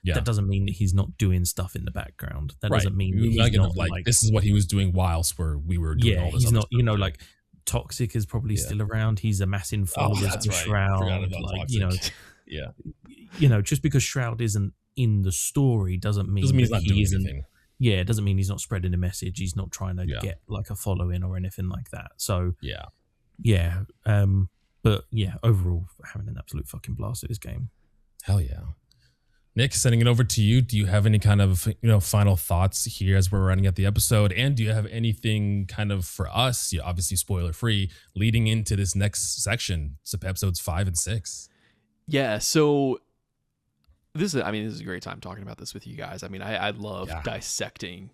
Yeah. That doesn't mean that he's not doing stuff in the background. That doesn't mean that he's not like this is what he was doing whilst we were doing all this. He's not, like Toxic is probably still around. He's amassing followers for Shroud. Like, just because Shroud isn't in the story doesn't mean he's not doing anything. Yeah, it doesn't mean he's not spreading a message. He's not trying to get like a following or anything like that. So but yeah, overall having an absolute fucking blast at this game. Hell yeah. Nick, sending it over to you. Do you have any kind of final thoughts here as we're running at the episode? And do you have anything kind of for us, obviously spoiler free, leading into this next section, episodes 5 and 6? Yeah, so this is a great time talking about this with you guys. I mean, I love dissecting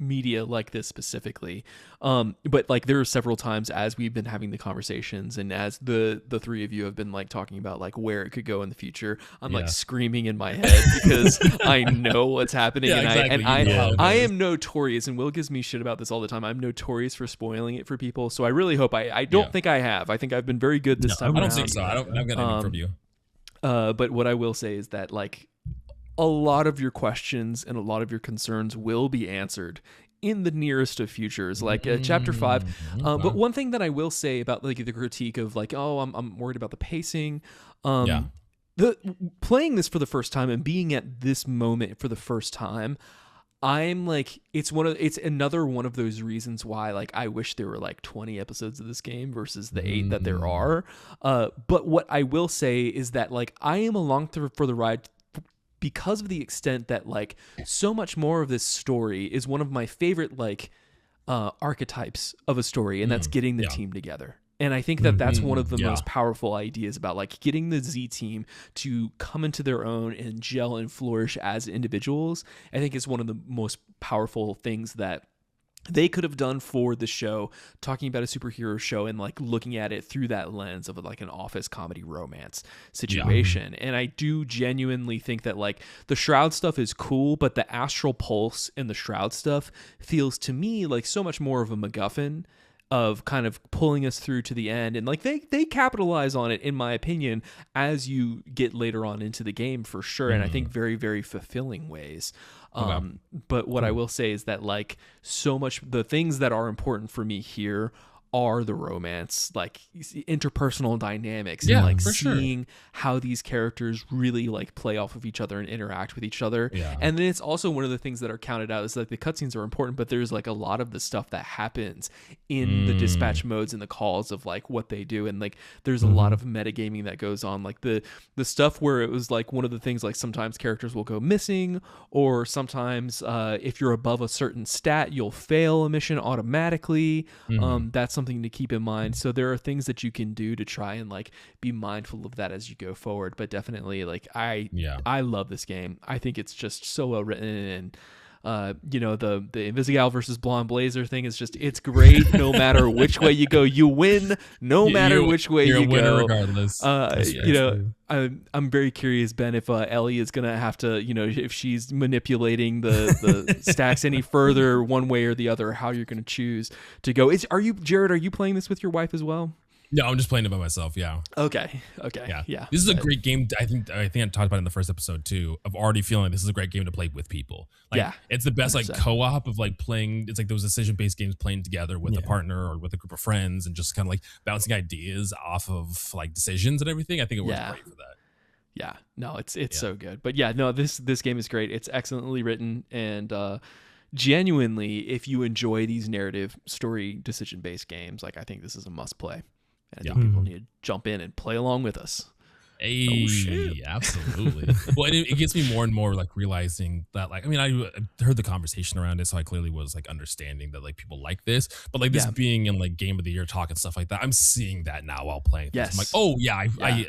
media like this specifically, but like there are several times as we've been having the conversations and as the three of you have been like talking about like where it could go in the future, I'm like screaming in my head because I know what's happening. I am notorious, and Will gives me shit about this all the time, I'm notorious for spoiling it for people, so I really hope I don't think I have. I think I've been very good this time. I don't think so. I've got anything from you. But what I will say is that like a lot of your questions and a lot of your concerns will be answered in the nearest of futures, like chapter 5. But one thing that I will say about like the critique of like, oh, I'm worried about the pacing. The playing this for the first time and being at this moment for the first time, I'm like, it's another one of those reasons why like I wish there were like 20 episodes of this game versus the 8 that there are. But what I will say is that like I am along for the ride because of the extent that like so much more of this story is one of my favorite like archetypes of a story, and that's getting the team together. And I think that that's one of the most powerful ideas about like getting the Z team to come into their own and gel and flourish as individuals. I think is one of the most powerful things that they could have done for the show, talking about a superhero show and like looking at it through that lens of like an office comedy romance situation. And I do genuinely think that like the Shroud stuff is cool, but the Astral Pulse and the Shroud stuff feels to me like so much more of a MacGuffin of kind of pulling us through to the end. And like they capitalize on it, in my opinion, as you get later on into the game for sure. And I think very, very fulfilling ways. But what I will say is that like so much the things that are important for me here are the romance, like interpersonal dynamics, and like seeing how these characters really like play off of each other and interact with each other. And then it's also one of the things that are counted out is like the cutscenes are important, but there's like a lot of the stuff that happens in the dispatch modes and the calls of like what they do, and like there's a lot of metagaming that goes on, like the stuff where it was like one of the things like sometimes characters will go missing, or sometimes if you're above a certain stat you'll fail a mission automatically. That's something to keep in mind. So there are things that you can do to try and like be mindful of that as you go forward. But definitely like I love this game. I think it's just so well written, and you know, the Invisigal versus Blonde Blazer thing is just, it's great. No matter which way you go, you win. No matter which way you go, regardless. You know, I'm very curious, Ben, if Ellie is gonna have to, you know, if she's manipulating the stacks any further one way or the other, how you're gonna choose to go. Jared? Are you playing this with your wife as well? No, I'm just playing it by myself. Yeah. Okay. Yeah. This is a great game. I think I talked about it in the first episode too, of already feeling like this is a great game to play with people. Like, it's the best 100%. Like co-op of like playing. It's like those decision-based games playing together with a partner or with a group of friends, and just kind of like bouncing ideas off of like decisions and everything. I think it works great for that. Yeah. No, it's so good. But yeah, no, this game is great. It's excellently written, and genuinely, if you enjoy these narrative story decision-based games, like I think this is a must play. And I think people need to jump in and play along with us. Hey, absolutely. Well, it gets me more and more like realizing that, like, I mean, I heard the conversation around it, so I clearly was like understanding that like people like this, but like this being in like Game of the Year talk and stuff like that, I'm seeing that now while playing. Yes. I'm like, oh yeah, I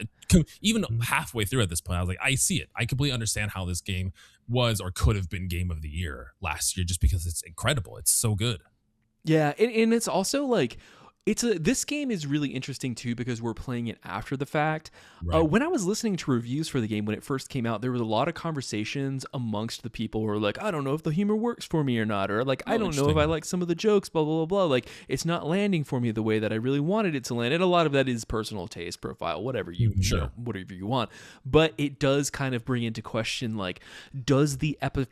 even halfway through at this point, I was like, I see it. I completely understand how this game was or could have been Game of the Year last year, just because it's incredible. It's so good. Yeah, and it's also like, this game is really interesting too because we're playing it after the fact. Right. When I was listening to reviews for the game when it first came out, there was a lot of conversations amongst the people who were like, I don't know if the humor works for me or not, or like, I don't know if I like some of the jokes, blah, blah, blah, blah. Like, it's not landing for me the way that I really wanted it to land. And a lot of that is personal taste, profile, whatever you know, whatever you want. But it does kind of bring into question, like, does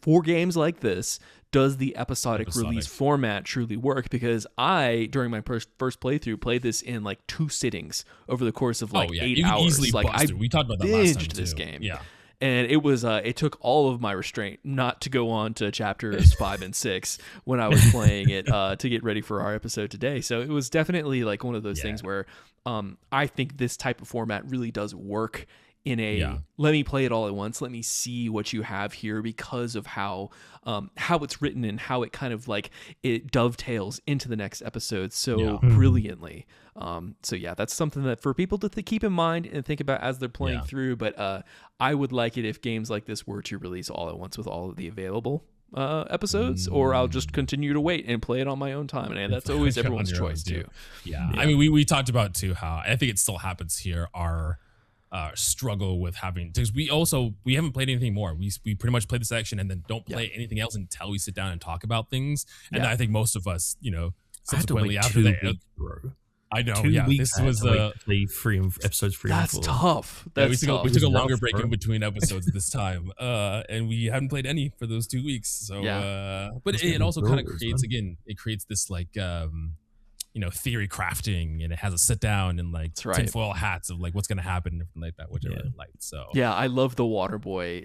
for games like this, does the episodic release format truly work? Because I, during my first playthrough, played this in like 2 sittings over the course of like 8 hours. Like we talked about that last time too. This game. Yeah. And it was it took all of my restraint not to go on to chapters 5 and 6 when I was playing it to get ready for our episode today. So it was definitely like one of those things where I think this type of format really does work in a let me play it all at once. Let me see what you have here because of how it's written and how it kind of like it dovetails into the next episode so brilliantly. So yeah, that's something that for people to keep in mind and think about as they're playing through. But I would like it if games like this were to release all at once with all of the available episodes, or I'll just continue to wait and play it on my own time, and that's always everyone's choice too. I mean, we talked about too how I think it still happens here. Our struggle with having, because we haven't played anything more. We pretty much play the section and then don't play anything else until we sit down and talk about things. And I think most of us, subsequently after that, bro. I know. 2 weeks this was episodes 3 and 4. That's tough. We took a longer break in between episodes this time, and we haven't played any for those 2 weeks. So, but it also kind of creates this like theory crafting, and it has a sit down and like tinfoil hats of like what's going to happen and everything like that, which I like. So I love the Waterboy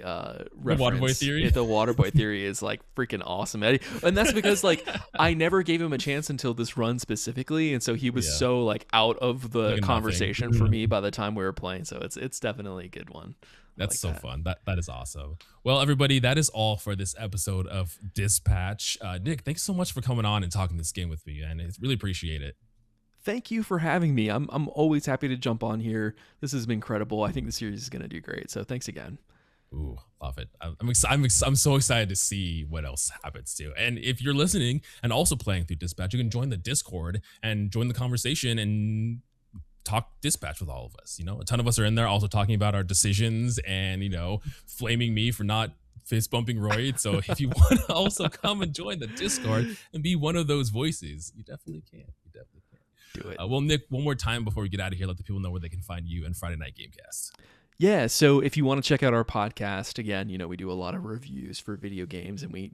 reference. The Waterboy theory. The Waterboy theory is like freaking awesome, Eddie. And that's because like I never gave him a chance until this run specifically, and so he was so like out of the conversation for me by the time we were playing. So it's definitely a good one. That's like fun. That is awesome. Well, everybody, that is all for this episode of Dispatch. Nick, thanks so much for coming on and talking this game with me, and I really appreciate it. Thank you for having me. I'm always happy to jump on here. This has been incredible. I think the series is going to do great. So thanks again. Ooh, love it. I'm so excited to see what else happens too. And if you're listening and also playing through Dispatch, you can join the Discord and join the conversation and talk Dispatch with all of us. A ton of us are in there also talking about our decisions and flaming me for not fist bumping Roy. So if you want to also come and join the Discord and be one of those voices, you definitely can. Do it. Well, Nick, one more time before we get out of here, let the people know where they can find you and Friday Night Gamecast. Yeah, so if you want to check out our podcast, again, we do a lot of reviews for video games, and we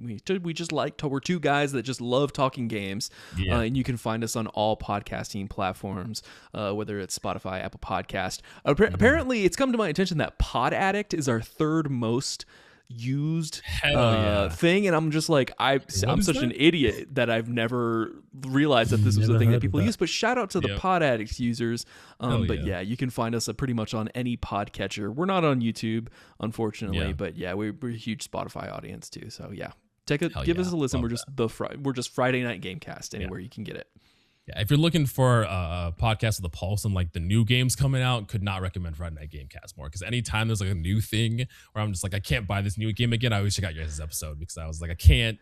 just we're two guys that just love talking games, and you can find us on all podcasting platforms, whether it's Spotify, Apple Podcast. Apparently, it's come to my attention that Pod Addict is our third most used thing, and I'm just like I'm such an idiot that I've never realized that this was a thing that people use. But shout out to the Pod Addicts users. But you can find us pretty much on any podcatcher. We're not on YouTube, unfortunately, but we're a huge Spotify audience too. So give us a listen. We're just Friday Night Gamecast anywhere you can get it. Yeah, if you're looking for a podcast with a pulse and like the new games coming out, could not recommend Friday Night Gamecast more, because anytime there's like a new thing where I'm just like, I can't buy this new game again, I always check out your guys' episode, because I was like, I can't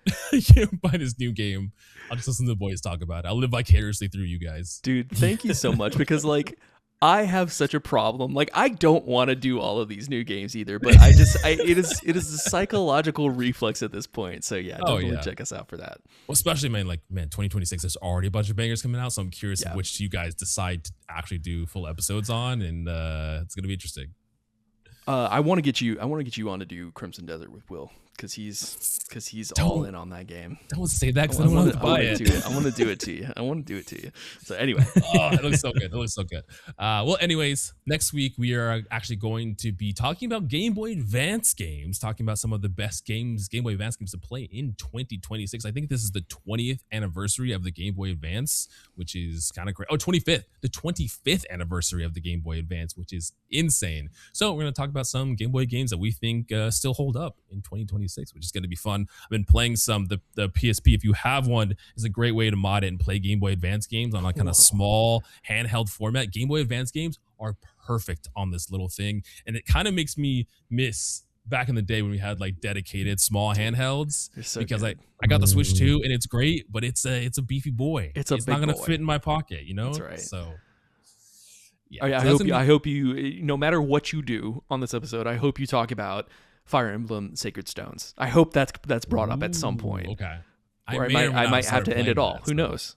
buy this new game. I'll just listen to the boys talk about it. I'll live vicariously through you guys. Dude, thank you so much, because like I have such a problem. Like, I don't want to do all of these new games either, but it is a psychological reflex at this point. So definitely check us out for that. Well, especially 2026, there's already a bunch of bangers coming out. So I'm curious which you guys decide to actually do full episodes on, and it's going to be interesting. I want to get you on to do Crimson Desert with Will, because he's all in on that game. Don't say that, because I don't want to buy it. I want to do it to you. So anyway. It looks so good. Well, anyways, next week we are actually going to be talking about Game Boy Advance games, talking about some of the best Game Boy Advance games to play in 2026. I think this is the 20th anniversary of the Game Boy Advance, which is kind of great. Oh, 25th. The 25th anniversary of the Game Boy Advance, which is insane. So we're going to talk about some Game Boy games that we think still hold up in 2026, which is going to be fun. I've been playing some. The PSP, if you have one, is a great way to mod it and play Game Boy Advance games on like kind of small handheld format. Game Boy Advance games are perfect on this little thing, and it kind of makes me miss back in the day when we had like dedicated small handhelds, because I got the Switch 2 and it's great, but it's a beefy boy. It's not going to fit in my pocket, That's right. So I hope you, no matter what you do on this episode, I hope you talk about Fire Emblem Sacred Stones. I hope that's brought up at some point. Okay. Or I might have to end it all. Who knows?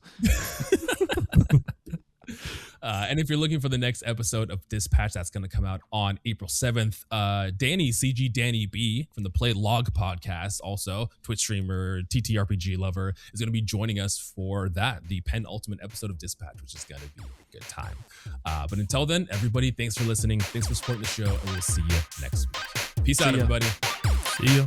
And if you're looking for the next episode of Dispatch, that's going to come out on April 7th. CG Danny B from the Play Log podcast, also Twitch streamer, TTRPG lover, is going to be joining us for that, the penultimate episode of Dispatch, which is going to be a good time. But until then, everybody, thanks for listening. Thanks for supporting the show, and we'll see you next week. Peace out, everybody. See ya.